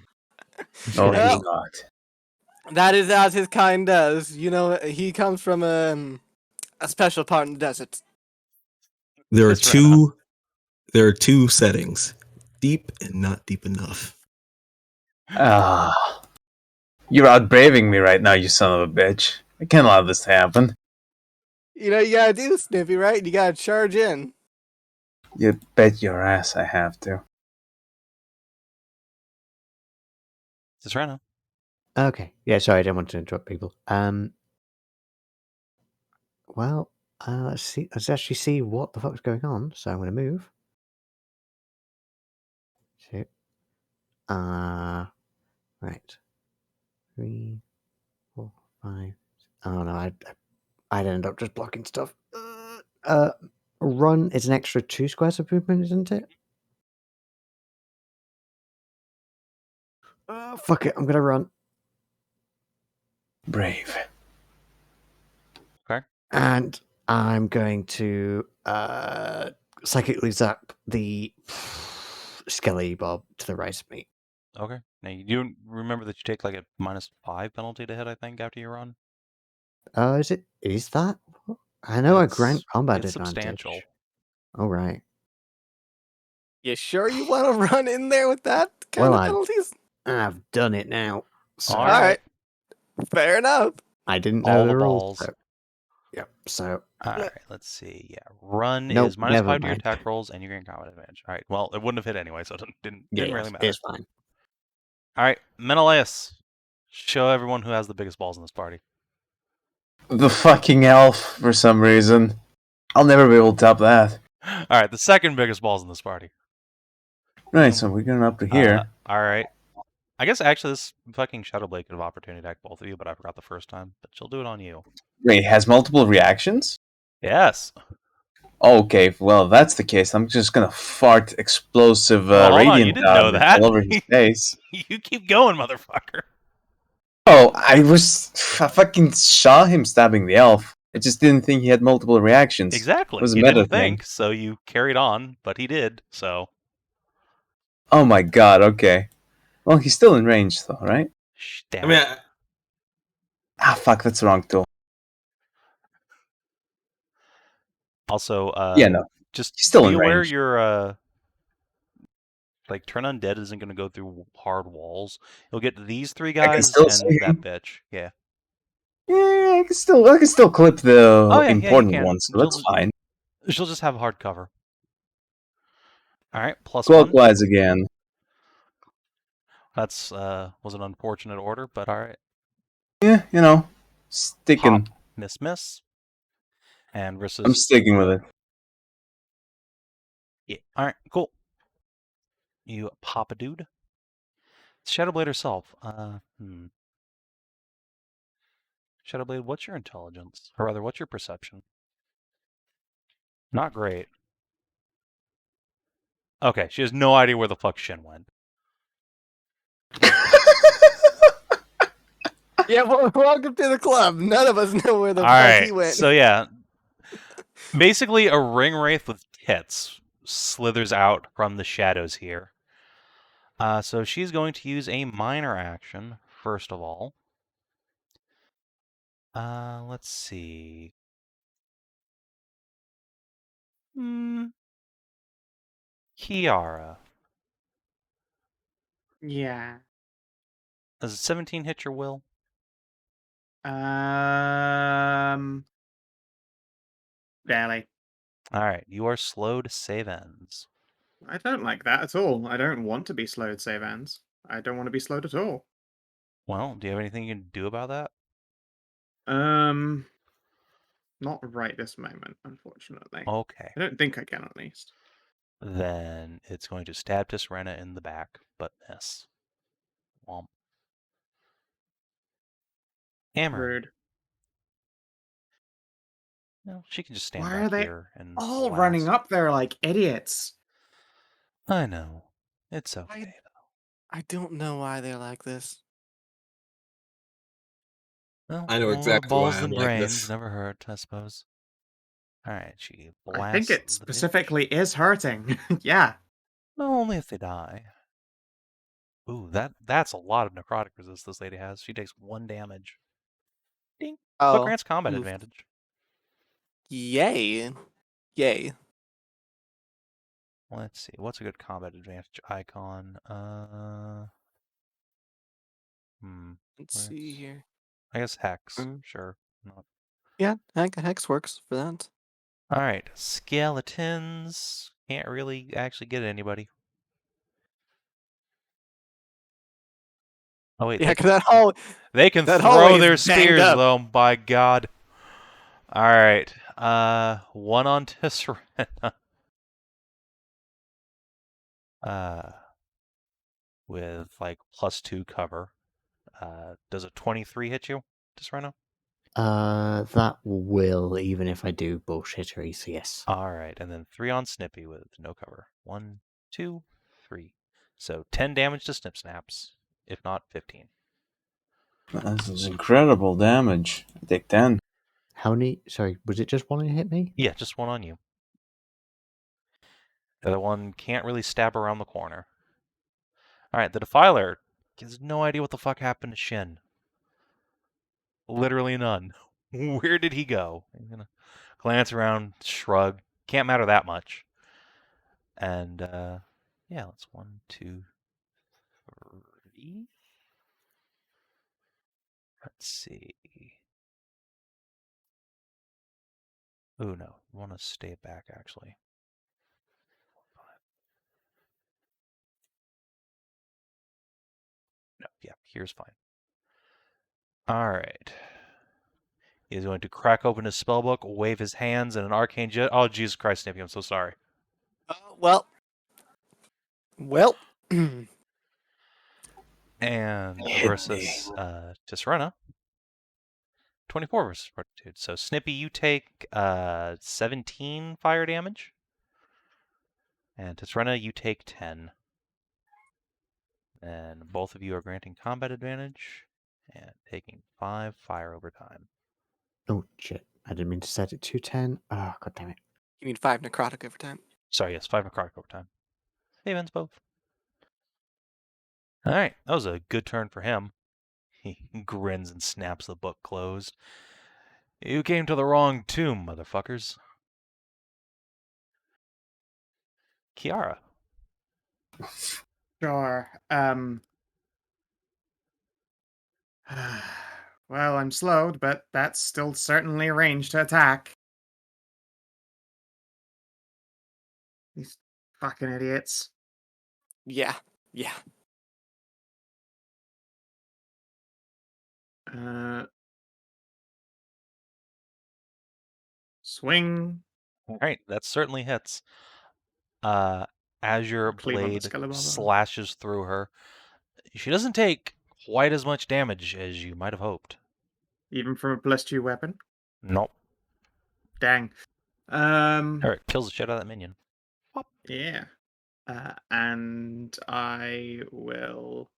No, Well, he's not. That is as his kind does. You know, he comes from a special part in the desert. There are Tisrena. two settings. Deep and not deep enough. Ah. You're outbraving me right now, you son of a bitch. I can't allow this to happen. You know, you gotta do Snippy, right? You gotta charge in. You bet your ass I have to. Tisrena. Okay. Yeah, sorry, I didn't want to interrupt people. Well, let's actually see what the fuck's going on. So I'm gonna move. So, right. 3, 4, 5. Oh no, I'd end up just blocking stuff. Run is an extra 2 squares of movement, isn't it? Fuck it, I'm gonna run. Brave. Okay. And I'm going to psychically zap the Skelly Bob to the right of me. Okay. Now you do remember that you take like a -5 penalty to hit, I think, after you run. Is that? I know I grant It's combat advantage. substantial. All right. You sure you want to run in there with that kind Well, of penalties? I've done it now. So All right. Fair enough. I didn't All know the the rules. balls. So, yep. So All right. Let's see. Yeah. Run Nope, is never -5 to your mind. attack rolls, and you gain combat advantage. All right. Well, it wouldn't have hit anyway, so it didn't really matter. It's fine. All right, Menëlaos. Show everyone who has the biggest balls in this party. The fucking elf, for some reason. I'll never be able to top that. All right, the second biggest balls in this party. Right, so we're going up to here. All right. I guess actually this fucking Shadowblade could have opportunity attack both of you, but I forgot the first time. But she'll do it on you. Wait, it has multiple reactions? Yes. Okay, well, if that's the case, I'm just gonna fart explosive Hold on, you radiant didn't know that. all over his face. You keep going, motherfucker. Oh, I fucking saw him stabbing the elf. I just didn't think he had multiple reactions. Exactly. It was a You meta didn't thing. think, so you carried on, but he did, so. Oh my god, okay. Well, he's still in range, though, right? Damn I mean, it. Ah, fuck, that's the wrong tool. Also, Yeah, no. just He's still be in aware range. your like turn undead isn't going to go through hard walls. You'll get these 3 guys still and see that him. bitch. Yeah. Yeah, I can still clip the Oh, yeah, you important can. ones, so that's fine. She'll just have hard cover. All right, +1. Clockwise again. That's was an unfortunate order, but all right. Yeah, sticking. Pop, miss, and versus. I'm sticking with it. Yeah. All right, cool. You pop a dude. Shadowblade herself. Shadowblade, what's your intelligence? Or rather, what's your perception? Not great. Okay, she has no idea where the fuck Shin went. Yeah, well, welcome to the club. None of us know where the fuck he went. So yeah, basically a ring wraith with tits slithers out from the shadows here. So she's going to use a minor action first of all. Let's see. Kiara. Yeah. Does a 17 hit your will? Barely. Alright, you are slowed save ends. I don't like that at all. I don't want to be slowed, Savans. I don't want to be slowed at all. Well, do you have anything you can do about that? Not right this moment, unfortunately. Okay. I don't think I can, at least. Then it's going to stab Tisrena in the back, but miss. Womp. Hammer. Rude. No, she can just stand Why are back they here and all blast. running up there like idiots? I know. It's okay. I don't know why they're like this. Well, I know more exactly balls why than I'm like brains this. never hurt, I suppose. Alright, she blasts I think it the specifically bitch. is hurting. Yeah. No, only if they die. Ooh, that's a lot of necrotic resist this lady has. She takes 1 damage. Ding. But Oh, grants combat oof. advantage. Yay. Yay. Let's see. What's a good combat advantage icon? Let's see here. I guess Hex. Mm. Sure. Not. Yeah, Hex works for that. Alright. Skeletons. Can't really actually get anybody. Oh, wait. Yeah, They because that hall. they can that throw hallway is their banged spears, up. though. By God. Alright. 1 on Tisrena. With, like, +2 cover. Does a 23 hit you, Tisrena? That will, even if I do bullshittery, so yes. Alright, and then 3 on Snippy with no cover. 1, 2, 3. So 10 damage to Snip Snaps, if not 15. This is incredible damage. I take 10. How many? Sorry, was it just one who hit me? Yeah, just 1 on you. The other one can't really stab around the corner. Alright, the Defiler has no idea what the fuck happened to Shin. Literally none. Where did he go? I'm gonna glance around, shrug. Can't matter that much. And, yeah, let's 1, 2, 3. Let's see. Ooh, no. I want to stay back, actually. No, yeah, here's fine. Alright. He's going to crack open his spellbook, wave his hands, and an arcane jet. Oh, Jesus Christ, Snippy, I'm so sorry. Well. And Hit versus Tisrena, 24 versus Fortitude. So, Snippy, you take 17 fire damage. And Tisrena, you take 10. And both of you are granting combat advantage and taking 5 fire over time. Oh, shit. I didn't mean to set it to 10. Oh, god damn it. You mean 5 necrotic over time? Sorry, yes, 5 necrotic over time. Save ends both. Alright, that was a good turn for him. He grins and snaps the book closed. You came to the wrong tomb, motherfuckers. Kiara. Sure. Well, I'm slowed, but that's still certainly a range to attack. These fucking idiots. Yeah. Yeah. Swing. Alright, that certainly hits. As your Cleave on the blade skeleton. slashes through her, she doesn't take quite as much damage as you might have hoped. Even from a +2 weapon? Nope. Dang. Alright, kills the shit out of that minion. Pop. Yeah. And I will.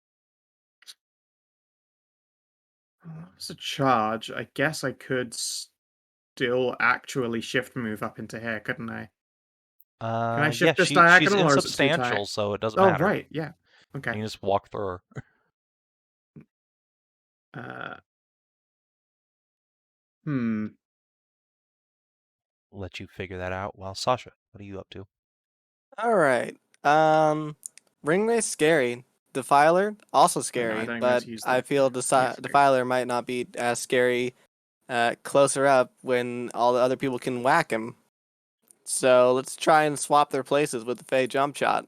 It's a charge. I guess I could still actually shift move up into here, couldn't I? Can I Yeah, shift this she's diagonal, or is it too insubstantial, tight? so it doesn't Oh, matter. right. Yeah. You Okay. can just walk through her. Hmm. Let you figure that out. Well, Sasha, what are you up to? All right. Ringwraith's scary. Defiler also I scary, don't but get to use I that. feel Yeah, scary. Defiler might not be as scary closer up when all the other people can whack him. So let's try and swap their places with the Fey jump shot.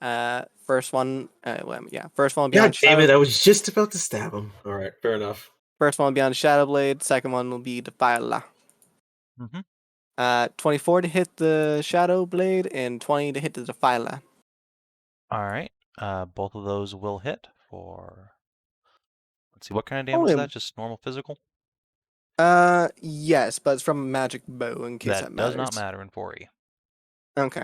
First one will be God on damn it! Shadow. I was just about to stab him. All right, fair enough. First one will be on Shadowblade. Second one will be Defiler. Mm-hmm. 24 to hit the Shadowblade and 20 to hit the Defiler. All right. Both of those will hit for. Let's see, what kind of damage Only- is that? Just normal physical? Yes, but it's from a magic bow in case that That does matters. not matter in 4E. Okay.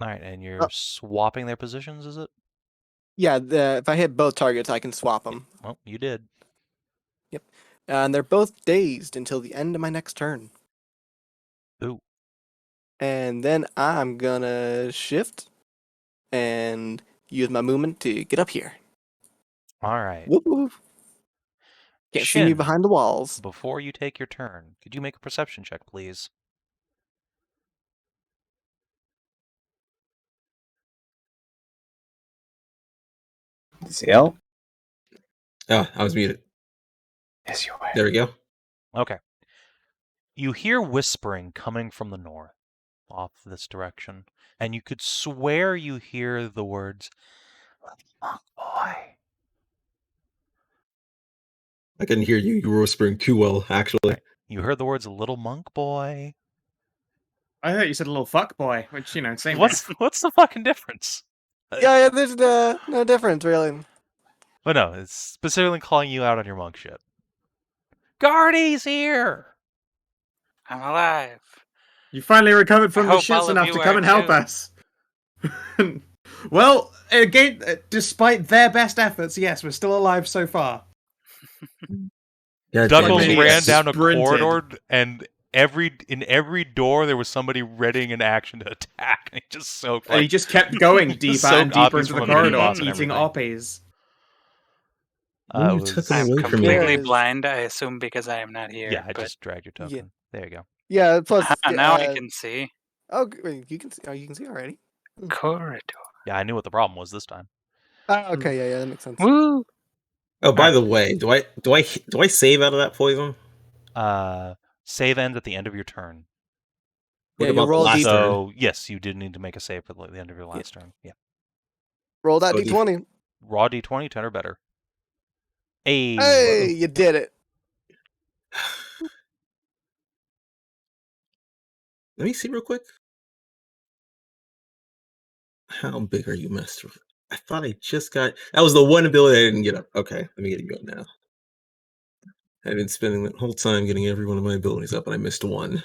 All right, and you're swapping their positions, is it? Yeah, if I hit both targets, I can swap them. Well, you did. Yep. And they're both dazed until the end of my next turn. Ooh. And then I'm gonna shift and use my movement to get up here. All right. Whoop, whoop. Can't see me Shin, behind the walls. before you take your turn, could you make a perception check, please? CL? Oh, I was muted. Yes, you were. There we go. Okay. You hear whispering coming from the north, off this direction, and you could swear you hear the words, "Monk boy." I couldn't hear you. You were whispering too well, actually. You heard the words "little monk boy." I thought you said a little fuck boy, which, you know, same. What's the fucking difference? Yeah, there's no difference really. But no, it's specifically calling you out on your monk shit. Guardy's here! I'm alive. You finally recovered from the hope all shits of enough you to come are and help too. us. Well, again, despite their best efforts, yes, we're still alive so far. Yeah, Duckles Jimmy ran down a sprinted. corridor, and in every door there was somebody readying an action to attack. And he just soaked And he like just kept going deeper soaked and deeper Oppies into the from a mini corridor, boss and eating everything. oppies. You It took was, it I'm away from me. completely Kiara's- blind, I assume, because I am not here. yeah, I but just dragged your token. Yeah. There you go. Yeah, plus now I can see. Oh, wait, you can see. Oh, you can see already. Corridor. Yeah, I knew what the problem was this time. Oh, okay, yeah, that makes sense. Woo! Oh, by Alright. the way, do I save out of that poison? Save ends at the end of your turn. What Yeah, you'll about the roll a last D- turn? So yes, you did need to make a save for the end of your last turn. Yeah. Roll that So d20. Raw D20, 10 or better. Hey. Hey, you did it. Let me see real quick. How big are you, Master? I thought I just got. That was the one ability I didn't get up. Okay, let me get you up now. I've been spending that whole time getting every one of my abilities up, and I missed one.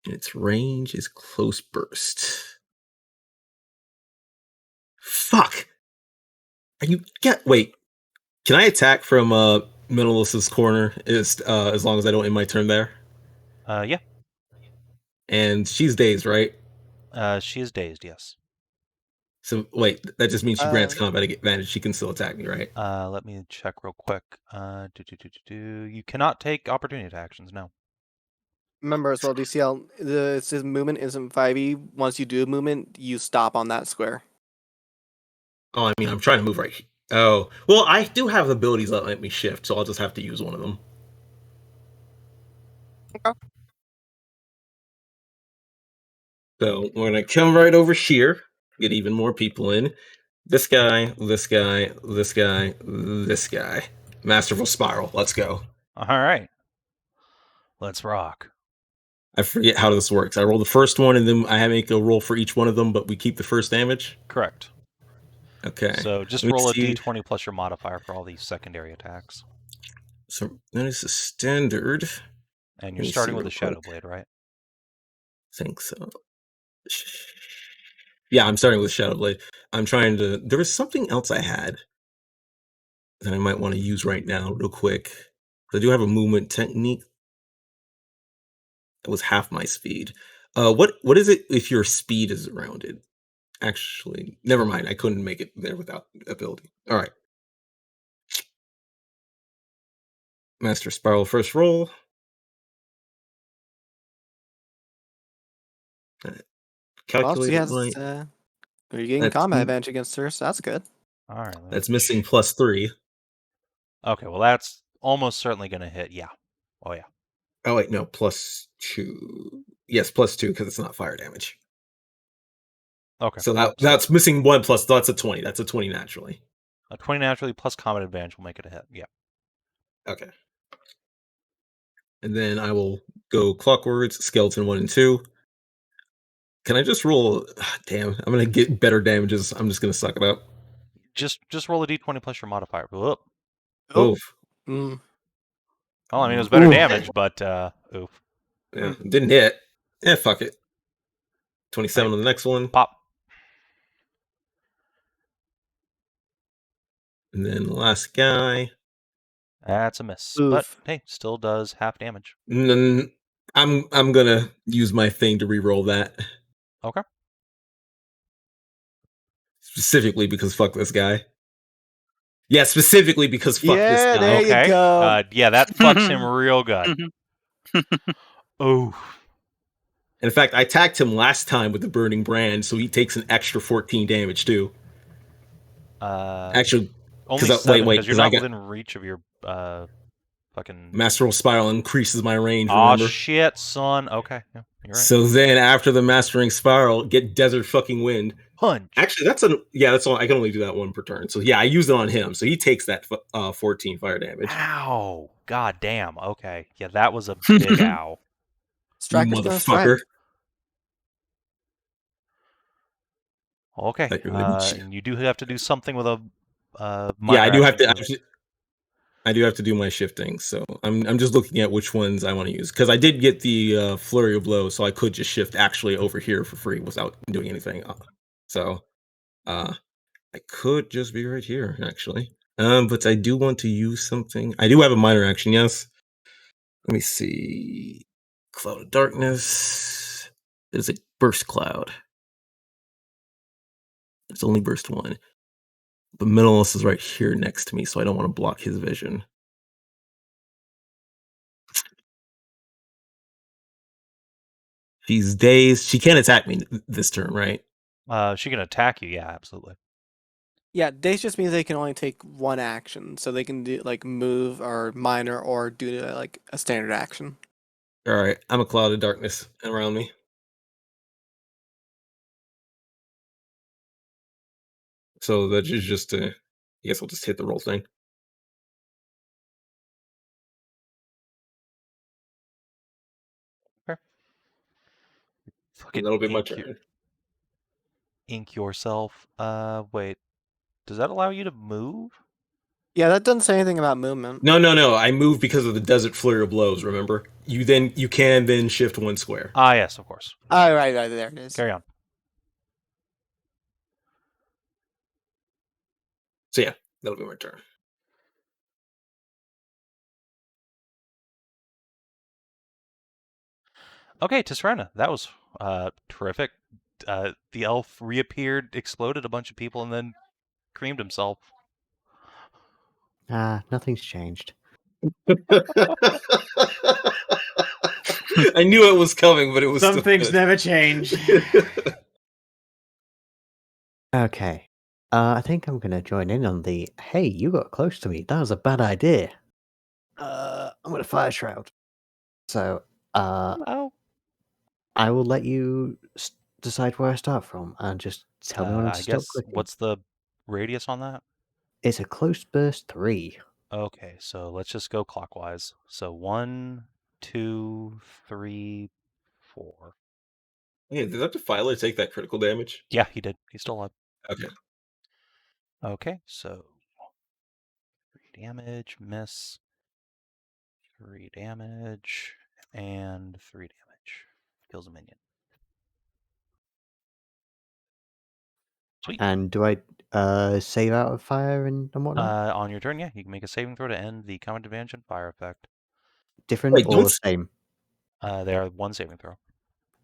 And its range is close burst. Fuck! Are you wait? Can I attack from Menëlaos' corner as long as I don't end my turn there? Yeah. And she's dazed, right? She is dazed, yes. So wait, that just means she grants combat advantage. She can still attack me, right? Let me check real quick. You cannot take opportunity actions, no. Remember as well, DCL, it says movement isn't 5e. Once you do a movement, you stop on that square. Oh, I mean, I'm trying to move right. Oh, well, I do have abilities that let me shift, so I'll just have to use one of them. Okay. So we're gonna come right over here, get even more people in. This guy, this guy, this guy, this guy. Masterful Spiral. Let's go. All right. Let's rock. I forget how this works. I roll the first one, and then I make a roll for each one of them, but we keep the first damage. Correct. Okay. So just Let me roll a see. d20 plus your modifier for all these secondary attacks. So that is the standard. And Let you're me starting see with a real Shadow quick. Blade, right? I think so. Yeah, I'm starting with Shadow Blade. I'm trying to. There was something else I had that I might want to use right now, real quick. I do have a movement technique that was half my speed. What is it if your speed is rounded? Actually, never mind. I couldn't make it there without ability. All right. Master Spiral first roll. calculate Well, it right. you're getting That's combat m- advantage against her, so that's good. All right. let me That's missing +3. Okay, well that's almost certainly going to hit. Yeah. Oh yeah. Oh wait, no, +2. Yes, +2 because it's not fire damage. Okay. So well, that's missing 1 plus. That's a 20. That's a 20 naturally. a 20 naturally plus combat advantage will make it a hit. Yeah. Okay. And then I will go clockwards, skeleton 1 and 2. Can I just roll? Damn, I'm gonna get better damages. I'm just gonna suck it up. Just roll a d20 plus your modifier. Whoop. Oh. Oof. Mm. Well, I mean it was better Oof. damage, but oof. Yeah, didn't hit. Fuck it. 27 Right. on the next one. Pop. And then the last guy. That's a miss. Oof. But hey, still does half damage. I'm gonna use my thing to re-roll that. Okay. Specifically because fuck this guy. Yeah, specifically because fuck this Yeah, guy. there you Okay. go. Yeah, that fucks him real good. Oh. In fact, I attacked him last time with the burning brand, so he takes an extra 14 damage too. Actually, only 'cause 7 wait, because you're 'cause I not got- within reach of your fucking. Master Spiral increases my range, Aw, remember? shit, son. Okay, yeah, you're right. So then after the Mastering Spiral, get Desert fucking Wind. Punch. Actually, that's all. I can only do that one per turn. So yeah, I use it on him. So he takes that 14 fire damage. Ow. God damn. Okay. Yeah, that was a big ow. Striker's no Motherfucker. friend. Okay. Like, really? And you do have to do something with a Yeah, minor I do have action to. I do have to do my shifting, so I'm just looking at which ones I want to use because I did get the flurry of blows, so I could just shift actually over here for free without doing anything. So I could just be right here actually. But I do want to use something. I do have a minor action, yes. Let me see. Cloud of Darkness. There's a burst cloud. It's only burst 1. But Menëlaos is right here next to me, so I don't want to block his vision. She's dazed. She can't attack me this turn, right? She can attack you. Yeah, absolutely. Yeah, daze just means they can only take one action, so they can do like move or minor or do like a standard action. All right, I'm a cloud of darkness around me. So that is just I guess I'll just hit the roll thing. Fucking That'll be my turn. Ink yourself. Wait. Does that allow you to move? Yeah, that doesn't say anything about movement. No. I moved because of the desert flurry of blows. Remember, you can then shift 1 square. Ah, yes, of course. Oh, right, there it is. Carry on. So yeah, that'll be my turn. Okay, Tisrena, that was terrific. The elf reappeared, exploded a bunch of people, and then creamed himself. Nothing's changed. I knew it was coming, but it was Some still things good. never change. Okay. I think I'm going to join in on the, hey, you got close to me. That was a bad idea. I'm going to Fire Shroud. So, Oh. I will let you decide where I start from and just tell me when to I stop guess, clicking. what's the radius on that? It's a close burst 3. Okay, so let's just go clockwise. So 1, 2, 3, 4. Yeah, did that defiler take that critical damage? Yeah, he did. He's still alive. Okay. Okay, so 3 damage, miss, 3 damage, and 3 damage. Kills a minion. Sweet. And do I save out of fire and whatnot? On your turn, yeah, you can make a saving throw to end the combat advantage and fire effect. Different Wait, or same? They are 1 saving throw.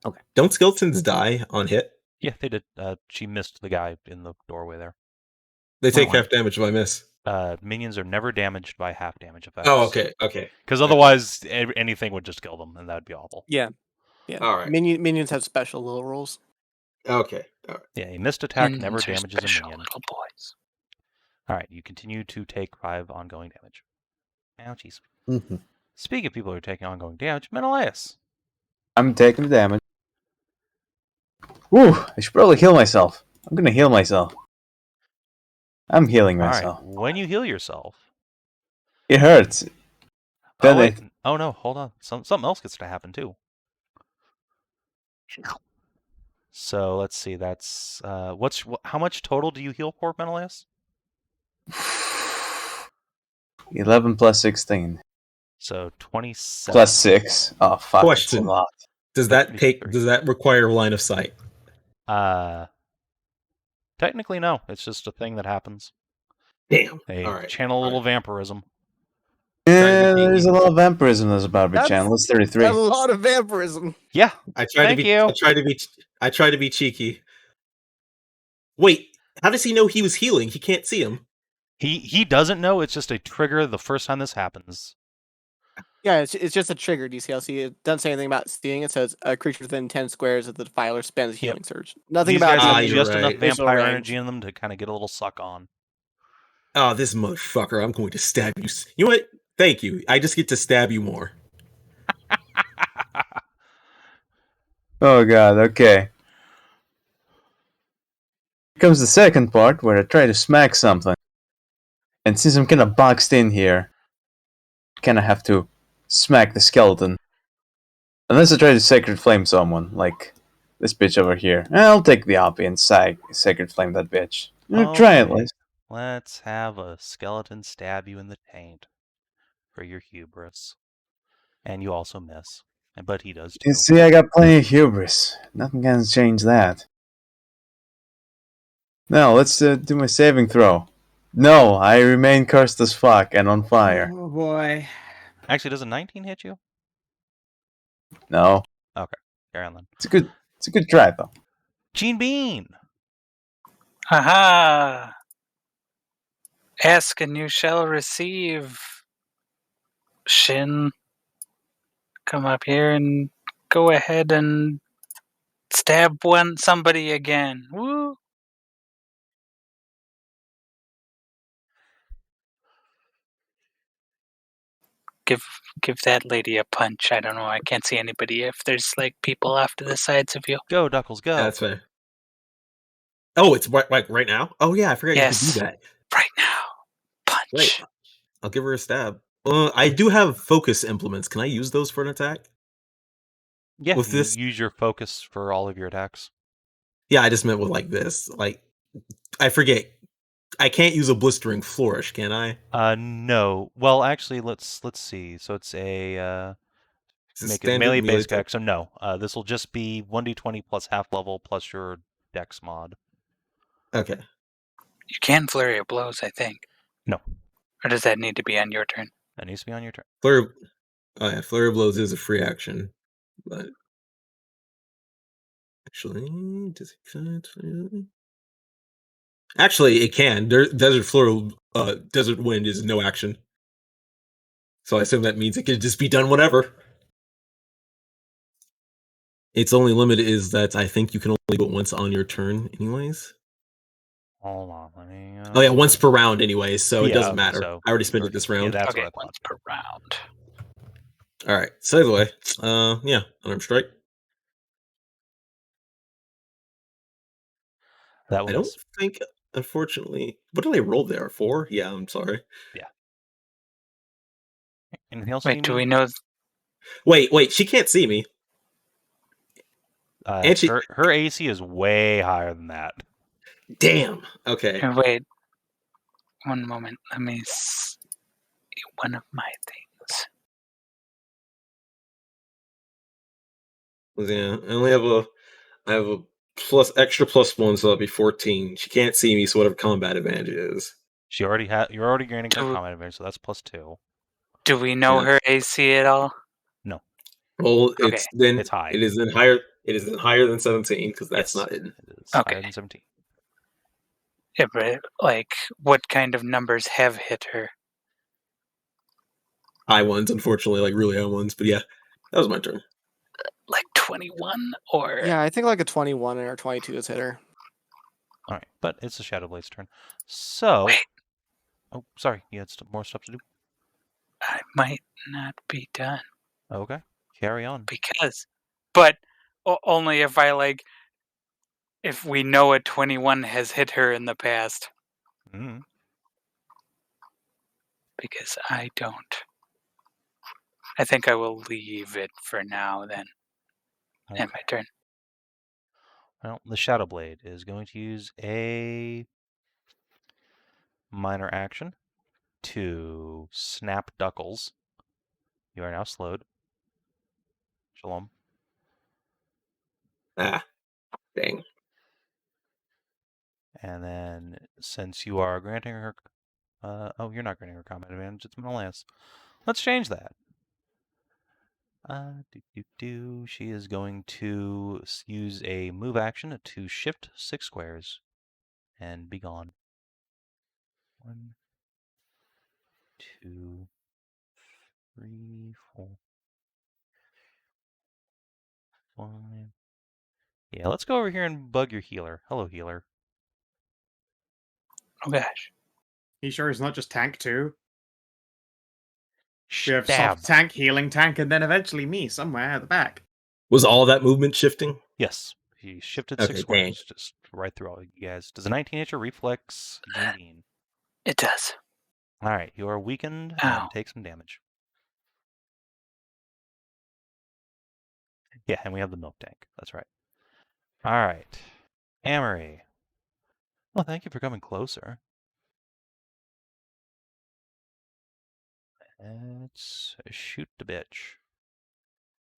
Okay. Don't skeletons die on hit? Yeah, they did. She missed the guy in the doorway there. They take Wow. half damage if I miss. Minions are never damaged by half damage effects. Oh, okay. Because otherwise, anything would just kill them, and that would be awful. Yeah. All right. Minions have special little rules. Okay. All right. Yeah, a missed attack never Minions are damages a special minion. little boys. Alright, you continue to take 5 ongoing damage. Ouchies. Mhm. Speaking of people who are taking ongoing damage, Menëlaos. I'm taking the damage. Whew, I should probably heal myself. I'm gonna heal myself. I'm healing myself. Alright, when you heal yourself... It hurts. Oh, Then wait. Oh, no, hold on. Something else gets to happen, too. So, let's see, that's... how much total do you heal for, Menëlaos? 11 plus 16. So, 27. Plus 6. Oh, fuck, Question. that's a lot. Does So that 23. does that require line of sight? Technically, no. It's just a thing that happens. Damn. They All right. channel a little vampirism. Yeah, be there's cheeky. a lot of vampirism as a Barbie That's- channel. It's 33. A lot of vampirism. Yeah. I try Thank to be. you. I try to be cheeky. Wait, how does he know he was healing? He can't see him. He doesn't know. It's just a trigger the first time this happens. Yeah, it's just a trigger DCLC. It doesn't say anything about seeing. It says a creature within 10 squares of the defiler spends a healing surge. Nothing These about guys have you're just right. enough visual vampire range. energy in them to kind of get a little suck on. Oh, this motherfucker! I'm going to stab you. You know what? Thank you. I just get to stab you more. Oh god, okay. Here comes the second part where I try to smack something. And since I'm kinda boxed in here, I kinda have to smack the skeleton. Unless I try to Sacred Flame someone, like this bitch over here. I'll take the Oppie and Sacred Flame that bitch. Try at Okay. least. Let's have a skeleton stab you in the taint for your hubris. And you also miss. But he does too. You see, I got plenty of hubris. Nothing can change that. Now, let's do my saving throw. No, I remain cursed as fuck and on fire. Oh boy. Actually, does a 19 hit you? No. Carry on then. It's a good try though. Gene Bean! Aha! Ask and you shall receive. Shin, come up here and go ahead and stab somebody again. Woo! Give that lady a punch. I don't know. I can't see anybody if there's like people off to the sides of you. Go, Duckles, go! That's fair. Oh, it's right now. Oh yeah, I forgot Yes. you could do that. Right now. Punch. Right. I'll give her a stab. I do have focus implements. Can I use those for an attack? Yeah, With you this- use your focus for all of your attacks. Yeah, I just meant with like this. Like, I forget. I can't use a blistering flourish, can I? No. Well, actually, let's see. So it's a It's a make it standard melee base attack. attack. So no, this will just be 1d20 plus half level plus your dex mod. Okay. You can flurry of blows, I think. No. Or does that need to be on your turn? That needs to be on your turn. Flurry. Oh yeah, flurry of blows is a free action, but actually, does it? Actually, it can. Desert Wind is no action, so I assume that means it can just be done whenever. Its only limit is that I think you can only do it once on your turn, anyways. Hold on, let me. Oh yeah, once per round, anyways. So it Yeah, doesn't okay, matter. so I already spent it this round. Yeah, that's okay, what I thought. once per round. All right. So either way, yeah, unarmed strike. That will I don't miss. think, unfortunately. What did I roll there? 4? Yeah, I'm sorry. Anything else? Wait, do we know? Wait, she can't see me. and she- Her AC is way higher than that. Damn. Okay. Wait. One moment. Let me see one of my things. Yeah, I have a extra +1, so that'll be 14. She can't see me, so whatever combat advantage is. You're already gaining her Do- combat advantage, so that's +2. Do we know Yeah. her AC at all? Well, Okay. It's high. It is in higher than 17 because that's Yes, not hidden. It is Okay. higher than 17. Yeah, but like, what kind of numbers have hit her? High ones, unfortunately, like really high ones. But yeah, that was my turn. Like 21 or Yeah, I think like a 21 or 22 is hit her. All right, but it's the Shadowblade's turn. So, Wait. oh, sorry, you had more stuff to do. I might not be done Okay, carry on. because, but only if if we know a 21 has hit her in the past, Mm. because I don't. I think I will leave it for now then. Okay. And my turn. Well, the Shadowblade is going to use a minor action to snap Duckles. You are now slowed. Shalom. Ah, dang. And then, since you are granting her, oh, you're not granting her combat advantage. It's Menëlaos. Let's change that. She is going to use a move action to shift 6 squares and be gone. 1, 2, 3, 4, 5. Yeah, let's go over here and bug your healer. Hello, healer. Oh gosh. You sure it's not just tank too? We have Stab. soft tank, healing tank, and then eventually me somewhere at the back. Was all that movement shifting? Yes, he shifted Okay, 6 squares, just right through all you guys. Does a 19 hit your reflex, Dean? It does. All right, you are weakened Ow. and take some damage. Yeah, and we have the milk tank. That's right. All right, Amory. Well, thank you for coming closer. Let's shoot the bitch.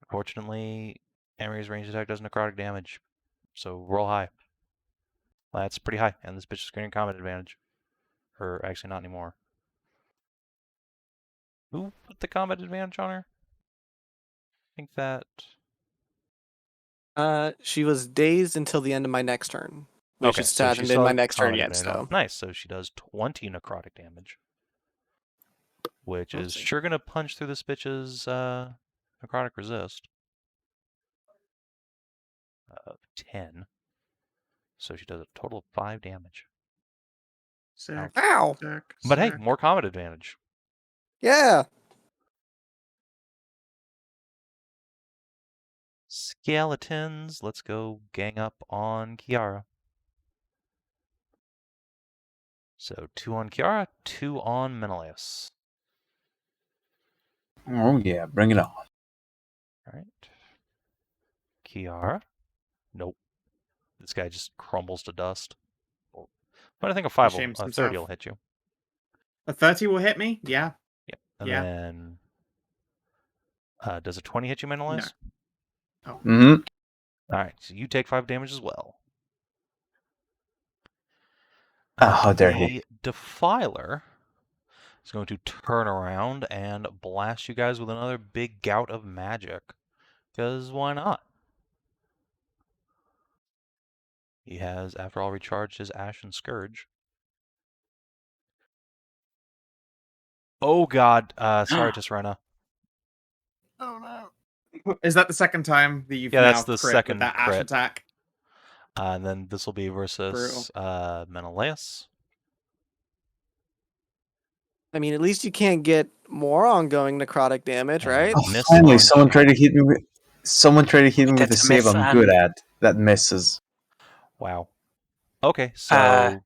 Unfortunately, Amory's ranged attack does necrotic damage, so roll high. That's pretty high, and this bitch is getting combat advantage. Or actually, not anymore. Who put the combat advantage on her? I think that. She was dazed until the end of my next turn, which Okay, is so she hasn't been still my has next turn combat yet. advantage on. So Nice, so she does 20 necrotic damage. Which is Oopsie. sure gonna punch through this bitch's necrotic resist. 10. So she does a total of 5 damage. Sick, ow, sick, But hey, sick. more combat advantage. yeah. Skeletons, let's go gang up on Kiara. So 2 on Kiara, 2 on Menëlaos. Oh yeah, bring it on. Alright. Kiara. Nope. This guy just crumbles to dust. But I think a 30 himself. will hit you. A 30 will hit me? Yeah. Yep. And Yeah. then does a 20 hit you, Menëlaos? Oh. Mm-hmm. Alright, so you take 5 damage as well. How dare he? The Defiler is going to turn around and blast you guys with another big gout of magic. Because why not? He has, after all, recharged his Ashen Scourge. Oh god, sorry, Tisrena. Oh no. Is that the second time that you've Yeah, now that's the crit second with that ash crit. attack? And then this will be versus Menëlaos. I mean, at least you can't get more ongoing necrotic damage, right? And Oh, miss finally, on someone tried to shield. hit me with. Someone tried to hit me with the That's a save miss I'm good on- at. That misses. Wow. Okay, so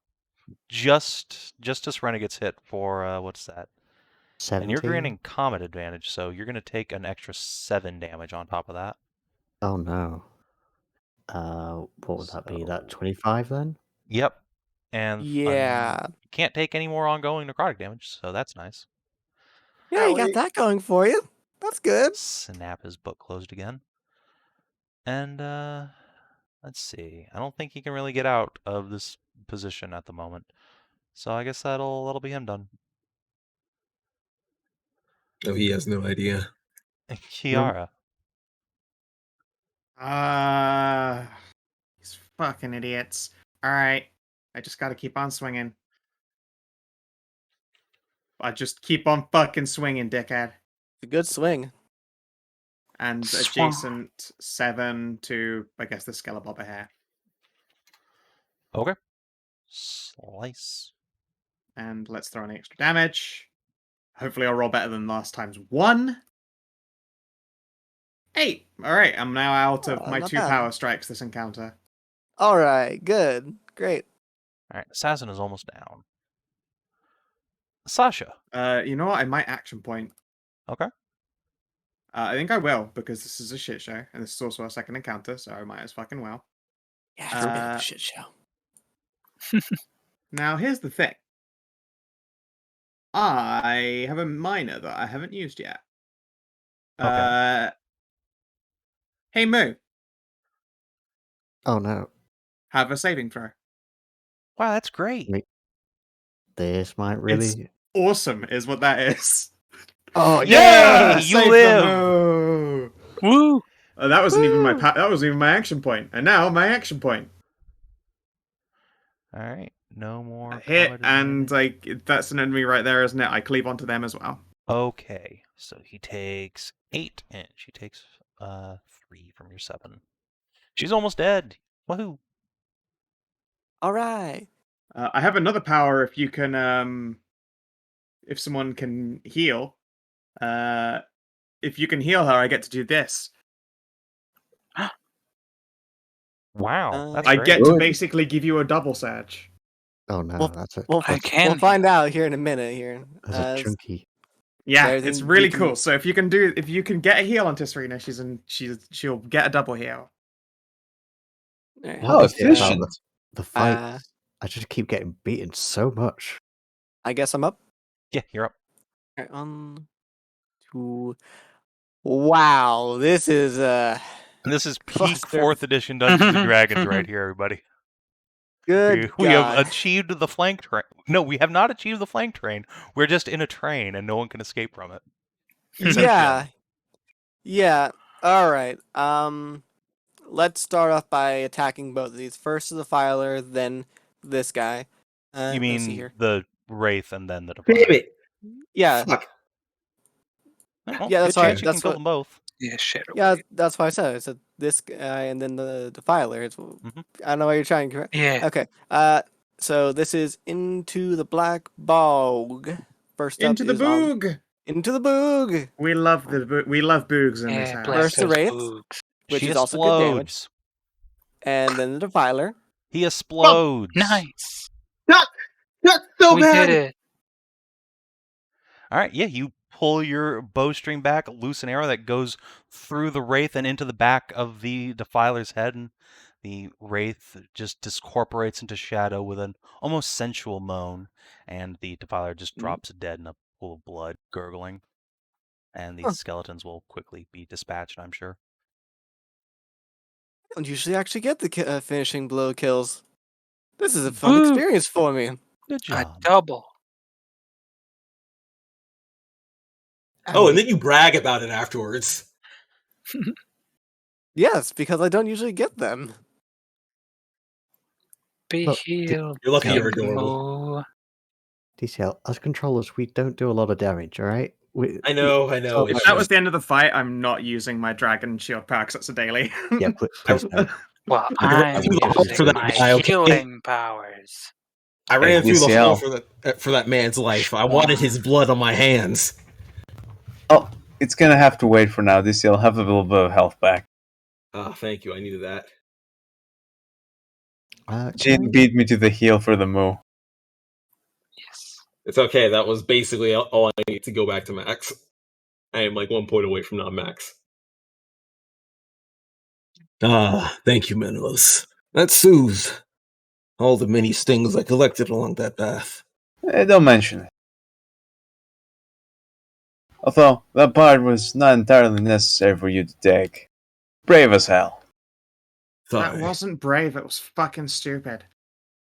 just Tisrena gets hit for what's that? 17. And you're granting combat advantage, so you're going to take an extra 7 damage on top of that. Oh no. What would that be? That So- 25 then? Yep. And Yeah. you can't take any more ongoing necrotic damage, so that's nice. Yeah, you got that going for you. That's good. Snap his book closed again. And let's see. I don't think he can really get out of this position at the moment. So I guess that'll be him done. Oh, he has no idea. Kiara. These fucking idiots. Alright. I just gotta keep on swinging. I just keep on fucking swinging, dickhead. It's a good swing. and Swan. adjacent 7 to, I guess, the Skelebob here. Okay. Slice. And let's throw any extra damage. Hopefully I'll roll better than last time's 1. 8. Alright, I'm now out of my not 2 bad. power strikes this encounter. All right, good, great. All right, Assassin is almost down. Sasha. You know what? I might action point. Okay. I think I will, because this is a shit show, and this is also our second encounter, so I might as fucking well. Yeah, it's a bit of a shit show. Now, here's the thing. I have a minor that I haven't used yet. Okay. Hey, Moo, Oh no. have a saving throw. Wow, that's great. Wait. This might really. Awesome, is what that is. Oh Yay! You Save the live! Moo! Woo! That wasn't even my that wasn't even my action point, and now my action point. All right, no more. Hit, paladin and damage. like that's an enemy right there, isn't it? I cleave onto them as well. Okay, so he takes 8, and she takes 3 from your 7. She's almost dead. Woohoo! All right. I have another power if you can if someone can heal. If you can heal her, I get to do this. Wow, that's I great. get to Good. basically give you a double surge. Oh no, Well, that's a We'll, I can we'll find out here in a minute. Here, that's a chunky. Yeah, Everything it's really you can- cool. So if you can get a heal on Tisrena, she'll get a double heal. All right. How What is it about efficient. the fight? Uh, I just keep getting beaten so much. I guess I'm up. Yeah, you're up. All right, 1, 2. Wow, this is This is peak Cluster. 4th edition Dungeons and Dragons right here, everybody. good. We have God. achieved the flank terrain. No, we have not achieved the flank terrain. We're just in a train, and no one can escape from it. Yeah. Yeah. All right. Let's start off by attacking both of these. First the Defiler, then this guy. You let's see mean here. the Wraith and then the Damn Defiler? it! Yeah. Fuck. Well, Yeah, that's good why- chance you can that's kill what- them both. Yeah, shit. Yeah, that's why I said it. I said this guy and then the Defiler. I don't know why you're trying to correct. Yeah. Okay. So this is Into the Black Bog. First up Into the is boog. Into the Boog, We love boogs in this Yeah, house. bless First the those Wraith. boogs. which She is also good damage. explodes. And then the Defiler. He explodes. Nice. That's so We bad. did it. All right, yeah, you pull your bowstring back, loose an arrow that goes through the Wraith and into the back of the Defiler's head, and the Wraith just discorporates into shadow with an almost sensual moan, and the Defiler just drops dead in a pool of blood, gurgling. And these Huh. skeletons will quickly be dispatched, I'm sure. I don't usually actually get the finishing blow kills. This is a fun Woo. experience for me. Good A job. double. Oh, and then you brag about it afterwards. Yes, because I don't usually get them. Be Look, healed. You're lucky you're Big adorable. Moo. DCL, as controllers, we don't do a lot of damage, all right? I know. Oh, If It's that was just- the end of the fight, I'm not using my dragon shield power because that's a daily. Yeah, please don't. Well, I ran I'm through the hole for using that my guy, okay? healing powers. I ran through the DCL. hole for that man's life. I wanted his blood on my hands. Oh, it's gonna have to wait for now. This will have a little bit of health back. Ah, thank you. I needed that. Jin beat me to the heal for the moo. Yes. It's okay. That was basically all I need to go back to max. I am like 1 point away from non-max. Ah, thank you, Menëlaos. That soothes all the many stings I collected along that path. Don't mention it. Although, that part was not entirely necessary for you to take. Brave as hell. That Sorry. wasn't brave. It was fucking stupid.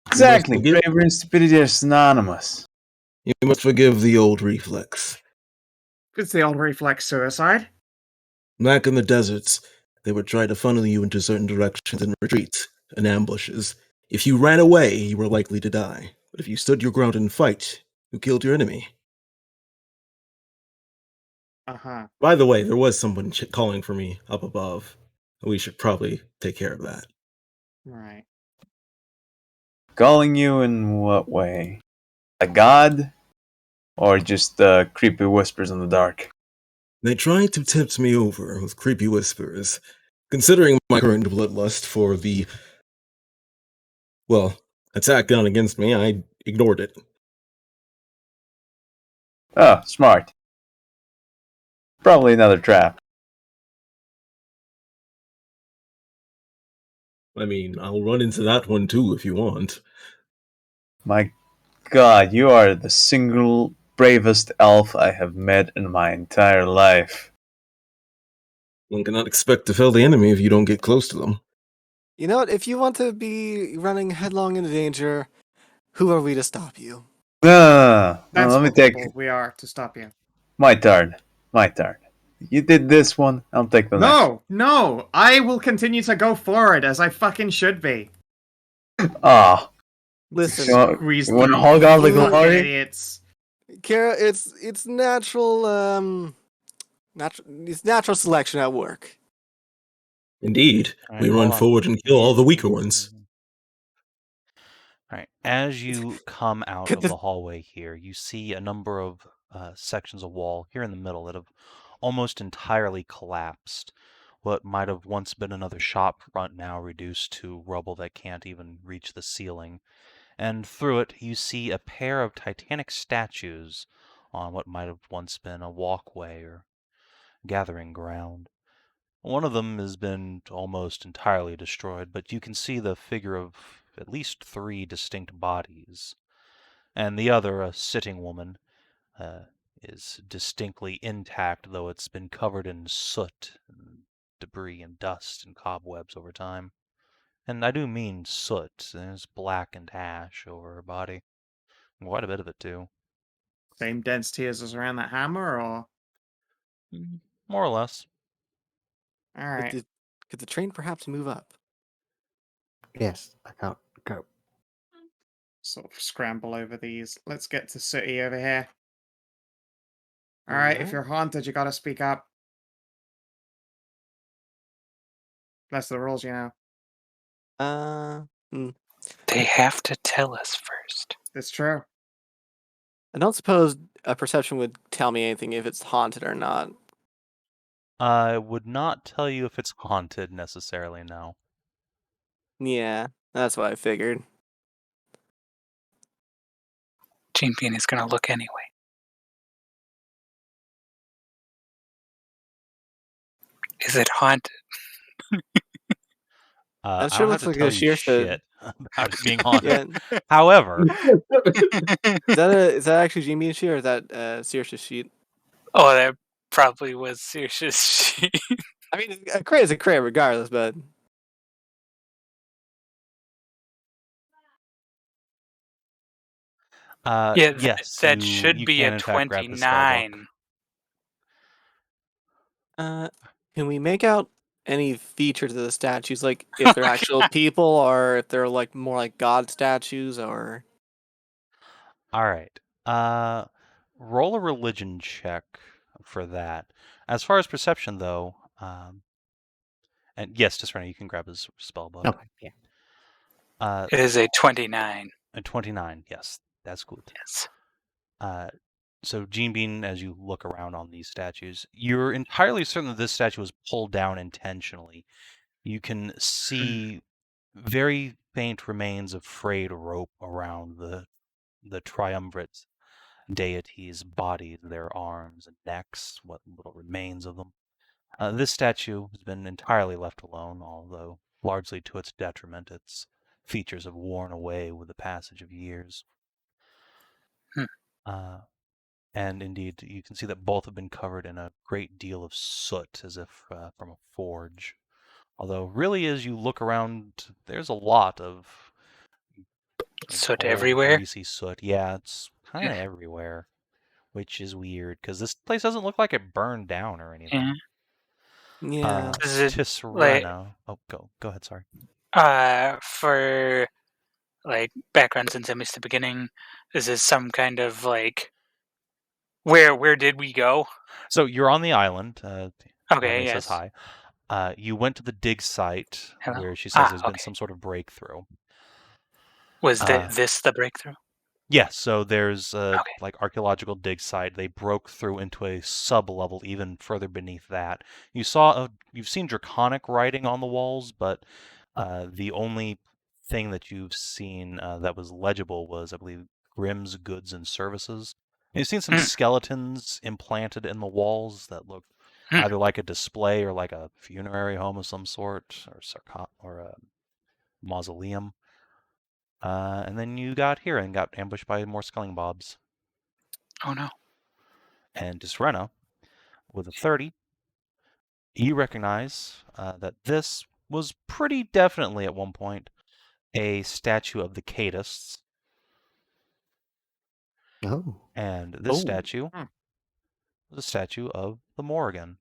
Exactly, forgive- bravery and stupidity are synonymous. You must forgive the old reflex. It's the old reflex suicide. Back in the deserts, they would try to funnel you into certain directions in retreats and ambushes. If you ran away, you were likely to die. But if you stood your ground and fight, you killed your enemy. Uh-huh. By the way, there was someone calling for me up above. We should probably take care of that. Right. Calling you in what way? A god? Or just creepy whispers in the dark? They tried to tempt me over with creepy whispers. Considering my current bloodlust for the, well, attack done against me, I ignored it. Oh, smart. Probably another trap. I mean, I'll run into that one too if you want. My god, you are the single bravest elf I have met in my entire life. One cannot expect to fell the enemy if you don't get close to them. You know what? If you want to be running headlong into danger, who are we to stop you? No, That's let me what take we are to stop you. my turn. My turn. You did this one, I'll take the next. No! I will continue to go forward as I fucking should be. Ah, Listen, Squeeze you want to through hog all the fucking glory? idiots. Kiara, it's natural it's natural selection at work. Indeed, All we right, run hold on. forward and kill all the weaker ones. All right. As you come out Could of this- the hallway here, you see a number of sections of wall here in the middle that have almost entirely collapsed. What might have once been another shop front now reduced to rubble that can't even reach the ceiling. And through it, you see a pair of titanic statues on what might have once been a walkway or gathering ground. One of them has been almost entirely destroyed, but you can see the figure of at least 3 distinct bodies. And the other, a sitting woman, is distinctly intact, though it's been covered in soot, and debris, and dust, and cobwebs over time. And I do mean soot. There's black and ash over her body. Quite a bit of it, too. Same density as around that hammer, or? More or less. Alright. Could the train perhaps move up? Yes, I can't go. Sort of scramble over these. Let's get to City over here. Alright, if you're haunted, you gotta speak up. That's the rules, you know. They have to tell us first. It's true. I don't suppose a perception would tell me anything if it's haunted or not. I would not tell you if it's haunted necessarily, no. Yeah, that's what I figured. Gene Bean is going to look anyway. Is it haunted? That I sure don't have looks to like tell a you sheer shit about it being haunted. Yeah. However, Is that actually Gene Bean's sheet or is that Saoirse's sheet? Oh, that probably was Saoirse's sheet. I mean, a cray is a cray regardless, but Yeah, yes, that you, should you be can a in fact grab the spell book. 29. can we make out any features of the statues, like if they're Oh, actual God. people or if they're like more like god statues or? All right. Roll a religion check for that. As far as perception, though, and yes, Tisrena, you can grab his spell book. Okay, yeah. It is a 29. A 29, yes, that's good. Yes. So, Gene Bean, as you look around on these statues, you're entirely certain that this statue was pulled down intentionally. You can see very faint remains of frayed rope around the triumvirate deities' bodies, their arms and necks, what little remains of them. This statue has been entirely left alone, although largely to its detriment. Its features have worn away with the passage of years. And indeed, you can see that both have been covered in a great deal of soot, as if from a forge. Although, really, as you look around, there's a lot of Soot old, everywhere? greasy soot. Yeah, it's kind of everywhere, which is weird, because this place doesn't look like it burned down or anything. Yeah. Is it, Tisrena. Oh, go ahead, sorry. for like background since I missed the beginning, is this some kind of like Where did we go? So you're on the island. Okay, Mermaid says yes. hi. You went to the dig site Hello. where she says there's been Okay. some sort of breakthrough. Was this the breakthrough? Yes, so there's a Okay. like archaeological dig site. They broke through into a sub-level even further beneath that. You've seen draconic writing on the walls, but the only thing that you've seen that was legible was, I believe, Grimm's Goods and Services. And you've seen some skeletons implanted in the walls that look either like a display or like a funerary home of some sort, or a mausoleum. And then you got here and got ambushed by more sculling bobs. Oh no. And Tisrena, with a 30, you recognize that this was pretty definitely at one point a statue of the Cadists. Oh. And this statue Hmm. was a statue of the Morrigan.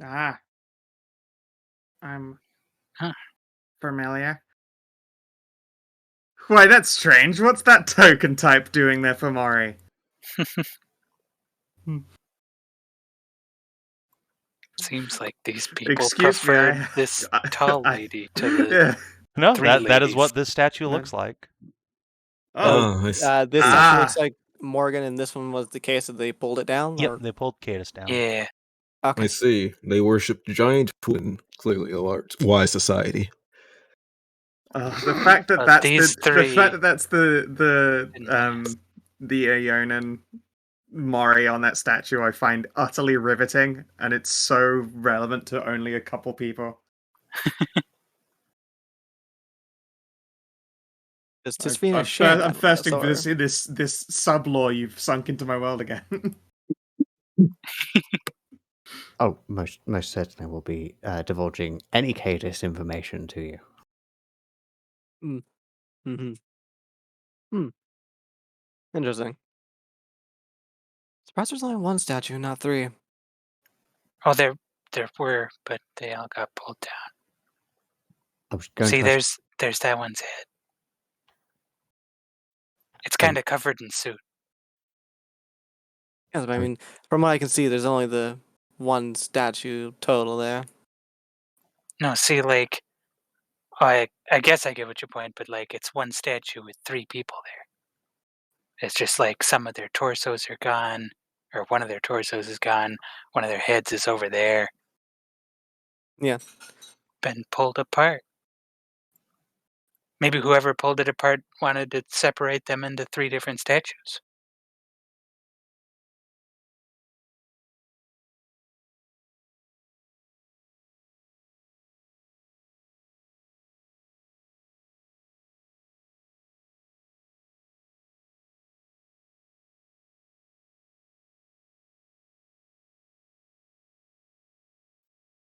Ah. I'm Huh. familiar. Why, that's strange. What's that token type doing there for Mori? Seems like these people Excuse me, preferred this tall lady to the Yeah. No, three that is ladies. what this statue No. looks like. Oh, I see. This Ah. actually looks like Morgan, and this one was the case that they pulled it down? Yep, Or... they pulled Cadis down. Yeah. Okay. I see. They worship giant twin, clearly a large, wise society. the fact that Well, that's these the three fact that that's didn't the Ionan Mori on that statue I find utterly riveting, and it's so relevant to only a couple people. Does Tisrena share I'm that with thirsting us, for or- this sub lore you've sunk into my world again. Oh, most certainly will be divulging any Cadis information to you. Mm-hmm. Interesting. Surprised there's only one statue, not three. Oh, there were, but they all got pulled down. I was going See, to ask, there's that one's head. It's kind of covered in soot. Yes, but I mean, from what I can see, there's only the one statue total there. No, see, like, I guess I get what your point, but like, it's one statue with three people there. It's just like some of their torsos are gone, or one of their torsos is gone. One of their heads is over there. Yeah. Been pulled apart. Maybe whoever pulled it apart wanted to separate them into three different statues.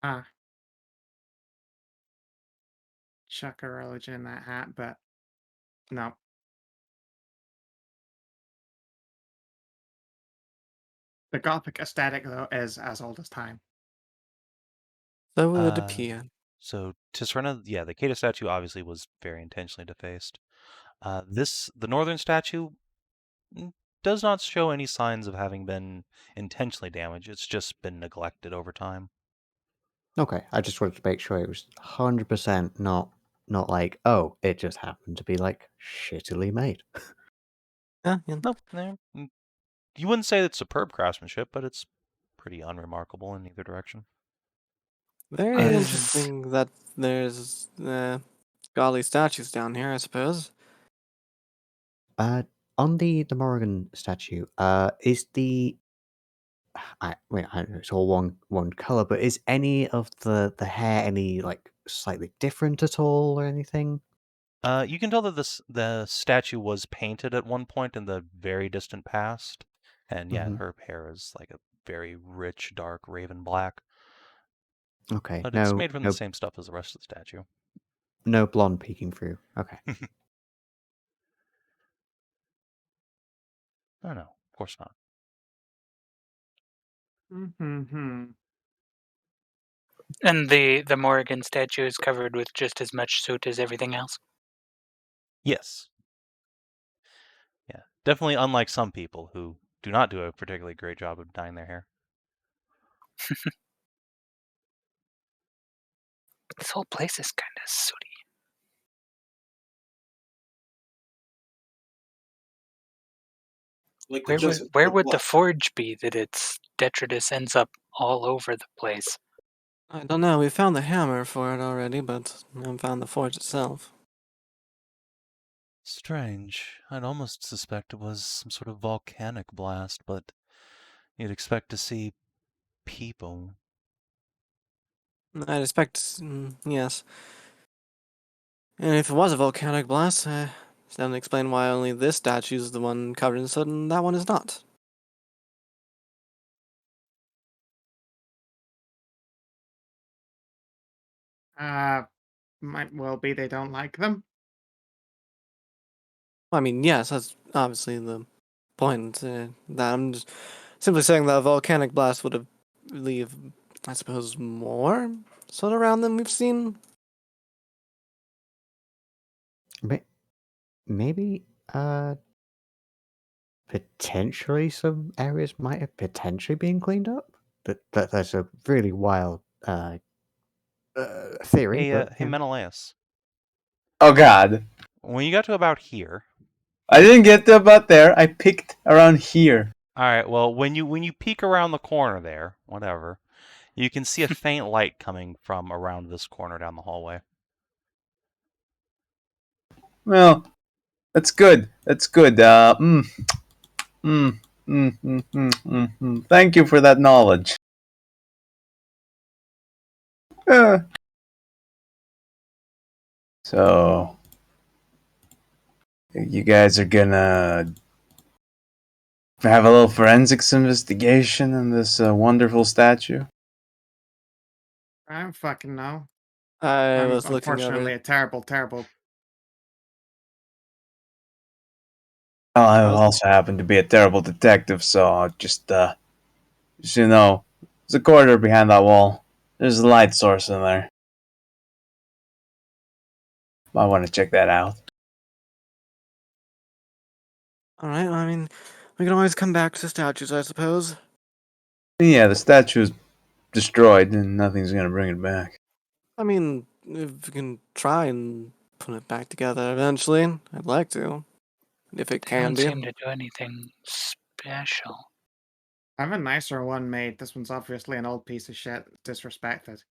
Ah. Chuck a religion in that hat, but no. The Gothic aesthetic, though, is as old as time. So would appear. So Tisrena, yeah, the Cadis statue obviously was very intentionally defaced. The northern statue does not show any signs of having been intentionally damaged. It's just been neglected over time. okay, I just wanted to make sure it was 100% not like, oh, it just happened to be like shittily made. Yeah. No, you wouldn't say it's superb craftsmanship, but it's pretty unremarkable in either direction. Very Is- interesting that there's golly statues down here, I suppose. On the Morrigan statue, is the I don't know, it's all one color, but is any of the hair any like slightly different at all or anything? You can tell that the statue was painted at one point in the very distant past, and yeah, Mhm. her hair is like a very rich, dark raven black. Okay, But it's no, made from the same stuff as the rest of the statue. no blonde peeking through. Okay, Oh no, of course not. Mm-hmm. And the Morrigan statue is covered with just as much soot as everything else. Yes. Yeah, Definitely unlike some people who do not do a particularly great job of dyeing their hair. This whole place is kind of sooty. Like Where would the forge be that its detritus ends up all over the place? I don't know. We found the hammer for it already, but we haven't found the forge itself. Strange. I'd almost suspect it was some sort of volcanic blast, but you'd expect to see people. I'd expect, yes. And if it was a volcanic blast, that would explain why only this statue is the one covered in soot and that one is not. Might well be they don't like them. I mean, yes, that's obviously the point. That I'm just simply saying that a volcanic blast would have leave, I suppose, more soot around than we've seen. Maybe potentially some areas might have potentially been cleaned up. That's a really wild theory. Hey, but hey, Menëlaos. Oh god. When you got to about here, I didn't get to about there. I picked around here. all right. Well, when you peek around the corner there, whatever, you can see a faint light coming from around this corner down the hallway. Well, that's good. That's good. Thank you for that knowledge. So, you guys are gonna have a little forensics investigation in this wonderful statue? I don't fucking know. I I'm was looking over. unfortunately a terrible. Well, I also happen to be a terrible detective, so just you know, there's a corridor behind that wall. There's a light source in there. I want to check that out. All right. I mean, we can always come back to statues, I suppose. Yeah, the statue is destroyed, and nothing's gonna bring it back. I mean, if we can try and put it back together eventually, I'd like to. If it They can don't be. seem to do anything special. I have a nicer one made. This one's obviously an old piece of shit. Disrespected.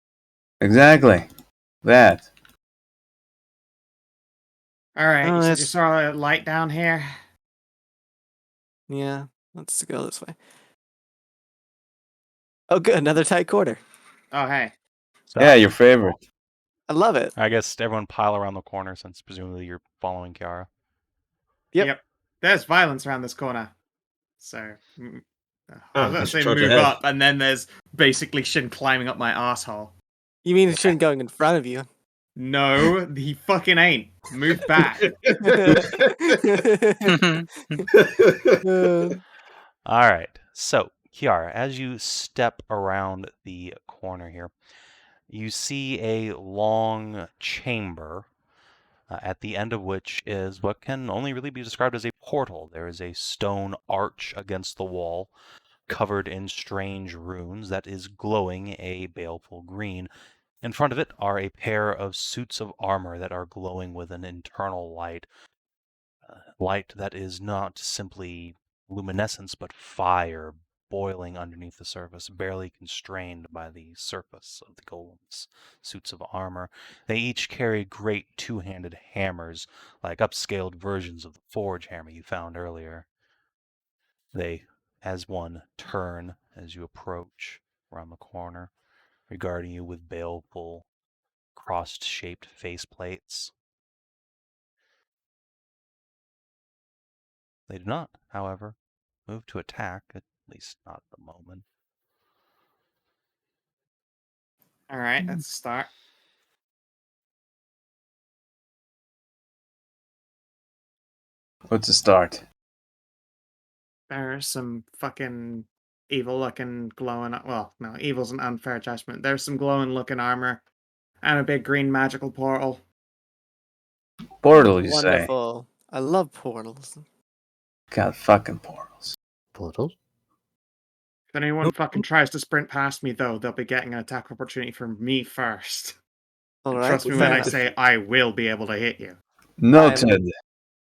Exactly. That. Alright, Oh, you said you it's- saw a light down here? Yeah, let's go this way. Oh, good. Another tight quarter. Oh, hey. So, Yeah, your favorite. I love it. I guess everyone pile around the corner since presumably you're following Kiara. Yep. There's violence around this corner. So, I was I going to should say charge move ahead. up, and then there's basically Shin climbing up my asshole. You mean it shouldn't going in front of you? No, he fucking ain't. Move back. All right. So, Kiara, as you step around the corner here, you see a long chamber, at the end of which is what can only really be described as a portal. There is a stone arch against the wall, covered in strange runes, that is glowing a baleful green. In front of it are a pair of suits of armor that are glowing with an internal light. Light that is not simply luminescence, but fire boiling underneath the surface, barely constrained by the surface of the golems' suits of armor. They each carry great two-handed hammers, like upscaled versions of the forge hammer you found earlier. They, as one, turn as you approach around the corner, regarding you with baleful, cross-shaped faceplates. They do not, however, move to attack, at least not at the moment. Alright, let's start. What's the start? There's some fucking evil-looking glowing... Well, no, evil's an unfair judgment. There's some glowing-looking armor and a big green magical portal. Portal, you say? Wonderful. I love portals. God, fucking portals. Portals? If anyone fucking tries to sprint past me, though, they'll be getting an attack opportunity from me first. All right. Trust me fair when I enough. say I will be able to hit you. Noted.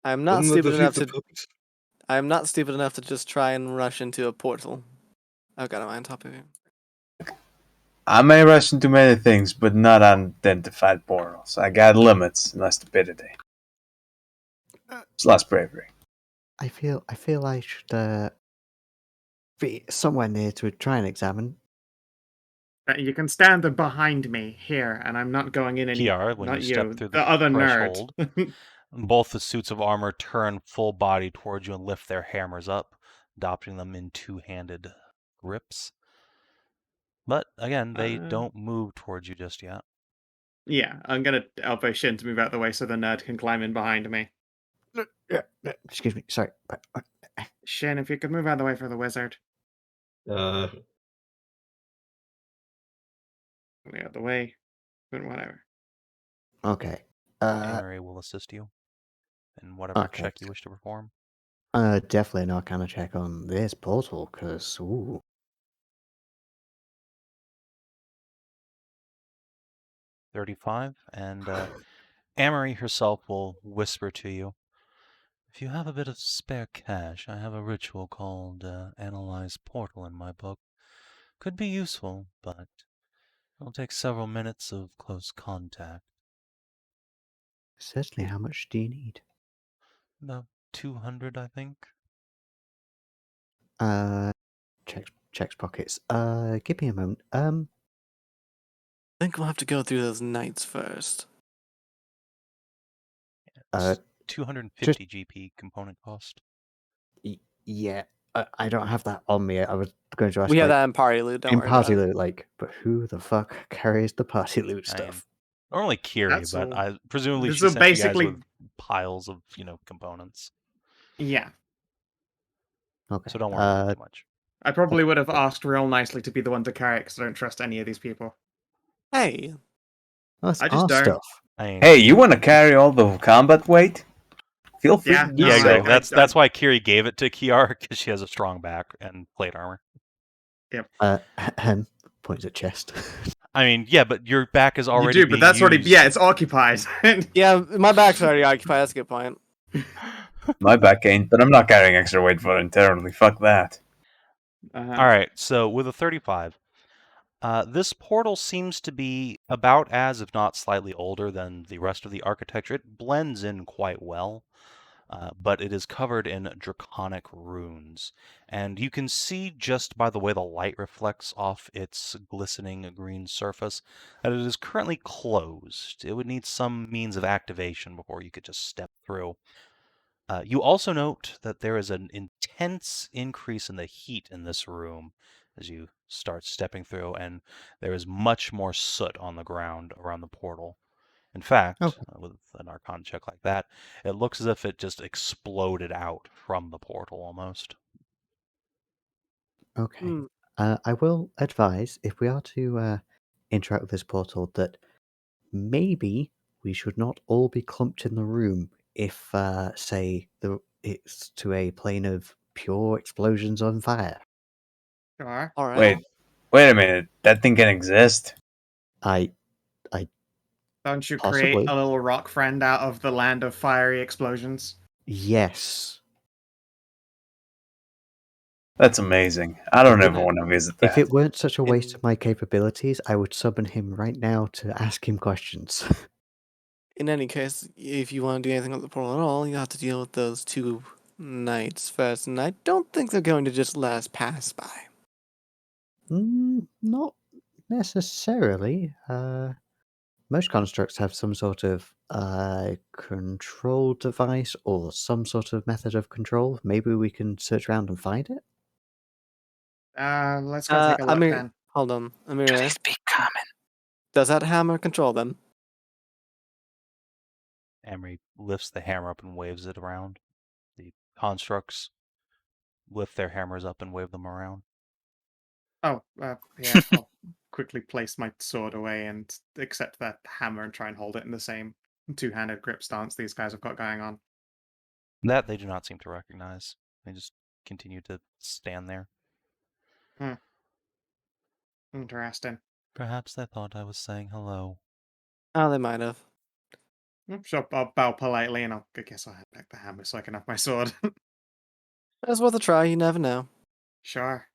I'm not Wouldn't that stupid enough defeat to. the purpose? I'm not stupid enough to just try and rush into a portal. I've got it on top of you. I may rush into many things, but not unidentified portals. I got limits, and less stupidity. It's less bravery. I feel I should be somewhere near to try and examine. You can stand behind me here, and I'm not going in any. Kiara, when not you step you, through the other threshold, nerd. both the suits of armor turn full body towards you and lift their hammers up, adopting them in two-handed grips. But again, they don't move towards you just yet. Yeah, I'm gonna elbow Shin to move out the way so the nerd can climb in behind me. Excuse me, sorry. Shin, if you could move out of the way for the wizard. Uh, Out of the way. But whatever. Okay. Amory will assist you in whatever Okay. check you wish to perform. Definitely an Arcana check on this portal, because, ooh. 35, and Amory herself will whisper to you, if you have a bit of spare cash, I have a ritual called Analyze Portal in my book. Could be useful, but it'll take several minutes of close contact. Certainly, how much do you need? About 200, I think. Checks pockets. Give me a moment. I think we'll have to go through those knights first. It's 250 GP component cost. Yeah, I don't have that on me. I was going to ask. We have like, that in party loot. Don't in worry about party it. loot, like, but who the fuck carries the party loot I mean, stuff? normally Kiri, That's but all. presumably she So sent you guys basically- with piles of, components. Yeah. Okay. So don't worry about it too much. I probably would have asked real nicely to be the one to carry it because I don't trust any of these people. Hey, That's I just our don't. stuff. I mean, Hey, you want to carry all the combat weight? Feel free Yeah, to do no, yeah, so. exactly. That's why Kiri gave it to Kiara, because she has a strong back and plate armor. Points at chest. I mean, yeah, but your back is already you do, but being that's already used. it's occupied. yeah, my back's already occupied. That's a good point. My back ain't, but I'm not carrying extra weight voluntarily. Fuck that. All right, so with a 35, this portal seems to be about as, if not slightly older than the rest of the architecture. It blends in quite well, but it is covered in draconic runes. And you can see just by the way the light reflects off its glistening green surface that it is currently closed. It would need some means of activation before you could just step through. You also note that there is an intense increase in the heat in this room as you start stepping through, and there is much more soot on the ground around the portal. In fact, with an Arcana check like that, it looks as if it just exploded out from the portal almost. Okay. I will advise, if we are to interact with this portal, that maybe we should not all be clumped in the room if, say, it's to a plane of pure explosions on fire. Sure. All right. Wait a minute. That thing can exist? Don't you Possibly. create a little rock friend out of the land of fiery explosions? Yes. That's amazing. I don't ever want to visit that. If it weren't such a waste of my capabilities, I would summon him right now to ask him questions. In any case, if you want to do anything with the portal at all, you have to deal with those two knights first, and I don't think they're going to just let us pass by. Not necessarily. Most constructs have some sort of control device or some sort of method of control. Maybe we can search around and find it. Let's go take a look Amir, then. hold on. Do Amir, they speak common? does that hammer control them? Amory lifts the hammer up and waves it around. The constructs lift their hammers up and wave them around. Oh, yeah. I'll quickly place my sword away and accept that hammer and try and hold it in the same two-handed grip stance these guys have got going on. That they do not seem to recognize. They just continue to stand there. Interesting. Perhaps they thought I was saying hello. Oh, they might have. So I'll bow politely, and I guess I'll hand back the hammer so I can have my sword. It's worth a try. You never know. Sure.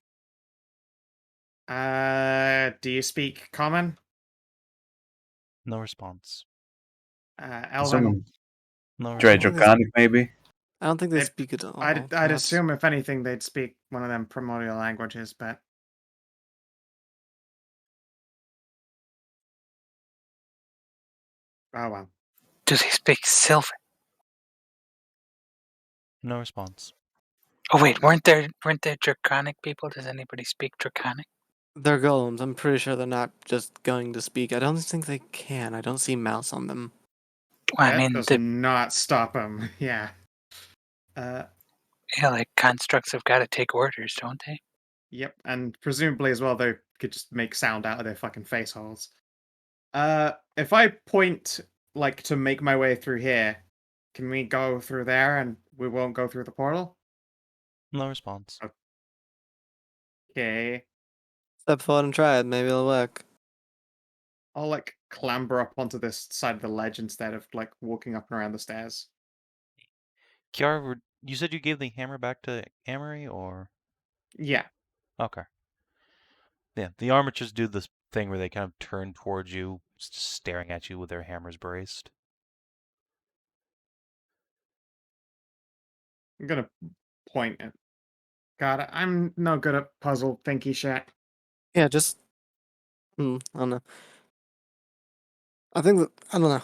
Do you speak Common? No response. Elven? Someone No try response. Draconic, maybe? I don't think they It- speak at all. I'd perhaps. assume, if anything, they'd speak one of them primordial languages, but... Oh, well. Do they speak Sylvan? No response. Oh wait, weren't there Draconic people? Does anybody speak Draconic? They're golems. I'm pretty sure they're not just going to speak. I don't think they can. I don't see mouse on them. Well, I That mean, does the not stop them. Yeah. like constructs have got to take orders, don't they? Yep, and presumably as well, they could just make sound out of their fucking face holes. If I point, like, to make my way through here, can we go through there and we won't go through the portal? No response. Okay. Step forward and try it. Maybe it'll work. I'll, like, clamber up onto this side of the ledge instead of, like, walking up and around the stairs. Kiara, you said you gave the hammer back to Amory, or? Yeah. Okay. Yeah, the armatures do this thing where they kind of turn towards you, staring at you with their hammers braced. I'm gonna point at... God, I'm no good at puzzle thinky shit. Yeah, just. I don't know. I think that I don't know.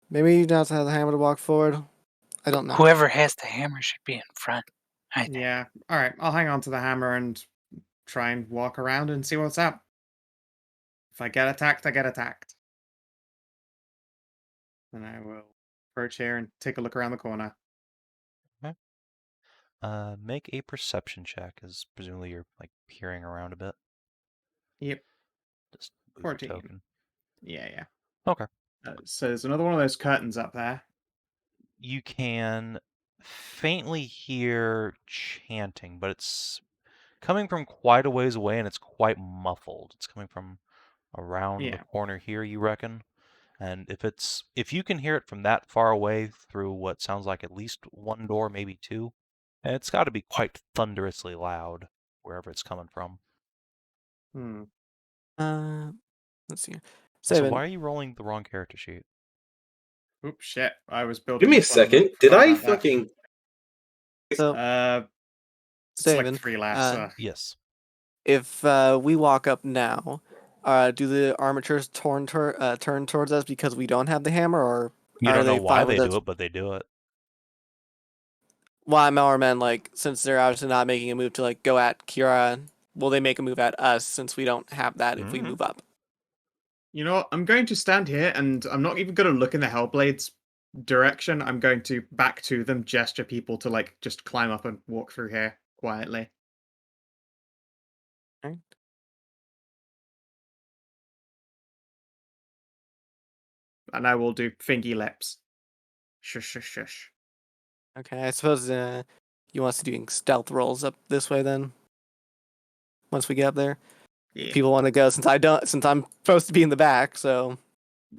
Maybe you don't have to have the hammer to walk forward. I don't know. Whoever has the hammer should be in front. I think. Yeah. Alright, I'll hang on to the hammer and try and walk around and see what's up. If I get attacked, I get attacked. And I will approach here and take a look around the corner. Make a perception check, as presumably you're like peering around a bit. Yep. Just move 14. your token. Yeah. Okay. So there's another one of those curtains up there. You can faintly hear chanting, but it's coming from quite a ways away and it's quite muffled. It's coming from around the Yeah. corner here, you reckon? And if you can hear it from that far away through what sounds like at least one door, maybe two, it's got to be quite thunderously loud wherever it's coming from. Let's see. So Savin, why are you rolling the wrong character sheet? Oops, shit. I was building. Give me a this one and I second. Did forgot I about that. fucking? So It's Savin, like 3 less. Yes. if we walk up now, do the armatures turn towards us because we don't have the hammer, or You are don't know they why fine they with do us? it, but they do it. Why more men, like, since they're obviously not making a move to like go at Kiara, will they make a move at us since we don't have that if we Mhm. move up? You know what? I'm going to stand here and I'm not even going to look in the Hellblades direction. I'm going to back to them, gesture people to, like, just climb up and walk through here quietly. Okay. And I will do fingy lips. Shush, shush, shush. Okay, I suppose you want us to doing stealth rolls up this way then. Once we get up there, Yeah. people want to go since I'm supposed to be in the back. So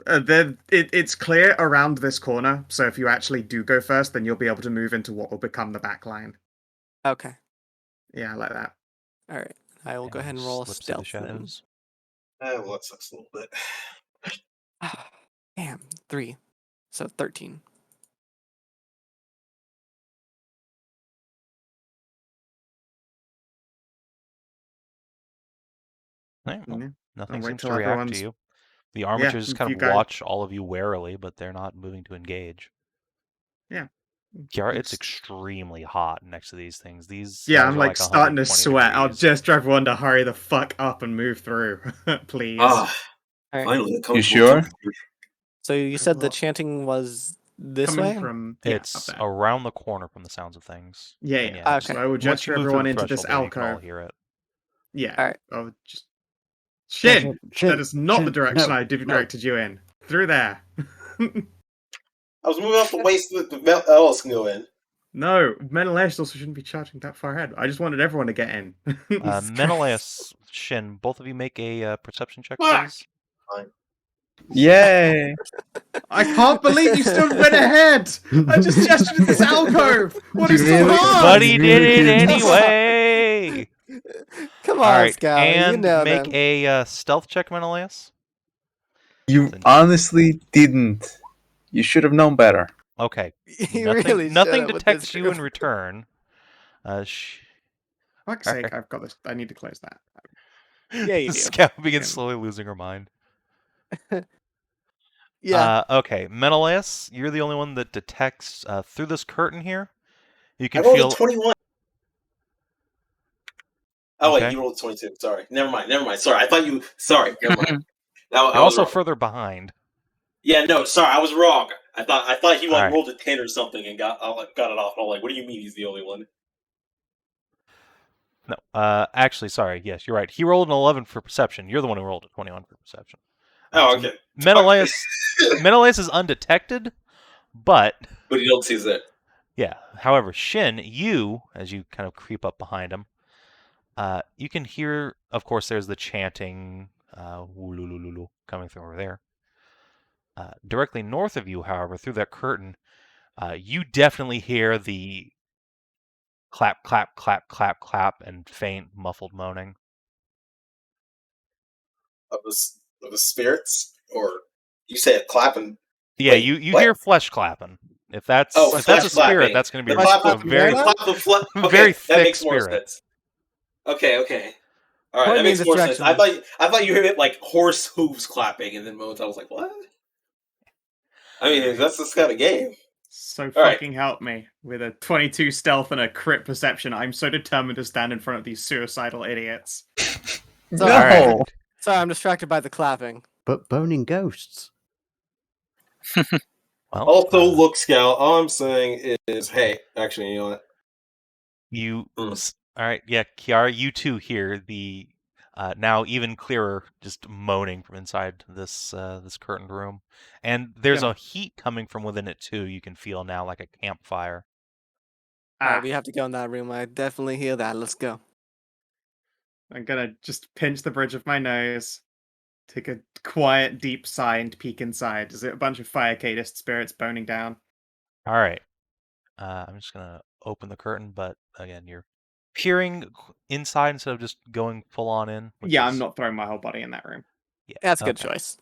It's clear around this corner, so if you actually do go first, then you'll be able to move into what will become the back line. okay, Yeah, I like that. all right. I will go ahead and Amber roll a slips through the stealth then. shadows. Well, that sucks a little bit. Damn, 3, so 13. Right, well, Yeah. nothing I'll wait seems till to react to everyone's... you. The armatures if kind you of guys... watch all of you warily, but they're not moving to engage. Yeah. Kiara, it's It's- extremely hot next to these things. These Yeah, guys I'm are like like starting to 120 sweat. I'll degrees. just everyone to hurry the fuck up and move through, please. All right. Finally, a comfortable You sure? temperature. So you said the Well, chanting was this coming way? from up It's there. around the corner from the sounds of things. Yeah. And Okay. just So I will once you gesture move through everyone the into this threshold there, you can all alcove. hear it. Yeah. All right. Oh, just Shin, Shin. That is not the direction no, I directed you in. Through there. I was moving out the way so that the else can go in. No, Menëlaos also shouldn't be charging that far ahead. I just wanted everyone to get in. Menëlaos, Shin, both of you make a perception check, Fuck! please. Fine. Yay! I can't believe you still went ahead! I just gestured at this alcove! What You is so really- hard? But he You did really it did. anyway! Come on, All right, Skow, you and know make them. a stealth check, Menëlaos. You honestly didn't. You should have known better. Okay. You Nothing, really nothing should've with detects this you group. in return. Fuck's sake, I've got this. I need to close that. Yeah, you do. Scout begins slowly losing her mind. Yeah. Okay, Menëlaos, you're the only one that detects through this curtain here. You I can rolled feel. a 21. Oh, Okay. wait, you rolled a 22. Sorry. Never mind. Sorry, I thought you... Sorry, never mind. I You're was also wrong. further behind. Yeah, no, sorry, I was wrong. I thought he Alright. rolled a 10 or something and got it off. I'm like, what do you mean he's the only one? No, actually, sorry. Yes, you're right. He rolled an 11 for perception. You're the one who rolled a 21 for perception. Oh, okay. Menëlaos is undetected, but you don't see that. yeah. However, Shin, you, as you kind of creep up behind him, you can hear. Of course, there's the chanting, "Woolululu" coming from over there. Directly north of you, however, through that curtain, you definitely hear the clap, clap, clap, clap, clap, and faint, muffled moaning. Of the spirits? Or you say a clapping? Yeah, Wait, you what? hear flesh clapping. If that's Oh, if that's flesh a spirit, clapping. that's going to be The clap a of- very the clap of flesh. Okay, very that thick makes more spirit. sense. Okay. All right, Point that me in makes this more sense. direction. I thought you heard it like horse hooves clapping, and then moments I was like, what? I mean, that's this kind of game. So All right. fucking help me. With a 22 stealth and a crit perception, I'm so determined to stand in front of these suicidal idiots. So, No. Alright. Sorry, I'm distracted by the clapping. But boning ghosts. Well, Also, look, Scout, all I'm saying is, hey, actually, you know what? you. Mm. All right, yeah, Kiara, you too hear the now even clearer, just moaning from inside this curtained room, and there's Yeah. a heat coming from within it too. You can feel now like a campfire. Alright, we have to go in that room. I definitely hear that. Let's go. I'm gonna just pinch the bridge of my nose, take a quiet, deep sigh, and peek inside. Is it a bunch of fire cadist spirits boning down? All right, I'm just gonna open the curtain, but again, you're peering inside instead of just going full on in. Yeah, I'm not throwing my whole body in that room. Yeah, That's a good okay. choice.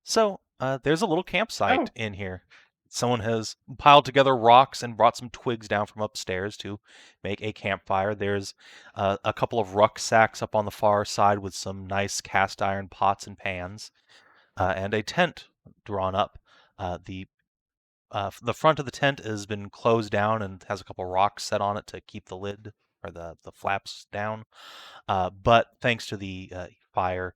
So, there's a little campsite Oh. in here. Someone has piled together rocks and brought some twigs down from upstairs to make a campfire. There's a couple of rucksacks up on the far side with some nice cast iron pots and pans, and a tent drawn up. The front of the tent has been closed down and has a couple rocks set on it to keep the lid or the flaps down. But thanks to the fire,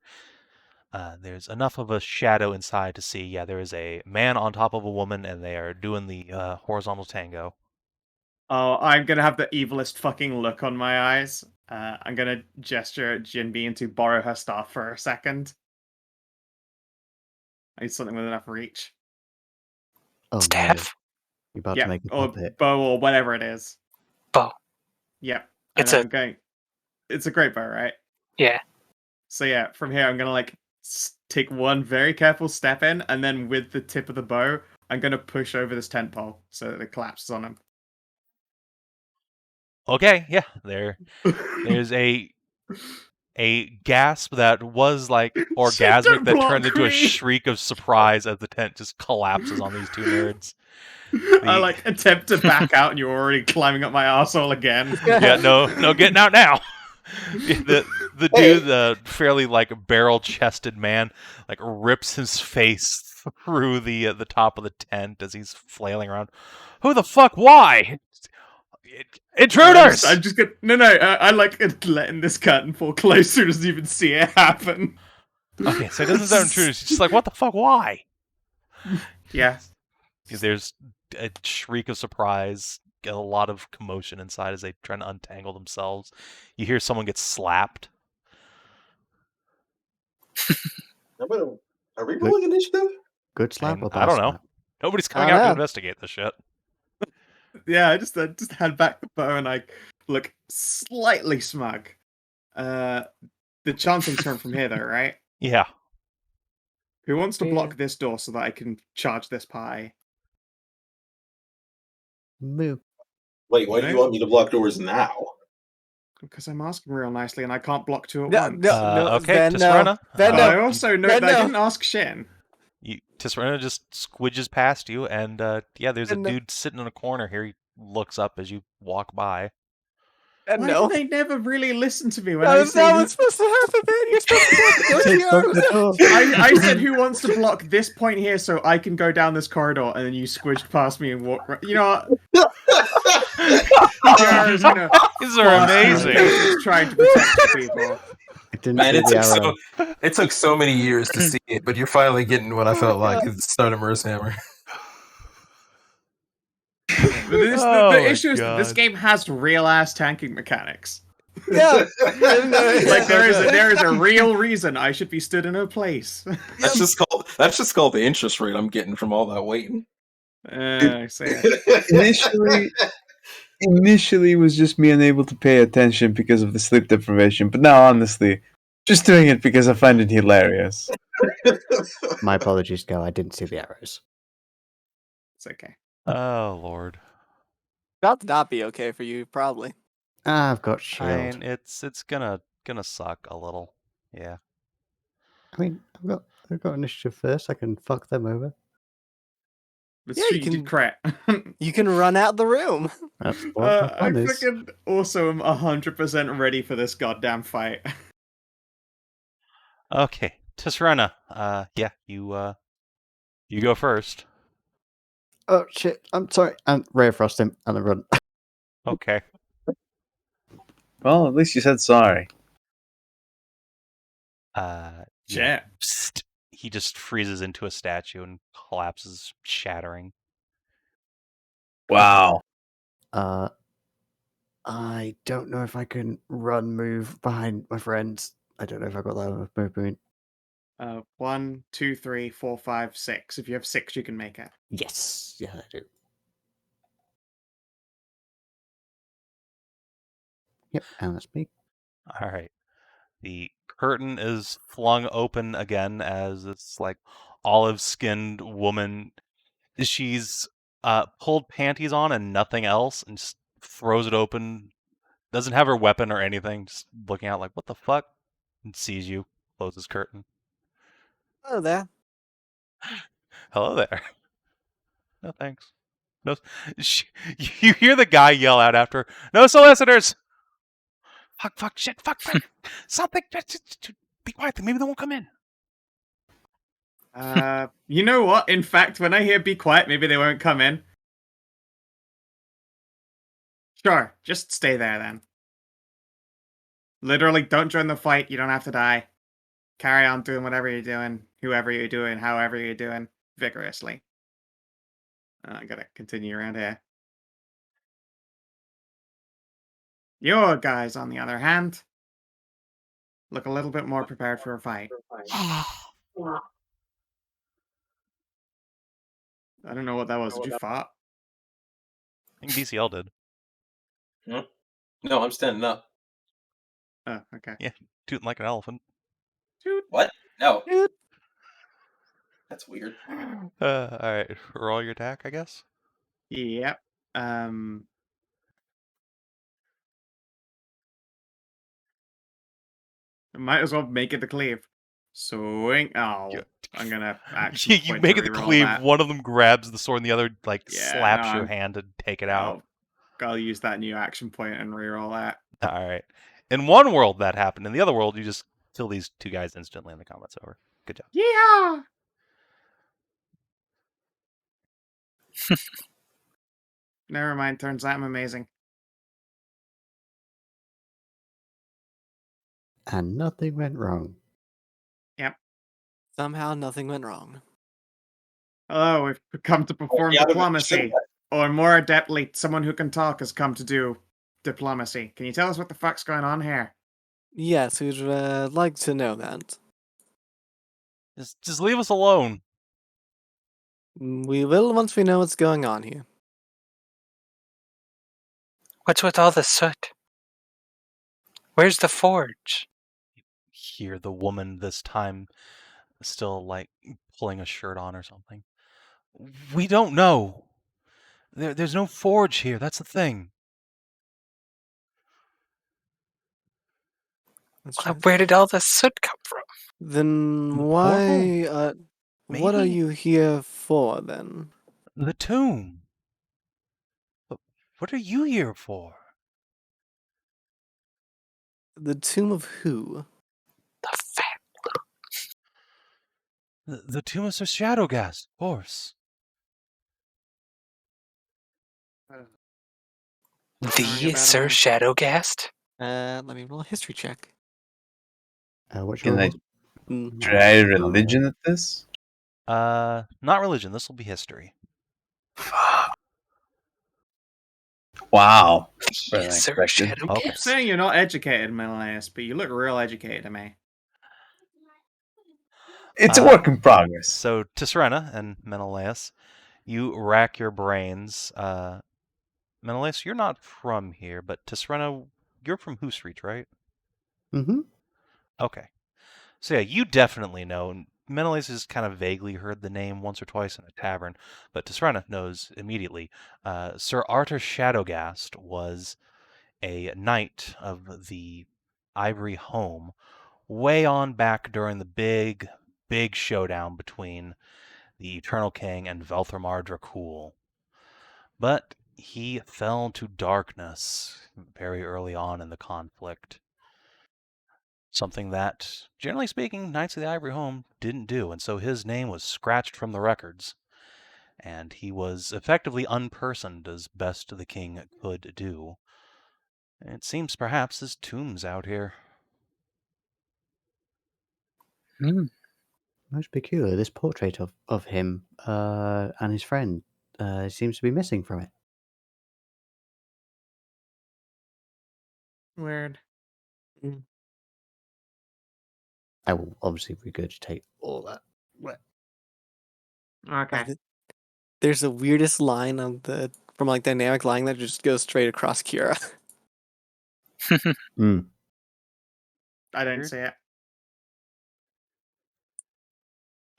there's enough of a shadow inside to see, yeah, there is a man on top of a woman, and they are doing the horizontal tango. Oh, I'm gonna have the evilest fucking look on my eyes. I'm gonna gesture at Jinbean to borrow her staff for a second. I need something with enough reach. Oh no. Staff. You're about Yeah, to make a or puppet. bow or whatever it is. Bow. Yep. It's And I'm going. It's a great bow, right? Yeah. So yeah, from here I'm gonna like take one very careful step in, and then with the tip of the bow, I'm gonna push over this tent pole so that it collapses on him. Okay, yeah, there's a gasp that was like orgasmic don't that block turned into a me! shriek of surprise as the tent just collapses on these two nerds. I like attempt to back out, and you're already climbing up my arsehole again. Yeah, no getting out now. The dude, the fairly like barrel-chested man, like rips his face through the top of the tent as he's flailing around. Who the fuck? Why? Intruders! I'm just gonna I like letting this curtain fall closer, doesn't even see it happen. Okay, so it doesn't sound intruders. He's just like, what the fuck? Why? Yeah. There's a shriek of surprise, a lot of commotion inside as they try to untangle themselves. You hear someone get slapped. Are we rolling initiative? Good slap And or bad I don't know. slap? Nobody's I coming don't out to know. investigate this shit. I just hand back the bow and I look slightly smug. The chanting's from here, though, right? Yeah. Who wants to Yeah. block this door so that I can charge this pie? Move. Wait, why do you want me to block doors now? Because I'm asking real nicely and I can't block two at No, once. no, Okay, Ven, no. Tisrena. Ven, But I no. also note Ven, that I no. didn't ask Shin. Tisrena just squidges past you, and yeah, there's a And no. dude sitting in a corner here. He looks up as you walk by. Ven, Why no. do they never really listen to me when I That was say not who... what's supposed to happen, man. You're supposed to block the Take back the door. door. I said who wants to block this point here so I can go down this corridor, and then you squished past me and walk. You know what? Kiara's gonna These are fast amazing. communications trying to protect people. I didn't Man, see it the took arrow. it took so many years to see it, but you're finally getting what I felt like at the start of Merce Hammer. But Oh the my issue is that this God. game has real ass tanking mechanics. Yeah. Like there is a real reason I should be stood in a place. That's just called the interest rate I'm getting from all that waiting. I see it. Initially, it was just me unable to pay attention because of the sleep deprivation, but now, honestly, just doing it because I find it hilarious. My apologies, Go. I didn't see the arrows. It's okay. Oh Lord. About to not be okay for you, probably. I've got shield. I mean, it's gonna suck a little. Yeah. I mean, I've got initiative first. I can fuck them over. But Yeah, yeah, you you did can- crit. You can run out the room. That's what my I plan is. freaking also am 100% ready for this goddamn fight. Okay, Tisrena. Yeah, you go first. Oh shit! I'm sorry. And Ray of Frost him and then run. Okay. Well, at least you said sorry. Yeah. Shit. Psst. He just freezes into a statue and collapses, shattering. Wow. I don't know if I can move behind my friends. I don't know if I got that enough movement. 1, 2, 3, 4, 5, 6. If you have 6, you can make it. Yes, yeah, I do. Yep, and that's me. All right. The curtain is flung open again as this like olive-skinned woman. She's pulled panties on and nothing else, and just throws it open. Doesn't have her weapon or anything. Just looking out like, what the fuck? And sees you. Closes curtain. Oh, there. Hello there. No thanks. No. You hear the guy yell out after, "No solicitors!" Fuck, shit, fuck. Something. Be quiet. Maybe they won't come in. You know what? In fact, when I hear "be quiet," maybe they won't come in. Sure, just stay there then. Literally, don't join the fight. You don't have to die. Carry on doing whatever you're doing, whoever you're doing, however you're doing, vigorously. I gotta continue around here. Your guys, on the other hand, look a little bit more prepared for a fight. I don't know what that was. Did you fart? I think DCL did. No, I'm standing up. Oh, okay. Yeah, tooting like an elephant. Toot. What? No. Dude. That's weird. All right, roll your attack, I guess. Yep. Might as well make it the cleave. Swing. Oh, Yeah. I'm gonna actually. You make it the cleave. One of them grabs the sword, and the other slaps your hand to take it out. I'll use that new action point and reroll that. All right. In one world that happened. In the other world, you just kill these two guys instantly, and the combat's over. Good job. Yeah. Never mind. Turns out I'm amazing. And nothing went wrong. Yep. Somehow nothing went wrong. Hello, we've come to perform Yeah, diplomacy. Or more adeptly, someone who can talk has come to do diplomacy. Can you tell us what the fuck's going on here? Yes, we'd like to know that. Just leave us alone. We will once we know what's going on here. What's with all the soot? Where's the forge? Hear the woman this time still like pulling a shirt on or something. We don't know. There's no forge here. That's the thing. That's right. Where did all the soot come from? Then The why? portal? What are Maybe? you here for then? The tomb. But what are you here for? The tomb of who? The fat. The tomb of Sir Shadowgast, of course. The Sir Shadowgast? Let me roll a history check. What's Can your I Mm. try religion at this? Not religion. This will be history. Wow. The Better than Sir expected. Shadowgast? Okay. Keep saying you're not educated, Menëlaos, but you look real educated to me. It's a work in progress. So Tisrena and Menëlaos, you rack your brains. Menëlaos, you're not from here, but Tisrena, you're from Hoostreach, right? Mm-hmm. Okay. So yeah, you definitely know. Menëlaos has kind of vaguely heard the name once or twice in a tavern, but Tisrena knows immediately. Sir Arthur Shadowgast was a knight of the Ivory Home way on back during the big showdown between the Eternal King and Velthamar Dracul. But he fell to darkness very early on in the conflict. Something that, generally speaking, Knights of the Ivory Home didn't do, and so his name was scratched from the records. And he was effectively unpersoned as best the king could do. It seems perhaps his tomb's out here. Most peculiar. This portrait of him and his friend seems to be missing from it. Weird. I will obviously regurgitate all that. Okay. There's the weirdest line from like dynamic line that just goes straight across Kiara. Mm. I don't Weird. see it.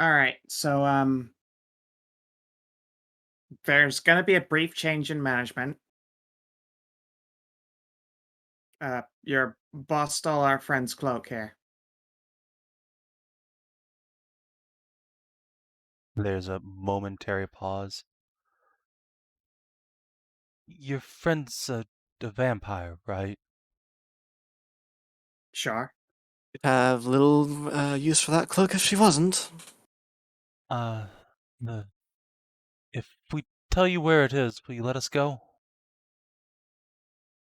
Alright, so there's gonna be a brief change in management. Your boss stole our friend's cloak here. There's a momentary pause. Your friend's a vampire, right? Sure. You'd have little use for that cloak if she wasn't. If we tell you where it is, will you let us go?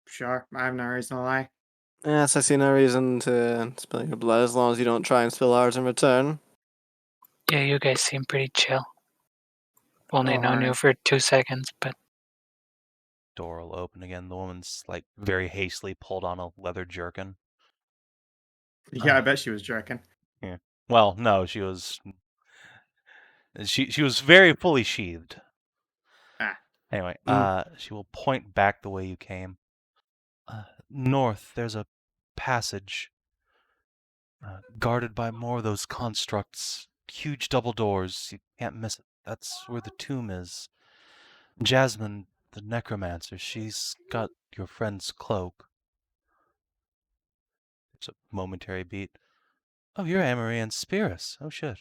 Sure. I have no reason to lie. Yes, I see no reason to spill your blood as long as you don't try and spill ours in return. Yeah, you guys seem pretty chill. Only Oh, known you hi. for 2 seconds, but Door will open again. The woman's like very hastily pulled on a leather jerkin. Yeah, I bet she was jerking. Yeah. Well, no, she was very fully sheathed. Ah. Anyway, she will point back the way you came. North, there's a passage guarded by more of those constructs. Huge double doors. You can't miss it. That's where the tomb is. Jasmine, the necromancer, she's got your friend's cloak. There's a momentary beat. Oh, you're Amory and Spirus. Oh, shit.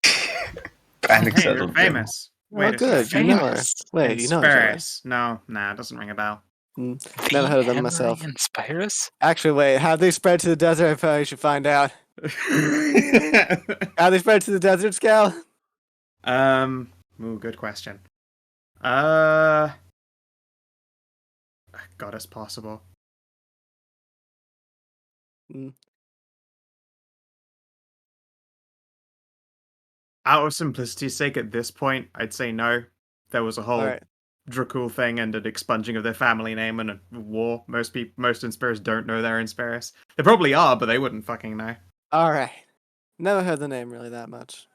Panic Hey, you're settled in. famous. Wait Oh, a good. second. You know her. famous. Wait, you know each other. Spirus. No, nah, it doesn't ring a bell. Never heard of them myself. And Spyrus? Actually, wait. How they spread to the desert? I probably should find out. How they spread to the desert, Scal? Ooh, good question. Goddess possible. Out of simplicity's sake, at this point, I'd say no. There was a whole Alright. Dracul thing and an expunging of their family name and a war. Most Inspirus don't know they're Inspirus. They probably are, but they wouldn't fucking know. Alright. Never heard the name really that much.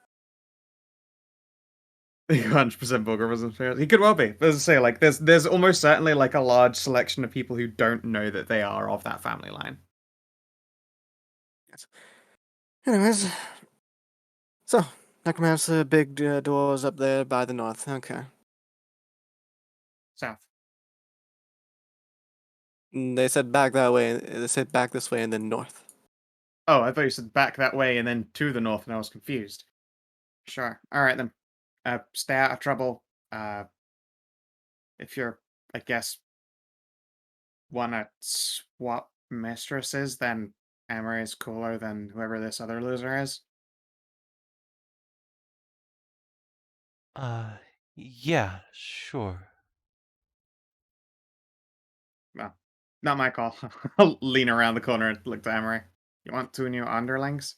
100% Bulgarism. He could well be. But as I say, like there's almost certainly like a large selection of people who don't know that they are of that family line. Anyways, so necromancer, big doors up there by the north. Okay. South. They said back that way. They said back this way and then north. Oh, I thought you said back that way and then to the north, and I was confused. Sure. All right then. Stay out of trouble. If you're, I guess, wanna swap mistresses, then Emery is cooler than whoever this other loser is. Yeah, sure. Well, not my call. I'll lean around the corner and look to Emery. You want 2 new underlings?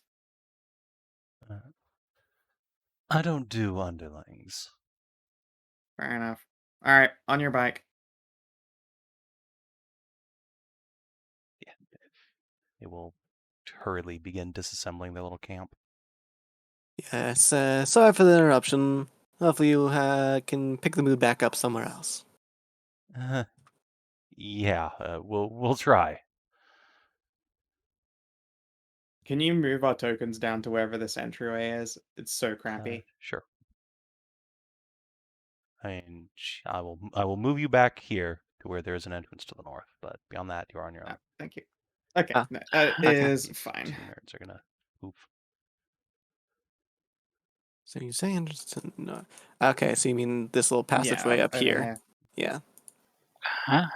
I don't do underlings. Fair enough. All right, on your bike. Yeah, they will hurriedly begin disassembling their little camp. Yes. Sorry for the interruption. Hopefully you can pick the mood back up somewhere else. Yeah, we'll try. Can you move our tokens down to wherever this entryway is? It's so crappy. Sure. I mean, I will move you back here to where there is an entrance to the north, but beyond that, you're on your own. Thank you. Okay, Ah, no, okay. is These fine. 2 nerds are gonna move. So you say interested? No. Okay, so you mean this little passageway up over here? Yeah. Huh?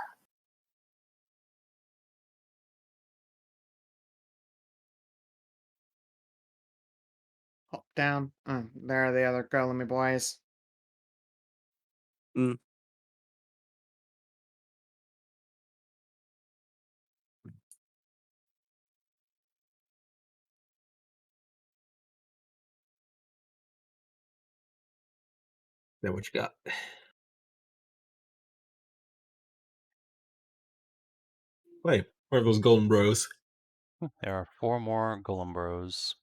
Hop down. There are the other golemy boys. Mm. Now what you got? Wait, where are those golden bros? There are 4 more golem bros.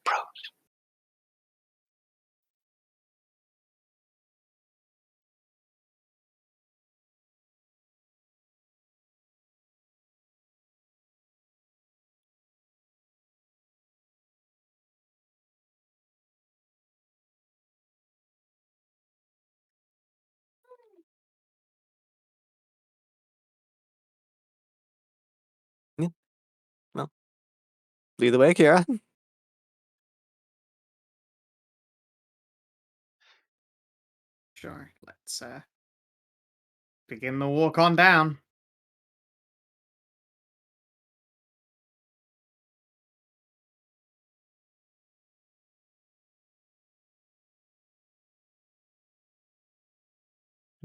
Bros. Yeah. Well, lead the way, Kiara. Sure. Let's begin the walk on down.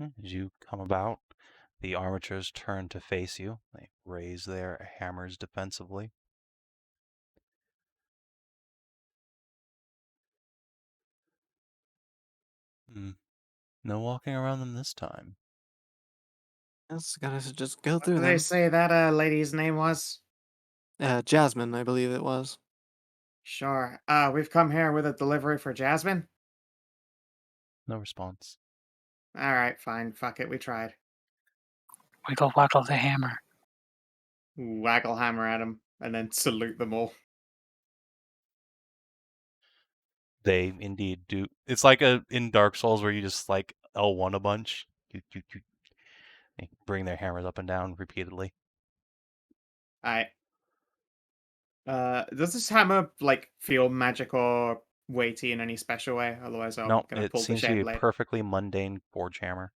As you come about, the armatures turn to face you. They raise their hammers defensively. No walking around them this time. Yes, gotta just go What through did they them. say that lady's name was? Jasmine, I believe it was. Sure. We've come here with a delivery for Jasmine. No response. All right, fine. Fuck it. We tried. Wiggle waggle the hammer. Waggle hammer at them and then salute them all. They indeed do. It's like in Dark Souls where you just like L1 a bunch. They bring their hammers up and down repeatedly. Alright. Does this hammer like feel magic or weighty in any special way? Otherwise, I'm No, gonna it pull the seems to be shade a blade. perfectly mundane forge hammer.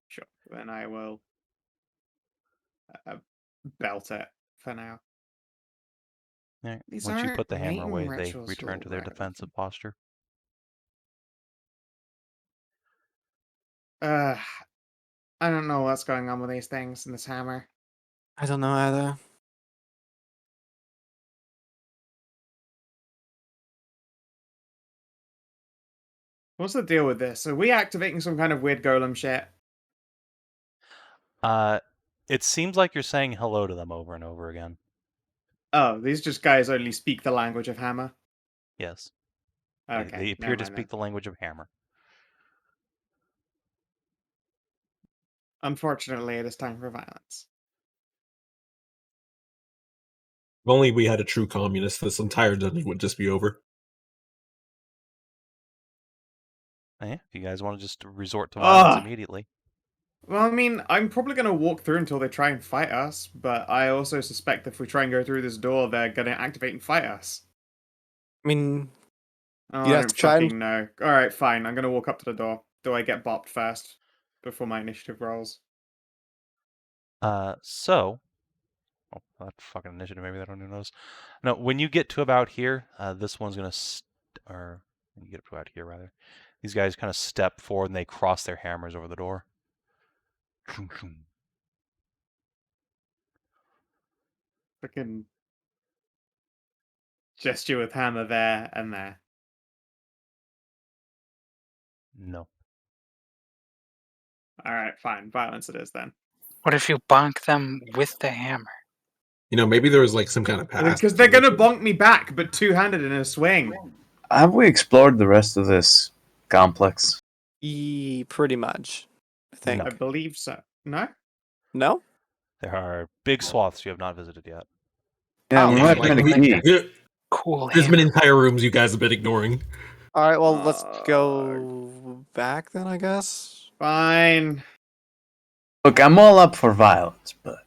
Sure. Then I will belt it for now. Right. These Once you aren't put the hammer mating away, they rituals return to their defensive posture. I don't know what's going on with these things and this hammer. I don't know either. What's the deal with this? Are we activating some kind of weird golem shit? It seems like you're saying hello to them over and over again. Oh, these just guys only speak the language of Hammer. Yes. Okay, They appear never to mind speak then. the language of Hammer. Unfortunately, it is time for violence. If only we had a true communist, this entire dungeon would just be over. If you guys want to just resort to violence Ah! immediately. Well, I mean, I'm probably going to walk through until they try and fight us, but I also suspect if we try and go through this door, they're going to activate and fight us. I mean, Oh, You I have don't to try and- fucking know. Alright, fine. I'm going to walk up to the door. Do I get bopped first before my initiative rolls? So, that fucking initiative, maybe they don't even notice. No, when you get to about here, this one's gonna, or when you get to about here rather, these guys kind of step forward and they cross their hammers over the door. Freaking gesture with hammer there and there. No. Alright, fine. Violence it is then. What if you bonk them with the hammer? Maybe there was like some kind of path. Because they're going to bonk me back, but two-handed in a swing. Have we explored the rest of this complex? Pretty much. I think. I believe so. No? No? There are big swaths you have not visited yet. Yeah, Oh, we might find a key. Cool. There's been entire rooms you guys have been ignoring. All right. Well, let's go back then, I guess. Fine. Look, I'm all up for violence, but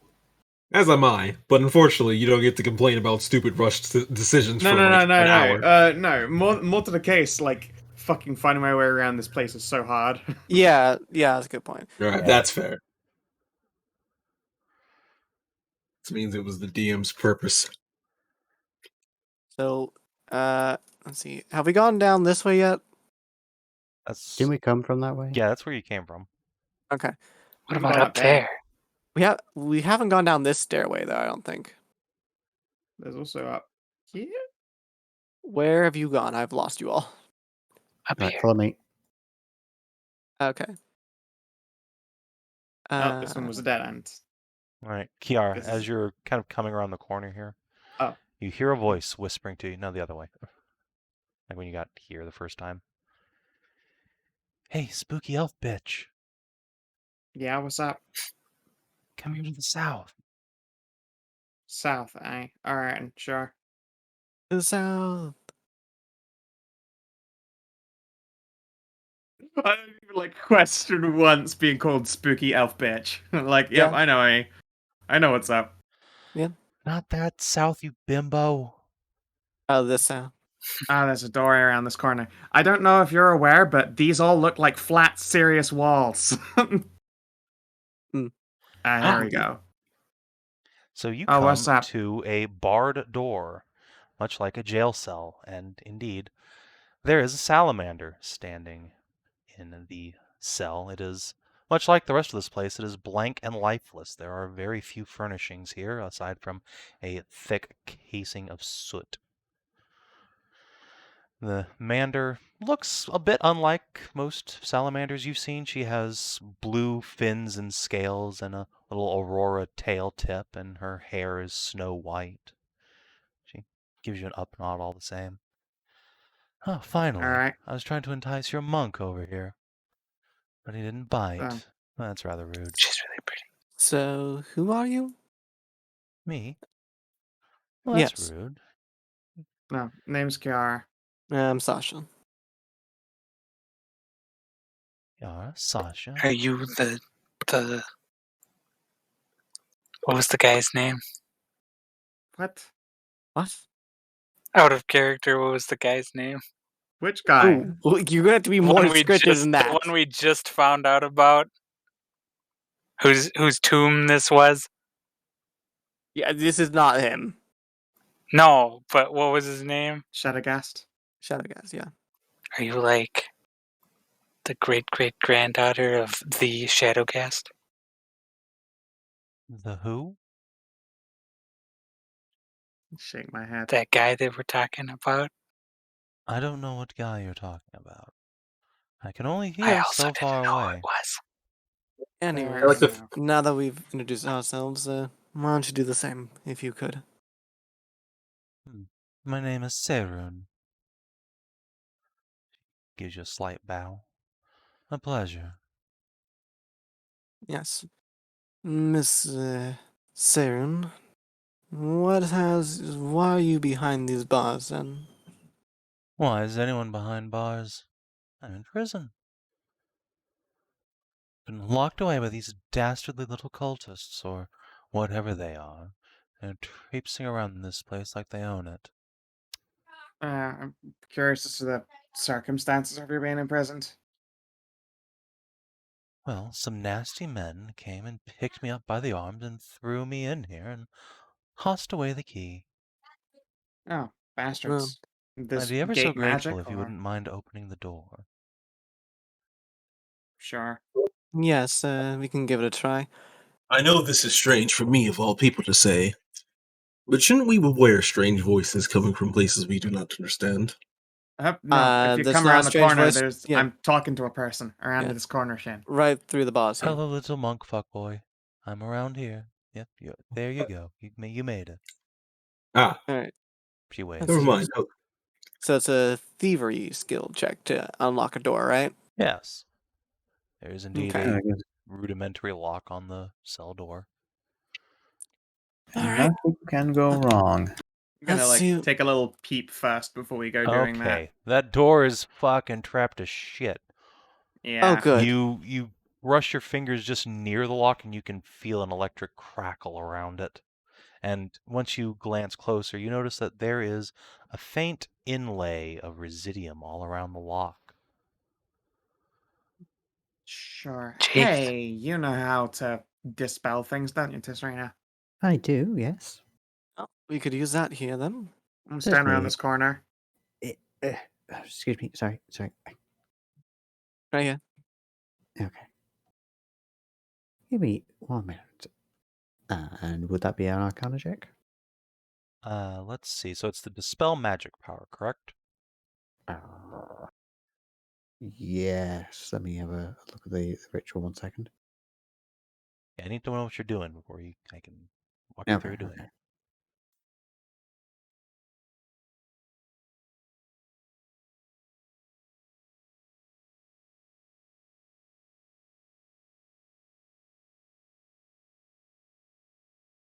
As am I, but unfortunately, you don't get to complain about stupid rushed decisions No, for no, like no, an no, hour. no. More to the case, like, fucking finding my way around this place is so hard. Yeah, that's a good point. Alright, that's fair. This means it was the DM's purpose. So, let's see. Have we gone down this way yet? Didn't we come from that way? Yeah, that's where you came from. Okay. What about up there? We haven't gone down this stairway though. I don't think. There's also up here. Where have you gone? I've lost you all. Up Right, here. follow me. Okay. Oh, this one was a dead end. All right, Kiara, This as is- you're kind of coming around the corner here, Oh. you hear a voice whispering to you. No, the other way. Like when you got here the first time. Hey, spooky elf bitch. Yeah, what's up? Come here to the south. South, eh? Alright, sure. To the south. I don't even like question once being called spooky elf bitch. Like, yep, Yeah. I know, eh? I know what's up. Not that south, you bimbo. Oh, this south. Ah, there's a doorway around this corner. I don't know if you're aware, but these all look like flat, serious walls. There we go. So you Oh, come what's up? to a barred door, much like a jail cell, and indeed, there is a salamander standing in the cell. It is much like the rest of this place. It is blank and lifeless. There are very few furnishings here, aside from a thick casing of soot. The mander looks a bit unlike most salamanders you've seen. She has blue fins and scales and a little aurora tail tip, and her hair is snow white. She gives you an up nod all the same. Oh, finally. Alright. I was trying to entice your monk over here, but he didn't bite. Oh. That's rather rude. She's really pretty. So, who are you? Me? Well, that's Yes. rude. No, name's Kiara. I'm Sasha. Yeah, Sasha. Are you the what was the guy's name? What? What? Out of character, what was the guy's name? Which guy? Oh, you're gonna have to be more descriptive than that. The one we just found out about. Whose tomb this was? Yeah, this is not him. No, but what was his name? Shadowgast. Shadowgast, yeah. Are you like the great granddaughter of the Shadowcast? The who? Shake my head. That guy that we're talking about? I don't know what guy you're talking about. I can only I hear also so didn't far know who away. it was. Anyway, like the- now that we've introduced ourselves, why don't you do the same, if you could? My name is Serun. Gives you a slight bow. A pleasure. Yes. Miss Sarun, why are you behind these bars then? Why is anyone behind bars? I'm in prison. Been locked away by these dastardly little cultists, or whatever they are, and traipsing around this place like they own it. I'm curious as to the circumstances of your being imprisoned. Well, some nasty men came and picked me up by the arms and threw me in here and tossed away the key. Oh, Well, bastards. I'd This be ever so gate grateful magic, if you or wouldn't mind opening the door. sure. yes, we can give it a try. I know this is strange for me, of all people, to say, but shouldn't we beware strange voices coming from places we do not understand? No, if you There's come not a around the strange corner, voice. Yeah, I'm talking to a person around Yeah. this corner, Shane. right through the bars here. Hello, little monk fuckboy. I'm around here. Yep, there you go. You made it. Ah, All right. She Let's waves. never see. mind. Oh, So it's a thievery skill check to unlock a door, right? Yes. There is indeed Okay. a rudimentary lock on the cell door. All right. Nothing can go wrong. I'm gonna Let's see. take a little peep first before we go doing that. Okay, that door is fucking trapped to shit. Oh, Yeah. good. You rush your fingers just near the lock and you can feel an electric crackle around it. And once you glance closer, you notice that there is a faint inlay of residium all around the lock. Sure. Jeez. Hey, you know how to dispel things, don't you, Tisrena? I do, yes. Oh, we could use that here then. I'm standing around Certainly. this corner. Excuse me. Sorry. Right here. Okay. Give me 1 minute. And would that be an Arcana check? Let's see. So it's the dispel magic power, correct? Yes. Let me have a look at the ritual 1 second. Yeah, I need to know what you're doing before I can walk you Okay. through doing Okay. it.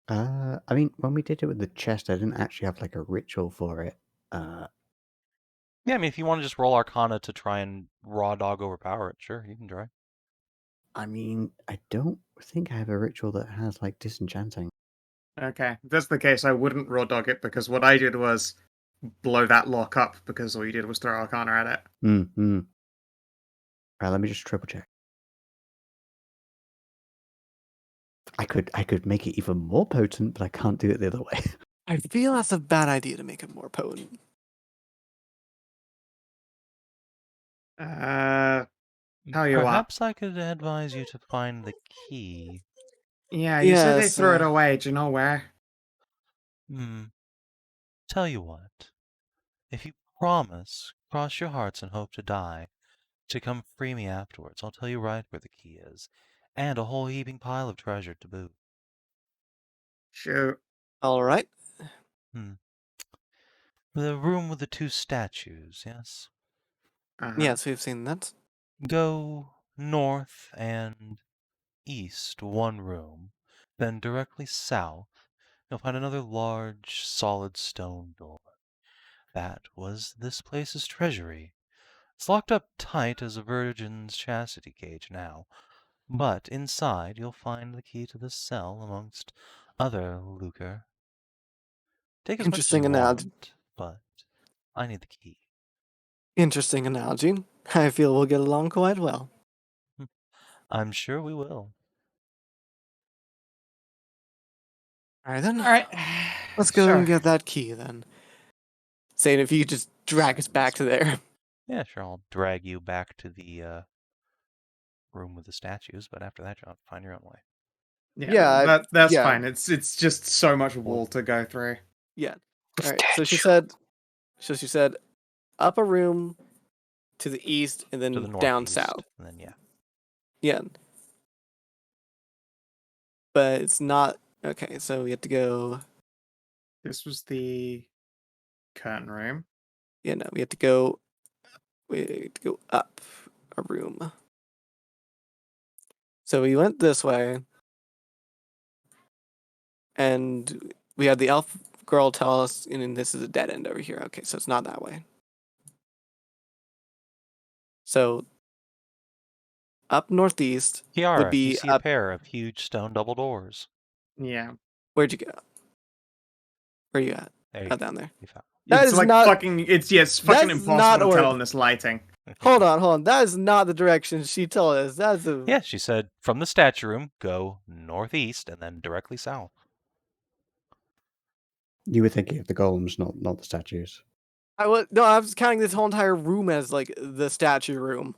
I mean, when we did it with the chest, I didn't actually have like a ritual for it. Yeah, I mean, if you want to just roll Arcana to try and raw dog overpower it, sure, you can try. I mean, I don't think I have a ritual that has like disenchanting. Okay. If that's the case, I wouldn't raw dog it because what I did was blow that lock up because all you did was throw Arcana at it. Mm-hmm. Right, let me just triple check. I could make it even more potent, but I can't do it the other way. I feel that's a bad idea to make it more potent. Tell you what. Perhaps I could advise you to find the key. Yeah, you said they Yes, threw it away. Do you know where? Tell you what. If you promise, cross your hearts and hope to die, to come free me afterwards, I'll tell you right where the key is, and a whole heaping pile of treasure to boot. Shoot. All right. The room with the two statues, yes? Uh-huh. Yes, we've seen that. Go north and east one room, then directly south, you'll find another large, solid stone door. That was this place's treasury. It's locked up tight as a virgin's chastity cage now, but inside you'll find the key to the cell amongst other lucre. Take as much as Interesting you analogy. want, but I need the key. Interesting analogy. I feel we'll get along quite well. I'm sure we will. All right then. All right. Let's go Sure. and get that key then. Saying if you could just drag us back to there. Yeah, sure, I'll drag you back to the room with the statues, but after that you'll have to find your own way. Yeah, that's yeah. fine. It's just so much wall to go through. Yeah. All right. So she said up a room to the east and To then the down northeast, south. and then yeah. Yeah. But it's not okay, so we have to go This was the curtain room. Yeah, no, we have to go. We have to go up a room. So we went this way, and we had the elf girl tell us, and this is a dead end over here. Okay, so it's not that way. So up northeast would Kiara, you be see a up. pair of huge stone double doors. Yeah. Where'd you go? Where you at? There you Oh, go. down there. You found That It's is like not. fucking. It's fucking That's impossible not to tell or- in this lighting. it. Hold on. That is not the direction she told us. That's a. Yeah, she said from the statue room, go northeast and then directly south. You were thinking of the golems, not the statues. I was counting this whole entire room as like the statue room.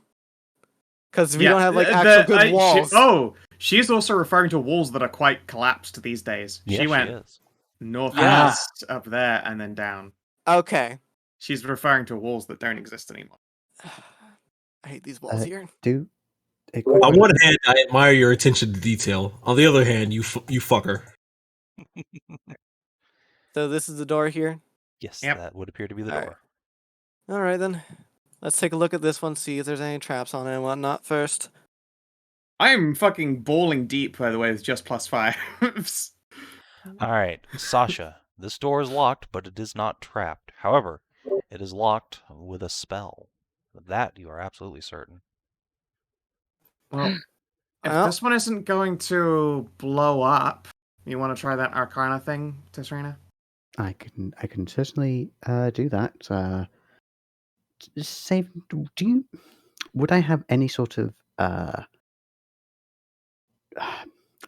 Because we Yeah, don't have like actual good walls. She's also referring to walls that are quite collapsed these days. Yes, She went is. northwest up there and then down. Okay. She's referring to walls that don't exist anymore. I hate these walls here. Do a quick On question. one hand, I admire your attention to detail. On the other hand, you fucker. So this is the door here. Yes, Yep. that would appear to be the All door. right. All right then. Let's take a look at this one. See if there's any traps on it and whatnot first. I'm fucking balling deep, by the way, with just +5. All right, Sasha, this door is locked, but it is not trapped. However, it is locked with a spell. That you are absolutely certain. Well, if Well- this one isn't going to blow up, you want to try that Arcana thing, Tisrena? I can certainly do that. Save. Would I have any sort of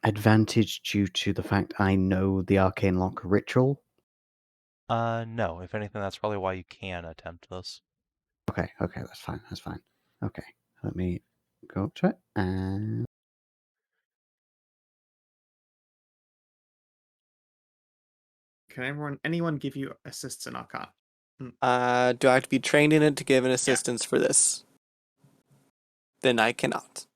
advantage due to the fact I know the arcane lock ritual? No. If anything, that's probably why you can attempt this. Okay, that's fine. Okay, let me go up to it and Can anyone give you assists in Arcana? Do I have to be trained in it to give an assistance for this? Then I cannot.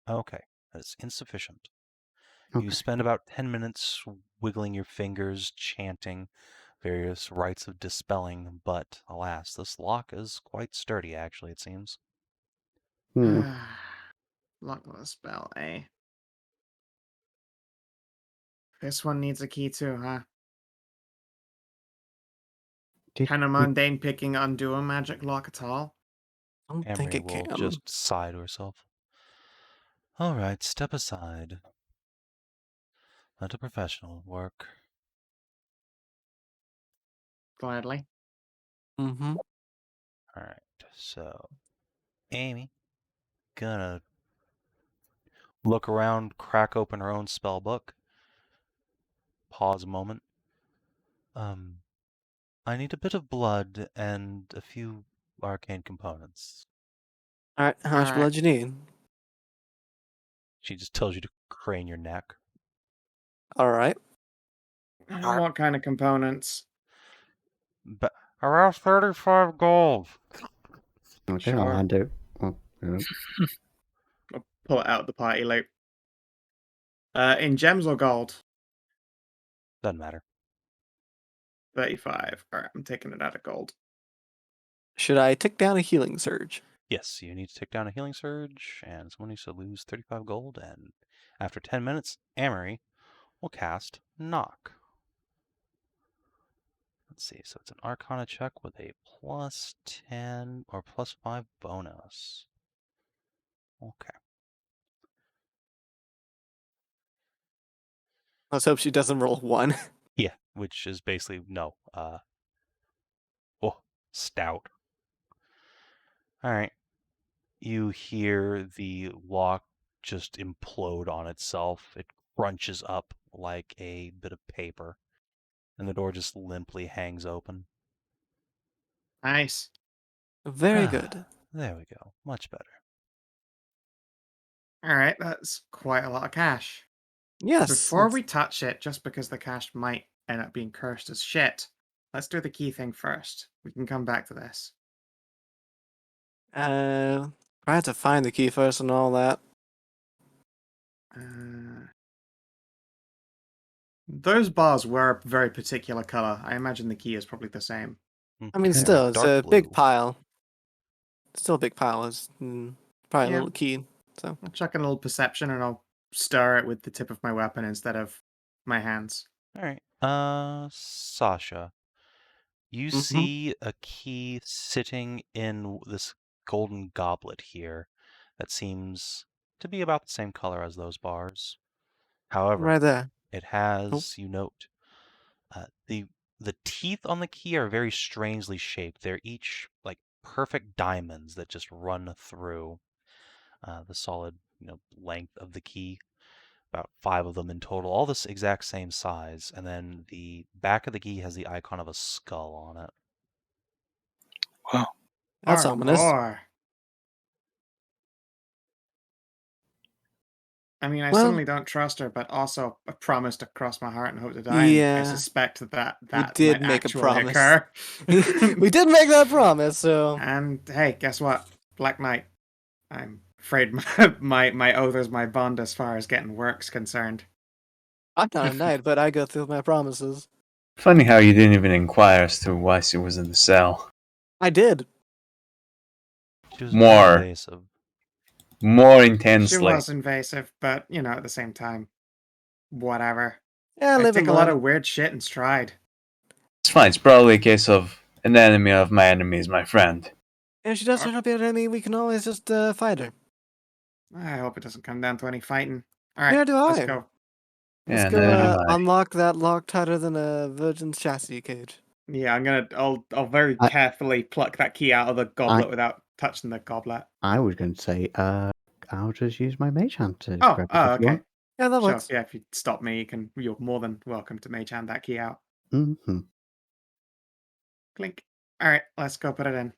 Okay, that's insufficient. okay. You spend about 10 minutes wiggling your fingers, chanting various rites of dispelling, but alas, this lock is quite sturdy, actually, it seems. Hmm. Lock with a spell, eh? This one needs a key too, huh? Can a mundane picking undo a magic lock at all? I don't think Emery it will can. just sigh to herself. All right, step aside. Let a professional work. Gladly. Mm-hmm. All right, so Amy gonna look around, crack open her own spell book. Pause a moment. I need a bit of blood and a few arcane components. All right. How much Alright. blood you need? She just tells you to crane your neck. All right. What kind of components? But around 35 gold. Okay, I'll Sure. hand it. Well, I'll pull it out of the party loot. In gems or gold? Doesn't matter. 35. Alright, I'm taking it out of gold. Should I take down a healing surge? Yes, you need to take down a healing surge, and someone needs to lose 35 gold, and after 10 minutes, Amory will cast Knock. Let's see, so it's an Arcana check with a plus 10 or plus 5 bonus. Okay. Let's hope she doesn't roll 1. Yeah, which is basically no. Stout. All right. You hear the lock just implode on itself. It crunches up like a bit of paper, and the door just limply hangs open. Nice. Very good. There we go. Much better. Alright, that's quite a lot of cash. Yes. Before we touch it, just because the cash might end up being cursed as shit, let's do the key thing first. We can come back to this. I have to find the key first and all that. Those bars were a very particular color. I imagine the key is probably the same. I mean, They're still, it's dark a blue. big pile. Still a big pile. It's probably a Yeah. little key. So I'll chuck in a little perception and I'll stir it with the tip of my weapon instead of my hands. All right. Sasha, you Mhm. see a key sitting in this golden goblet here that seems to be about the same color as those bars. However, right there. it has, you note, the teeth on the key are very strangely shaped. They're each like perfect diamonds that just run through the solid, length of the key. About 5 of them in total, all this exact same size. And then the back of the key has the icon of a skull on it. Wow. That's ominous. More. I mean, I Well- certainly don't trust her, but also I promise to cross my heart and hope to die. And Yeah. I suspect that We that did might make a actually promise. occur. We did make that promise, so And hey, guess what? Black Knight. I'm afraid my oath is my bond as far as getting work's concerned. I'm not a knight, but I go through my promises. Funny how you didn't even inquire as to why she was in the cell. I did. She was More. invasive. More She intensely. was invasive, but at the same time, whatever. Yeah, I live take and a lot learn. of weird shit in stride. It's fine. It's probably a case of an enemy of my enemy is my friend. If she does turn up at any, we can always just fight her. I hope it doesn't come down to any fighting. All right, Neither do let's I. go. Let's Yeah, go neither do I. unlock that lock tighter than a virgin's chastity cage. Yeah, I'll very I- carefully pluck that key out of the goblet without touching the goblet. I was going to say, I'll just use my mage hand to Oh, grab it if you okay. want. Yeah, that Sure. works. Yeah, if you stop me, you're more than welcome to mage hand that key out. Mm-hmm. Clink. All right, let's go put it in.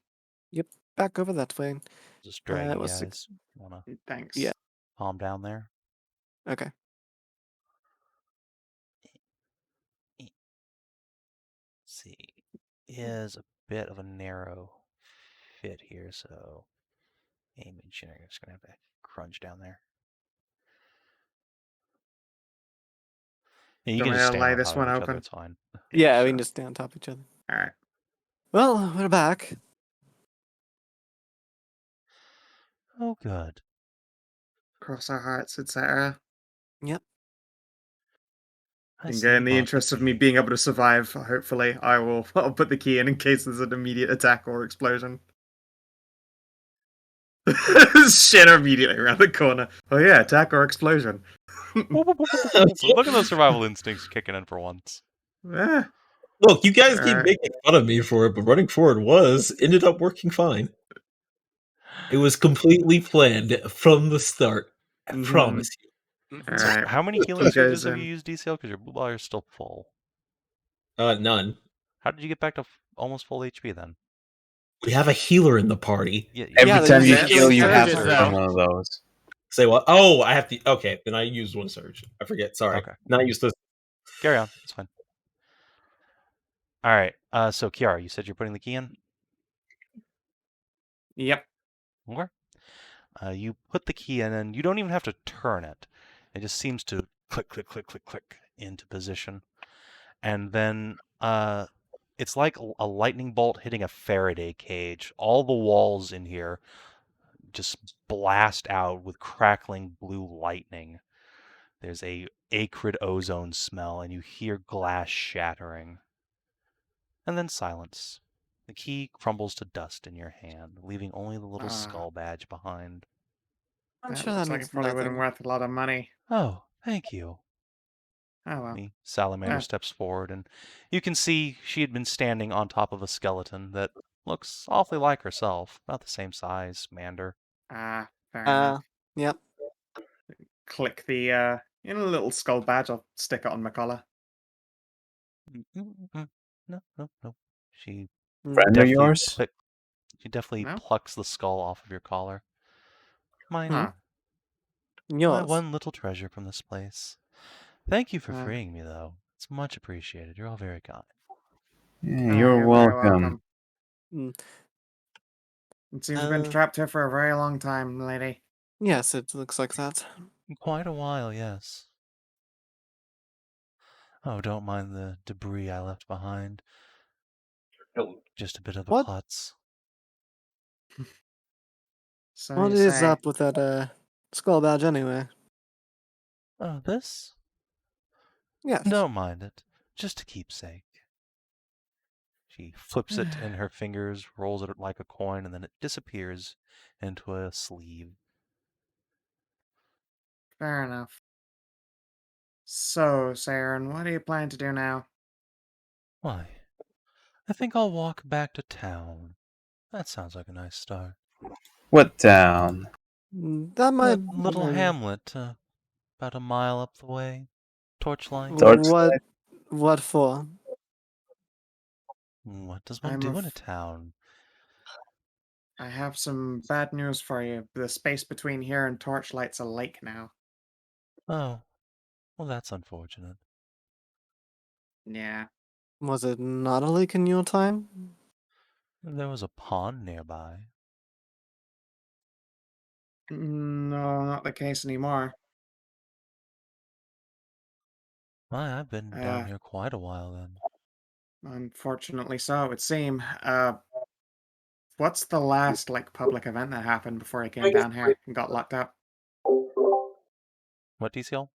Back over that way. Just drag you was guys. six. Wanna Thanks. Yeah. palm down there? Okay. See, is a bit of a narrow fit here, so Amy and Shinner are just gonna have to crunch down there. Yeah, you Do can you just want me to stand lay on this top one of each other. open? It's fine. Yeah, we sure. can just stay on top of each other. All right. Well, we're back. Oh, good. Cross our hearts, etc. Yep. I And see in the you bought interest of me key. being able to survive, hopefully, I'll put the key in case there's an immediate attack or explosion. Shit immediately around the corner. Oh yeah, attack or explosion. Look at those survival instincts kicking in for once. Eh, Look, you guys keep Alright. making fun of me for it, but running forward ended up working fine. It was completely planned from the start. I Mhm. promise you. So Alright. how many healing Key surges goes have you in. used, DCL? Because your blue bar is still full. None. How did you get back to almost full HP then? We have a healer in the party. Yeah, Every Yeah, time you there's heal, healing you have to surges, burn though. one of those. Say what? Oh, I have to. Okay, then I used one surge. I forget. Sorry. Okay. Not used to. Carry on. It's fine. All right. So Kiara, you said you're putting the key in. Yep. Okay. You put the key in, and you don't even have to turn it. It just seems to click, click, click, click, click into position, and then it's like a lightning bolt hitting a Faraday cage. All the walls in here just blast out with crackling blue lightning. There's a acrid ozone smell, and you hear glass shattering. And then silence. The key crumbles to dust in your hand, leaving only the little skull badge behind. I'm That sure that looks like means it probably would have nothing. been worth a lot of money. Oh, thank you. Oh well. The salamander Yeah. steps forward, and you can see she had been standing on top of a skeleton that looks awfully like herself, about the same size, Mander. Ah, fair enough. Yep. Click the little skull badge. I'll stick it on my collar. No. She Friend of definitely yours? No? plucks the skull off of your collar. Mine, Huh. my Yours. one little treasure from this place. Thank you for Uh. freeing me, though. It's much appreciated. You're all very kind. Yeah, Oh, you're very welcome. Mm. It seems you've been trapped here for a very long time, lady. Yes, it looks like that. Quite a while, yes. Oh, don't mind the debris I left behind. Just a bit of a What? putz. So What you is say. up with that skull badge anyway? Oh, this? Yes. Don't mind it. Just a keepsake. She flips it in her fingers, rolls it like a coin, and then it disappears into a sleeve. Fair enough. So, Saren, what do you plan to do now? Why, I think I'll walk back to town. That sounds like a nice start. What town? That might. That little hamlet, about a mile up the way. Torchlight. Torchlight? What for? What does one I'm do af- in a town? I have some bad news for you. The space between here and Torchlight's a lake now. Oh, well, that's unfortunate. Yeah. Was it not a lake in your time? There was a pond nearby. No, not the case anymore. Why, I've been down here quite a while then. Unfortunately so, it would seem. What's the last, public event that happened before I came down here and got locked up? What, DCL?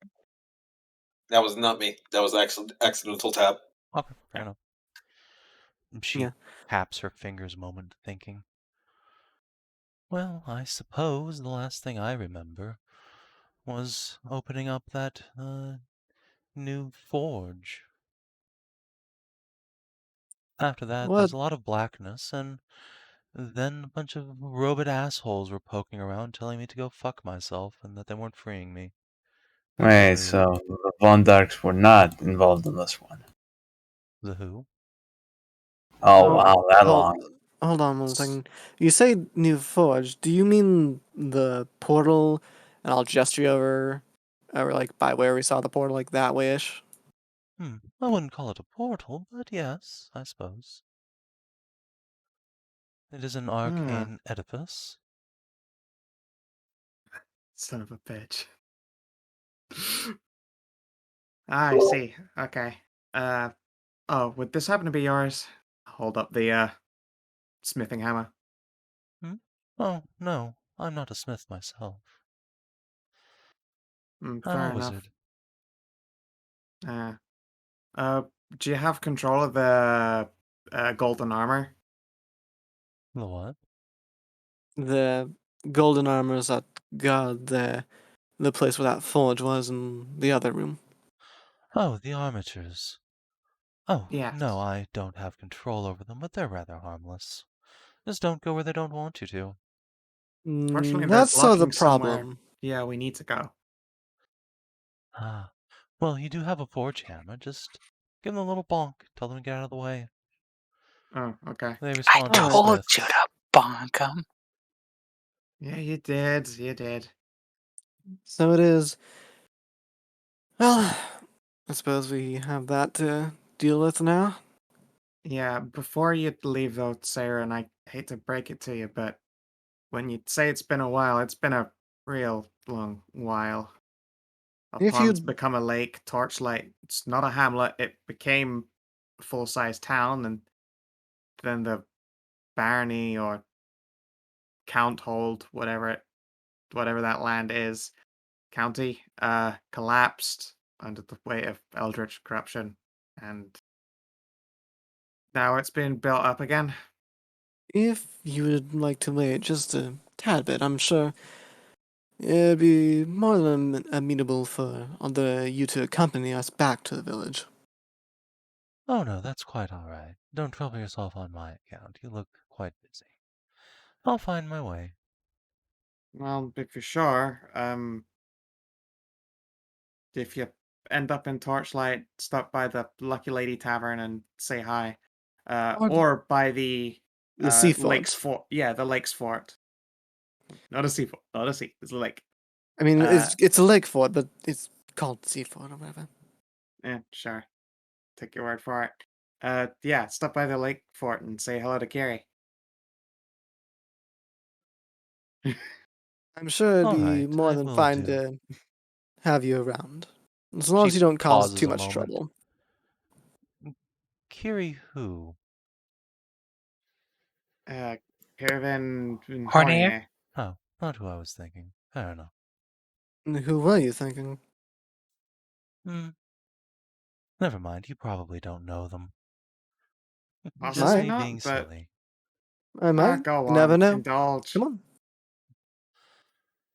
That was not me. That was accidental tap. Okay, fair enough. She Yeah. taps her fingers a moment, thinking. Well, I suppose the last thing I remember was opening up that, new forge. After that, What? there's a lot of blackness, and then a bunch of robot assholes were poking around telling me to go fuck myself and that they weren't freeing me. Wait, The- so the Von Darks were not involved in this one. The who? Oh, Oh, wow, that hold, long. hold on one second. You say new forge. Do you mean the portal? And I'll gesture you over, by where we saw the portal, like that way-ish. I wouldn't call it a portal, but yes, I suppose. It is an arcane edifice. Son of a bitch. I see. Okay. Would this happen to be yours? Hold up the, smithing hammer. Oh, no, I'm not a smith myself. I'm Fair a enough. wizard. Do you have control of the, golden armor? The what? The golden armors that guard the place where that forge was in the other room. Oh, the armatures. Oh, Yes. no, I don't have control over them, but they're rather harmless. Just don't go where they don't want you to. Fortunately, they're That's so the blocking somewhere. problem. Yeah, we need to go. Ah, well, you do have a forge hammer. Just give them a little bonk. Tell them to get out of the way. Oh, okay. They I respond to the told smiths. you to bonk 'em. Yeah, you did. You did. So it is. Well, I suppose we have that to deal with now. Yeah, before you leave though, Sarah, and I hate to break it to you, but when you say it's been a while, it's been a real long while. A If pond's you become a lake, Torchlight. It's not a hamlet. It became a full-size town, and then the barony or counthold, whatever that land is, county, collapsed under the weight of eldritch corruption, and now it's been built up again. if you would like to wait just a tad bit, I'm sure it'd be more than amenable for you to accompany us back to the village. Oh, no, that's quite all right. Don't trouble yourself on my account. You look quite busy. I'll find my way. Well, if you're sure, if you end up in Torchlight, stop by the Lucky Lady Tavern and say hi. Or Or by the the sea Lakes fort. Fort. Yeah, the Lakes Fort. Not a sea fort. Not a sea. It's a lake. I mean, Uh, it's a lake fort, but it's called sea fort or whatever. Yeah, sure. Take your word for it. Yeah, stop by the Lake Fort and say hello to Carrie. I'm sure it'd All be right, more I than will fine do. to have you around, as long She as you don't cause pauses too a much moment. trouble. Kiri who? Kevin Hornier? Hornier. Oh, not who I was thinking. Fair enough. Who were you thinking? Hmm. Never mind, you probably don't know them. Just Possibly me Might. being not, but silly. I might. go You never on. know. Indulge. Come on.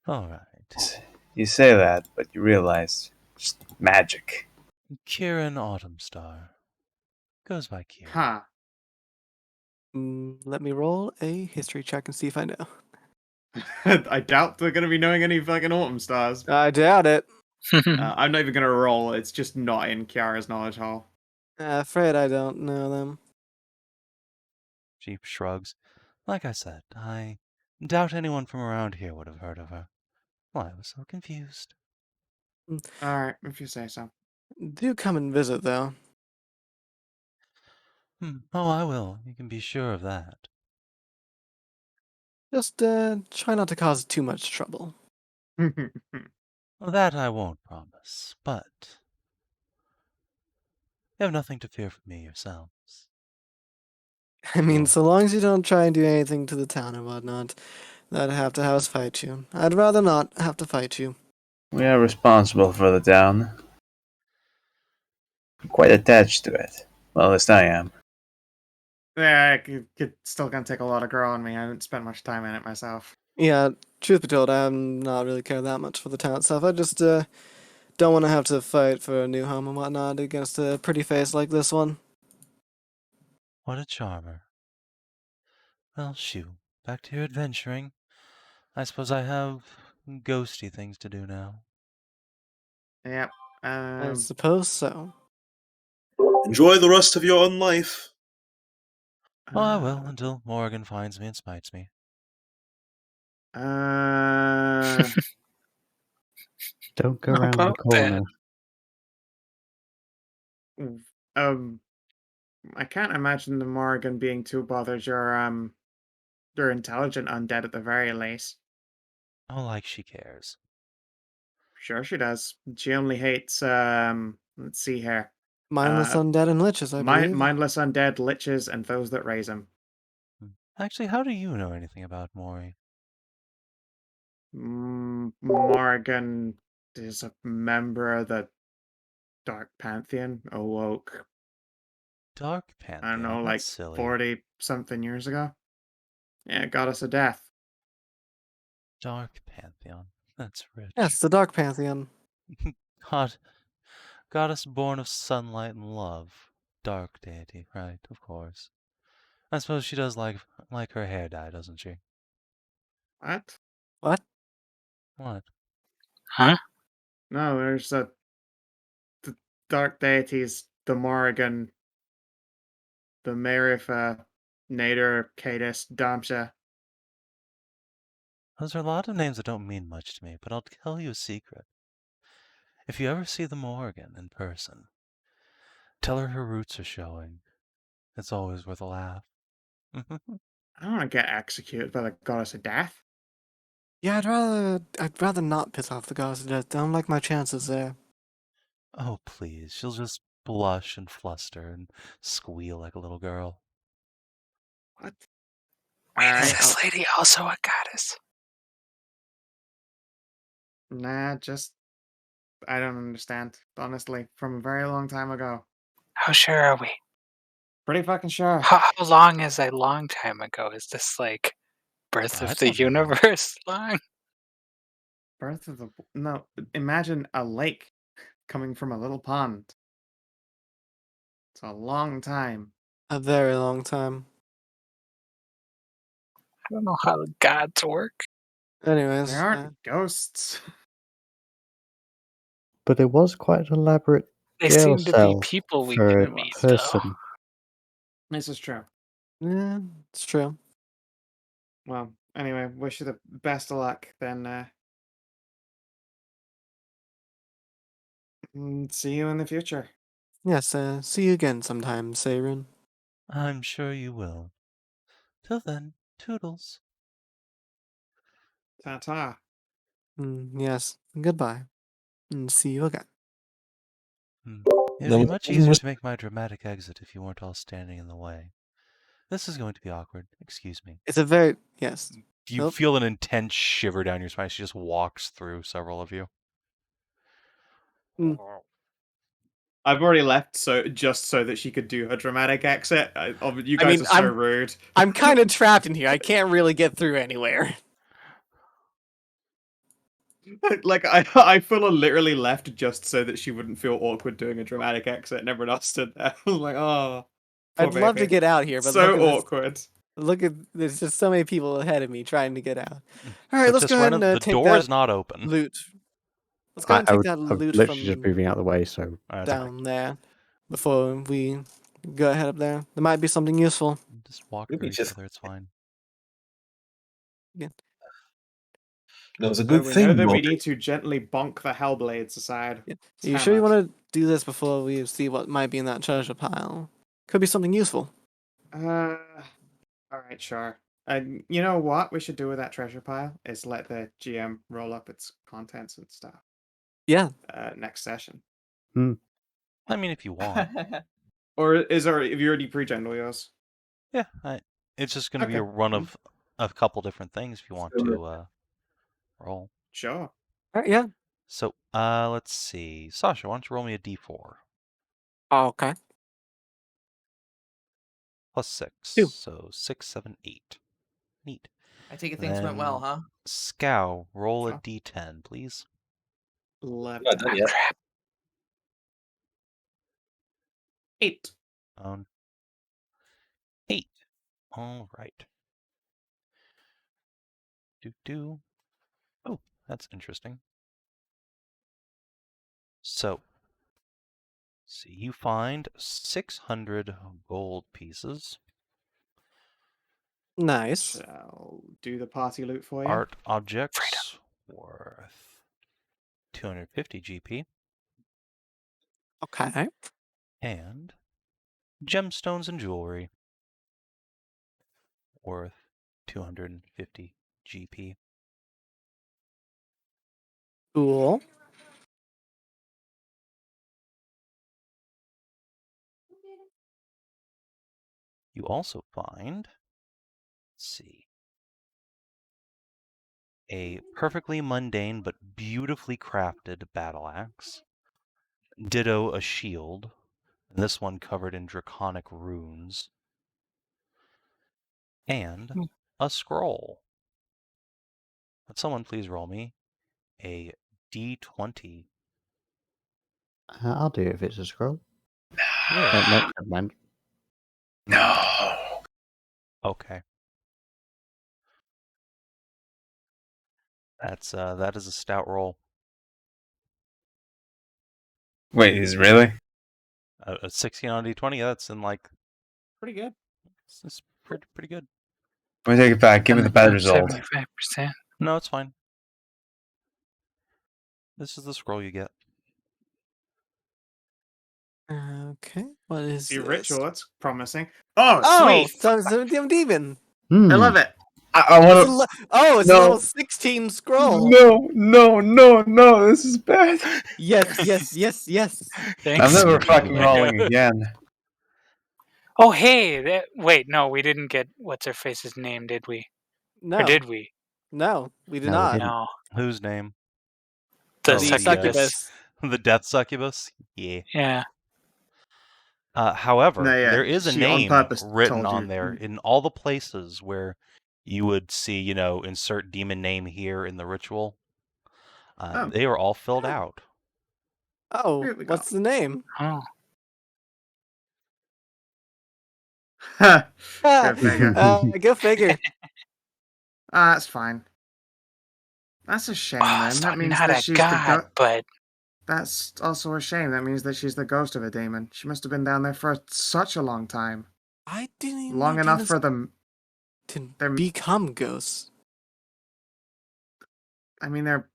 Alright. You say that, but you realize it's magic. Kieran Autumnstar. Goes by Kieran. Huh. Let me roll a history check and see if I know. I doubt they're gonna be knowing any fucking autumn stars. I doubt it. I'm not even gonna roll. It's just not in Kiara's knowledge hole. Afraid I don't know them. She shrugs. Like I said, I doubt anyone from around here would have heard of her. Why, I was so confused. Alright, if you say so. Do come and visit, though. Oh, I will. You can be sure of that. Just try not to cause too much trouble. Well, that I won't promise, but you have nothing to fear from me yourselves. I mean, Sure. so long as you don't try and do anything to the town or whatnot, that'd have to have us fight you. I'd rather not have to fight you. We are responsible for the town. Quite attached to it. Well, at least I am. Yeah, it still gonna take a lot of growing me. I haven't spent much time in it myself. Yeah, truth be told, I'm not really care that much for the town itself. I just don't want to have to fight for a new home and whatnot against a pretty face like this one. What a charmer. Well, shoo. Back to your adventuring. I suppose I have ghosty things to do now. Yep. I suppose so. Enjoy the rest of your own life. Oh, I will, until Morgan finds me and spites me. Don't go How round the about corner. I can't imagine the Morgan being too bothered. You're intelligent undead at the very least. Oh, like she cares. Sure, she does. She only hates let's see here. Mindless Uh, undead and liches, I believe. mindless undead, liches, and those that raise them. Actually, how do you know anything about Mori? Morgan is a member of the Dark Pantheon, awoke, Dark I don't know, Pantheon? like That's silly. 40 something years ago. Yeah, goddess of death. Dark Pantheon. That's rich. Yes, the Dark Pantheon. God, goddess born of sunlight and love. Dark deity, right, of course. I suppose she does like her hair dye, doesn't she? What? What? What? Huh? No, there's the dark deities, the Morrigan, the Marifa, Nader, Cadis, Damsha. Those are a lot of names that don't mean much to me, but I'll tell you a secret. If you ever see the Morgan in person, tell her roots are showing. It's always worth a laugh. I don't want to get executed by the goddess of death. Yeah, I'd rather not piss off the goddess of death. Don't like my chances there. Oh, please. She'll just blush and fluster and squeal like a little girl. What? Wait, is Alright, this lady also a goddess? nah, just I don't understand, honestly, from a very long time ago. How sure are we? Pretty fucking sure. How long is a long time ago? Is this like birth I of the don't know. universe long? Birth of the no, imagine a lake coming from a little pond. It's a long time. A very long time. I don't know how the gods work. Anyways, They aren't ghosts. But it was quite an elaborate They jail seem to be cell people we for can a meet, person. This is true. yeah, it's true. Well, anyway, wish you the best of luck. Then see you in the future. Yes, see you again sometime, Sayrun. I'm sure you will. Till then, toodles. Ta-ta. Yes, goodbye. And see you again. It'd be much easier to make my dramatic exit if you weren't all standing in the way. This is going to be awkward. Excuse me. It's a very yes. You Nope. feel an intense shiver down your spine. She just walks through several of you. Mm. I've already left just so that she could do her dramatic exit. You guys mean, are so rude. I'm kind of trapped in here. I can't really get through anywhere. Like I full on literally left just so that she wouldn't feel awkward doing a dramatic exit, and everyone else stood there. I was like, oh, poor I'd love to baby. get out here, but So look at this. awkward. Look at there's just so many people ahead of me trying to get out. All right, let's go ahead and the take door that is not open. loot. Let's go ahead and take that I'm loot literally from just moving out of the way, so down there before we go ahead up there. There might be something useful. Just walk Maybe through each just- other. It's fine. Yeah. That was a So good we thing. know that we Morty. need to gently bonk the Hellblades aside. Yeah. Are you sure you want to do this before we see what might be in that treasure pile? Could be something useful. All right, sure. And you know what we should do with that treasure pile is let the GM roll up its contents and stuff. Yeah. Next session. I mean, if you want. Or have you already pre-gened all yours? Yeah, it's just going to be a Okay. run of a couple different things if you want to roll. Sure. All right, yeah. So, let's see. Sasha, why don't you roll me a d4? Oh, okay. Plus 6. 2. So 6, 7, 8. Neat. I take it things went well, huh? Skow, roll a Sure. d10, please. 11. Not done yet. 8. 8. All right. Oh, that's interesting. So, see, you find 600 gold pieces. Nice. I'll do the party loot for you. Art objects worth 250 GP. Okay. And gemstones and jewelry worth 250 GP. Cool. You also find, let's see, a perfectly mundane but beautifully crafted battle axe. Ditto a shield, and this one covered in draconic runes. And a scroll. Would someone please roll me a d20? I'll do it if it's a scroll. Yeah. No, never mind. No. Okay. That is a stout roll. Wait, is it really? A 16 on d20. That's in like Pretty good. it's pretty good. Let me take it back. Give me the bad result. 75%. No, it's fine. This is the scroll you get. Okay. What is See, this? ritual. That's promising. Oh, Oh, sweet. some demon. I love it. I want to. It's a No. level 16 scroll. No, this is bad. Yes. Thanks. I'm never fucking rolling again. Oh, hey. Wait, no, we didn't get what's her face's name, did we? No. Or did we? No, we did No, we not. didn't. No. Whose name? The Oh, the, succubus. The death succubus? Yeah. Yeah. However, No, yeah, there is a she on name purpose written told on you. there in all the places where you would see, insert demon name here in the ritual. They are all filled out. Oh, Here we go. what's the name? Oh. Go figure. Go figure. That's fine. That's a shame, Oh, then. so That means not that a she's god, but That's also a shame. That means that she's the ghost of a demon. She must have been down there for such a long time. I didn't even Long know enough demons for them. to they're- become ghosts. I mean, they're.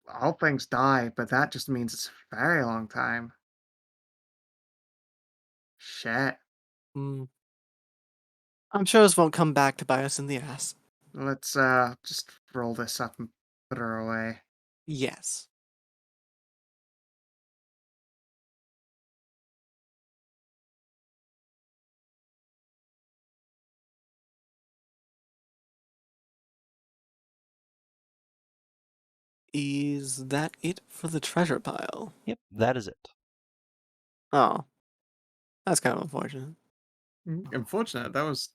All things die, but that just means it's a very long time. Shit. I'm sure this won't come back to bite us in the ass. Let's just roll this up and put her away. Yes. Is that it for the treasure pile? Yep, that is it. Oh. That's kind of unfortunate. Unfortunate. That was.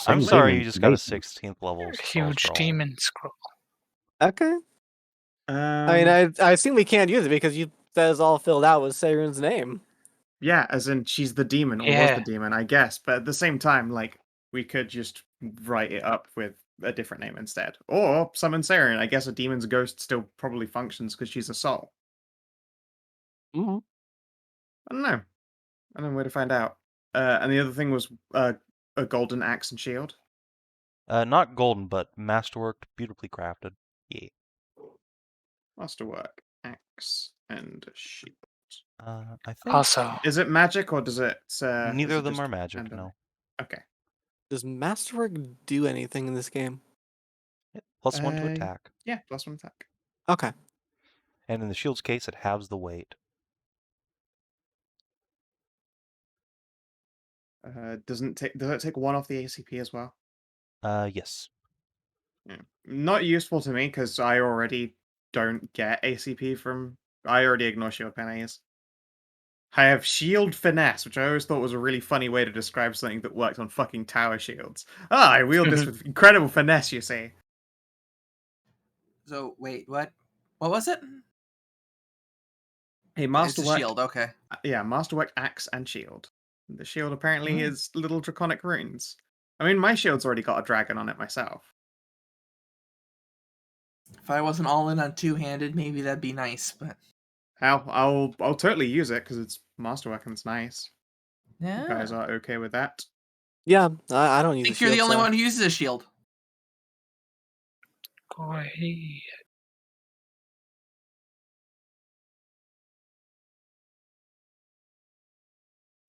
I'm Some sorry demon you just got a amazing. 16th level spell Huge scroll. demon scroll. Okay. I mean, I assume we can't use it because you said it's all filled out with Saren's name. Yeah, as in she's the demon or was Yeah. the demon, I guess. But at the same time, like we could just write it up with a different name instead, or summon Saren. I guess a demon's ghost still probably functions because she's a soul. Mm-hmm. I don't know. I don't know where to find out. And the other thing was a golden axe and shield. Not golden, but masterworked, beautifully crafted. Yeah. Masterwork, axe, and shield. I think Also, Is it magic or does it? neither is of it them just are magic. random? No. Okay. Does Masterwork do anything in this game? +1 to attack, Yeah, +1 attack. Okay. and in the shield's case, it halves the weight. Does it take 1 off the ACP as well? Yes. Yeah. Not useful to me because I already don't get ACP from. I already ignore shield pennies. I have shield finesse, which I always thought was a really funny way to describe something that worked on fucking tower shields. I wield this with incredible finesse, you see. So wait, what? What was it? Hey, It's a masterwork. shield. Okay. Yeah, masterwork, axe, and shield. The shield apparently Hmm. is little draconic runes. I mean, my shield's already got a dragon on it myself. If I wasn't all in on two-handed, maybe that'd be nice. But I'll totally use it because it's masterwork and it's nice. yeah, You guys are okay with that? Yeah, I don't I use think a you're shield, the only so- one who uses a shield. go ahead.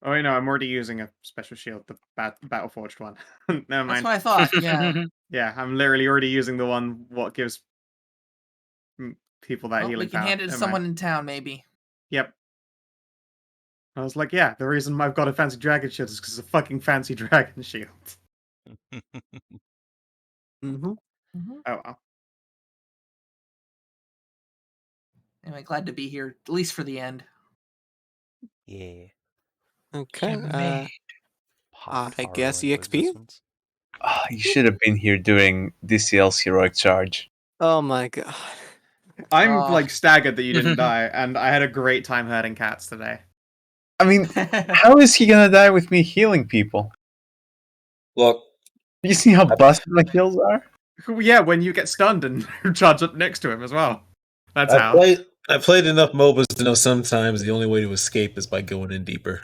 Oh, you know, I'm already using a special shield, the battle forged one. Never That's mind. what I thought. Yeah. Yeah, I'm literally already using the one what gives people that Well, we healing can power. hand it to Never someone mind. in town, maybe. Yep. I was like, yeah, the reason I've got a fancy dragon shield is because it's a fucking fancy dragon shield. Mm-hmm. Mm-hmm. Oh well. Anyway, glad to be here, at least for the end. Yeah. Okay. Made. Pop I Tahru guess into EXP? existence. You should have been here during DCL's heroic charge. Oh my god. I'm Oh. like staggered that you didn't die, and I had a great time herding cats today. I mean, how is he gonna die with me healing people? Look, You see how busted my heals are? Yeah, when you get stunned and charge up next to him as well. That's I how. played enough MOBAs to know sometimes the only way to escape is by going in deeper.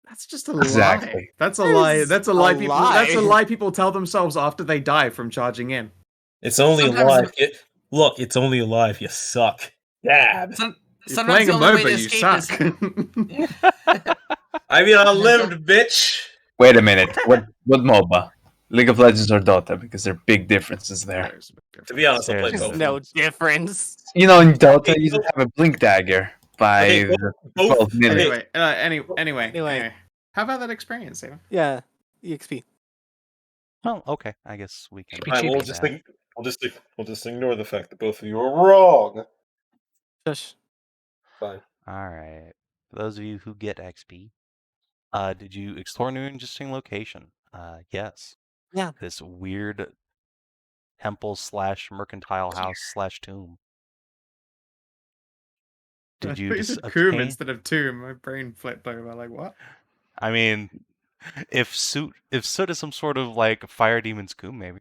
That's just a lie. Exactly. That's a lie. is That's a a lie. People. That's a lie. lie people tell themselves after they die from charging in. It's only Sometimes alive. Look, it's only alive. You suck. Yeah. You're Sometimes playing the a only way MOBA, to you escape suck. is. I mean, I lived, bitch. Wait a minute. What MOBA? League of Legends or Dota? Because there are big differences there. There's a big difference. To be honest, I There's played no both. No difference. You know, in Dota, you just have a blink dagger by Okay, the both- 12 minutes. Anyway. How about that experience, Savin? Yeah. EXP. Oh, okay. I guess we can. Chippy We'll chippy. just ignore the fact that both of you are wrong. Shush. Fine. All right. For those of you who get XP, did you explore a new interesting location? Yes. Yeah. This weird temple / mercantile house / tomb. Did you You just said Coom obtain? instead of Tomb. My brain flipped over. Like what? I mean, if Soot is some sort of like fire demon's coom, maybe.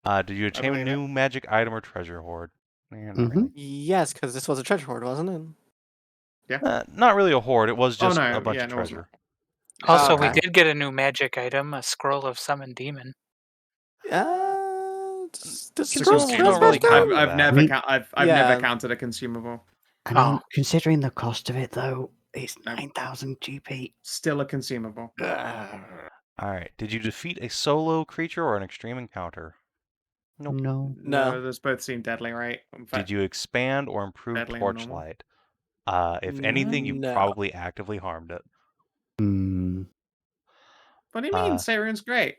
Did you obtain a believe it. new magic item or treasure hoard? Not Mhm. really. Yes, because this was a treasure hoard, wasn't it? Not really a hoard. It was Oh, just no, a bunch yeah, of no, it wasn't. treasure. Also, we Okay. did get a new magic item, a scroll of summon demon. Does Consumable scrolls don't really count for I've that. never mean- I've Yeah. never counted a consumable. I mean, Oh. considering the cost of it, though, it's No. 9,000 GP. Still a consumable. All right. Did you defeat a solo creature or an extreme encounter? Nope. No. No. Those both seem deadly, right? In fact, Did you expand or improve Deadly and normal. Torchlight? If anything, you No. probably actively harmed it. Hmm. What do you mean? Uh, Saren's great.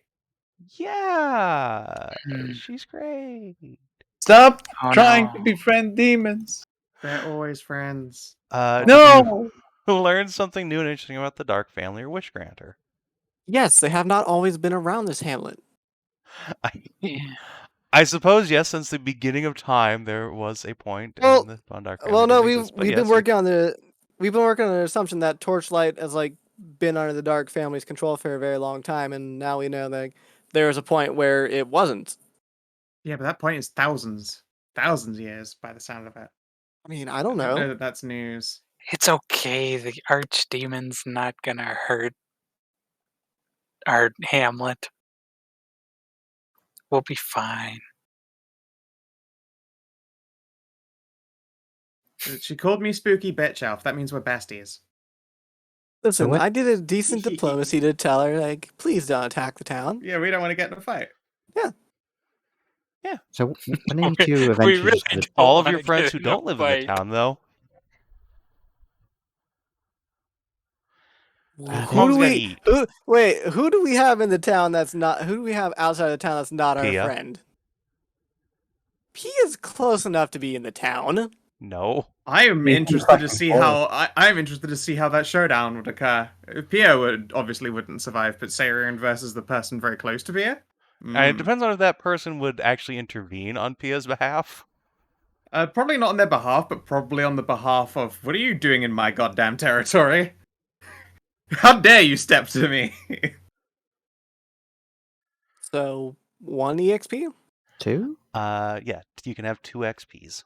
Yeah, Hmm. she's great. Stop Oh, trying no. to befriend demons. They're always friends. Did No! you learn something new and interesting about the Dark Family or Wish Granter? Yes, they have not always been around this hamlet. Yeah. I suppose yes. Since the beginning of time, there was a point Well- in the Dark Family. Well, no, didn't exist, but we've yes, been working on the assumption that Torchlight has like been under the Dark Family's control for a very long time, and now we know that there was a point where it wasn't. Yeah, but that point is thousands years by the sound of it. I mean, I don't I don't know know. that that's news. It's okay. The archdemon's not gonna hurt our hamlet. We'll be fine. She called me spooky bitch elf. That means we're besties. Listen, what- I did a decent diplomacy to tell her, like, please don't attack the town. Yeah, we don't want to get in a fight. So when are you two We eventually really just gonna- don't all of wanna your friends get who in a don't live in the fight. town, though. Who Mom's do gotta we? eat. Who do we have in the town that's not? Who do we have outside of the town that's not our Pia. friend? P is close enough to be in the town. No. I am Yeah, interested to fucking see balls. how I'm interested to see how that showdown would occur. Pia obviously wouldn't survive, but Satyr versus the person very close to Pia. It depends on if that person would actually intervene on Pia's behalf. Probably not on their behalf, but probably on the behalf of what are you doing in my goddamn territory? How dare you step to me? So 1 EXP. 2? Yeah, you can have 2 XPs.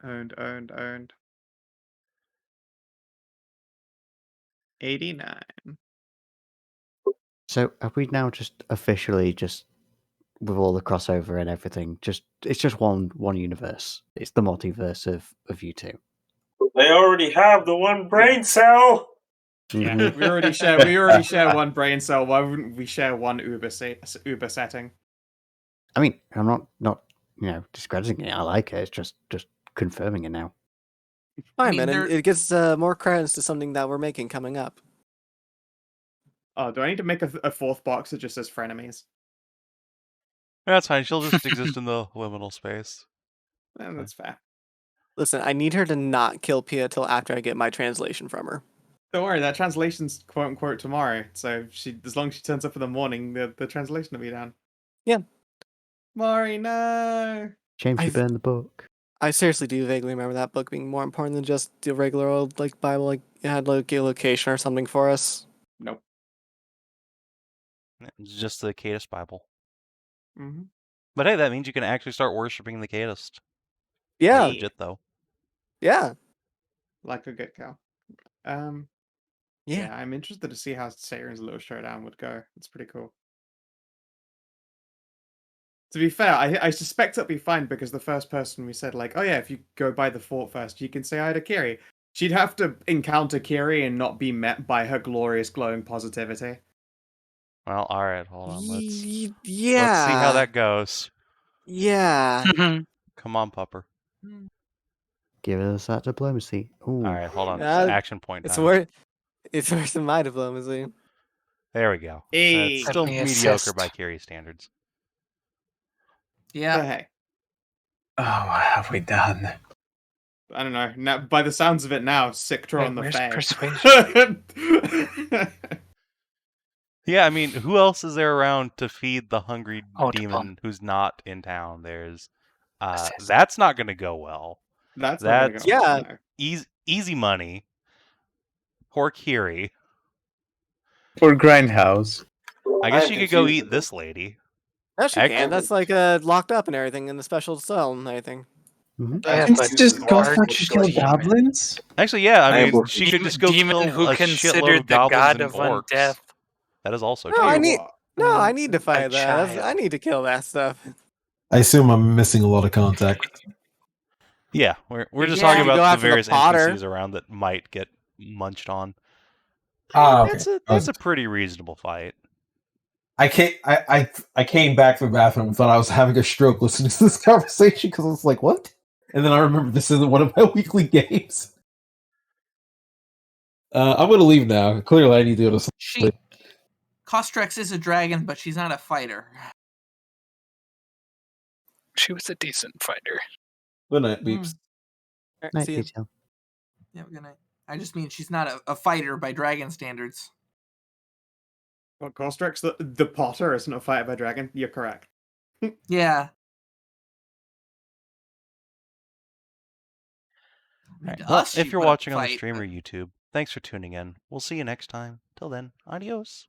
Owned. 89. So are we now just officially just with all the crossover and everything? It's just one universe. It's the multiverse of you two. They already have the one brain cell. Yeah, Mhm. we already share one brain cell. Why wouldn't we share one Uber setting? I mean, I'm not discrediting it. I like it. It's just confirming it now. Fine, mean, man. there- And it gives more credence to something that we're making coming up. Oh, do I need to make a fourth box that just says frenemies? That's fine. She'll just exist in the liminal space. That's fair. Listen, I need her to not kill Pia till after I get my translation from her. Don't worry, that translation's quote unquote tomorrow. So as long as she turns up in the morning, the translation will be done. Yeah. Mari, no. Shame she I've- burned the book. I seriously do vaguely remember that book being more important than just the regular old like Bible. Like it had like a location or something for us. Nope. It's just the Cadus Bible. Mm-hmm. But hey, that means you can actually start worshipping the Cadus. Yeah, Like, legit, though. yeah, Like a good cow. Yeah, I'm interested to see how Satyr's little showdown would go. It's pretty cool. To be fair, I suspect it'll be fine because the first person we said, like, oh yeah, if you go by the fort first, you can say hi to Kiri. She'd have to encounter Kiri and not be met by her glorious glowing positivity. Well, alright, hold on. Let's yeah. see how that goes. Yeah. Come on, Pupper. Give us that diplomacy. Ooh. Alright, hold on. Uh, Action point It's time. worse. It's worse than my diplomacy. There we go. Hey. That's still Let me mediocre assist. by Kiri standards. Yeah. But hey, Oh, what have we done? I don't know. Now, by the sounds of it now, Siktra Wait, on the where's Fae. persuasion? Yeah, I mean, who else is there around to feed the hungry Oh, demon who's not in town? There's Assist. that's not gonna go well. That's not gonna That's go well, Yeah. no. Easy money. Poor Kiri. For Grindhouse. I guess I'm you could go confused eat with this lady. That she Actually- can. That's like locked up and everything in the special cell and everything. Yeah, Can't but you just go for large kill demon. goblins? Actually, yeah, I I mean, am she could just go demon kill who a shitload considered of the goblins god and of orcs. undeath. That is also No, true. I need. No, I Um, need to fight that. child. I need to kill that stuff. I assume I'm missing a lot of contact. Yeah, we're just Yeah, talking you go about the after the various Potter. NPCs around that might get munched on. Okay. That's a pretty reasonable fight. I came back from the bathroom and thought I was having a stroke listening to this conversation because I was like, what? And then I remember this isn't one of my weekly games. I'm going to leave now. Clearly, I need to go to sleep. Kostrex is a dragon, but she's not a fighter. She was a decent fighter. Good night, beeps. Night, See ya. detail. Yeah, good night. I just mean she's not a fighter by dragon standards. What, Kostrex, the Potter isn't a fighter by dragon? You're correct. Yeah. Alright, To well, us, she if you're put up a watching on the fight, stream or but- YouTube, thanks for tuning in. We'll see you next time. Till then, adios.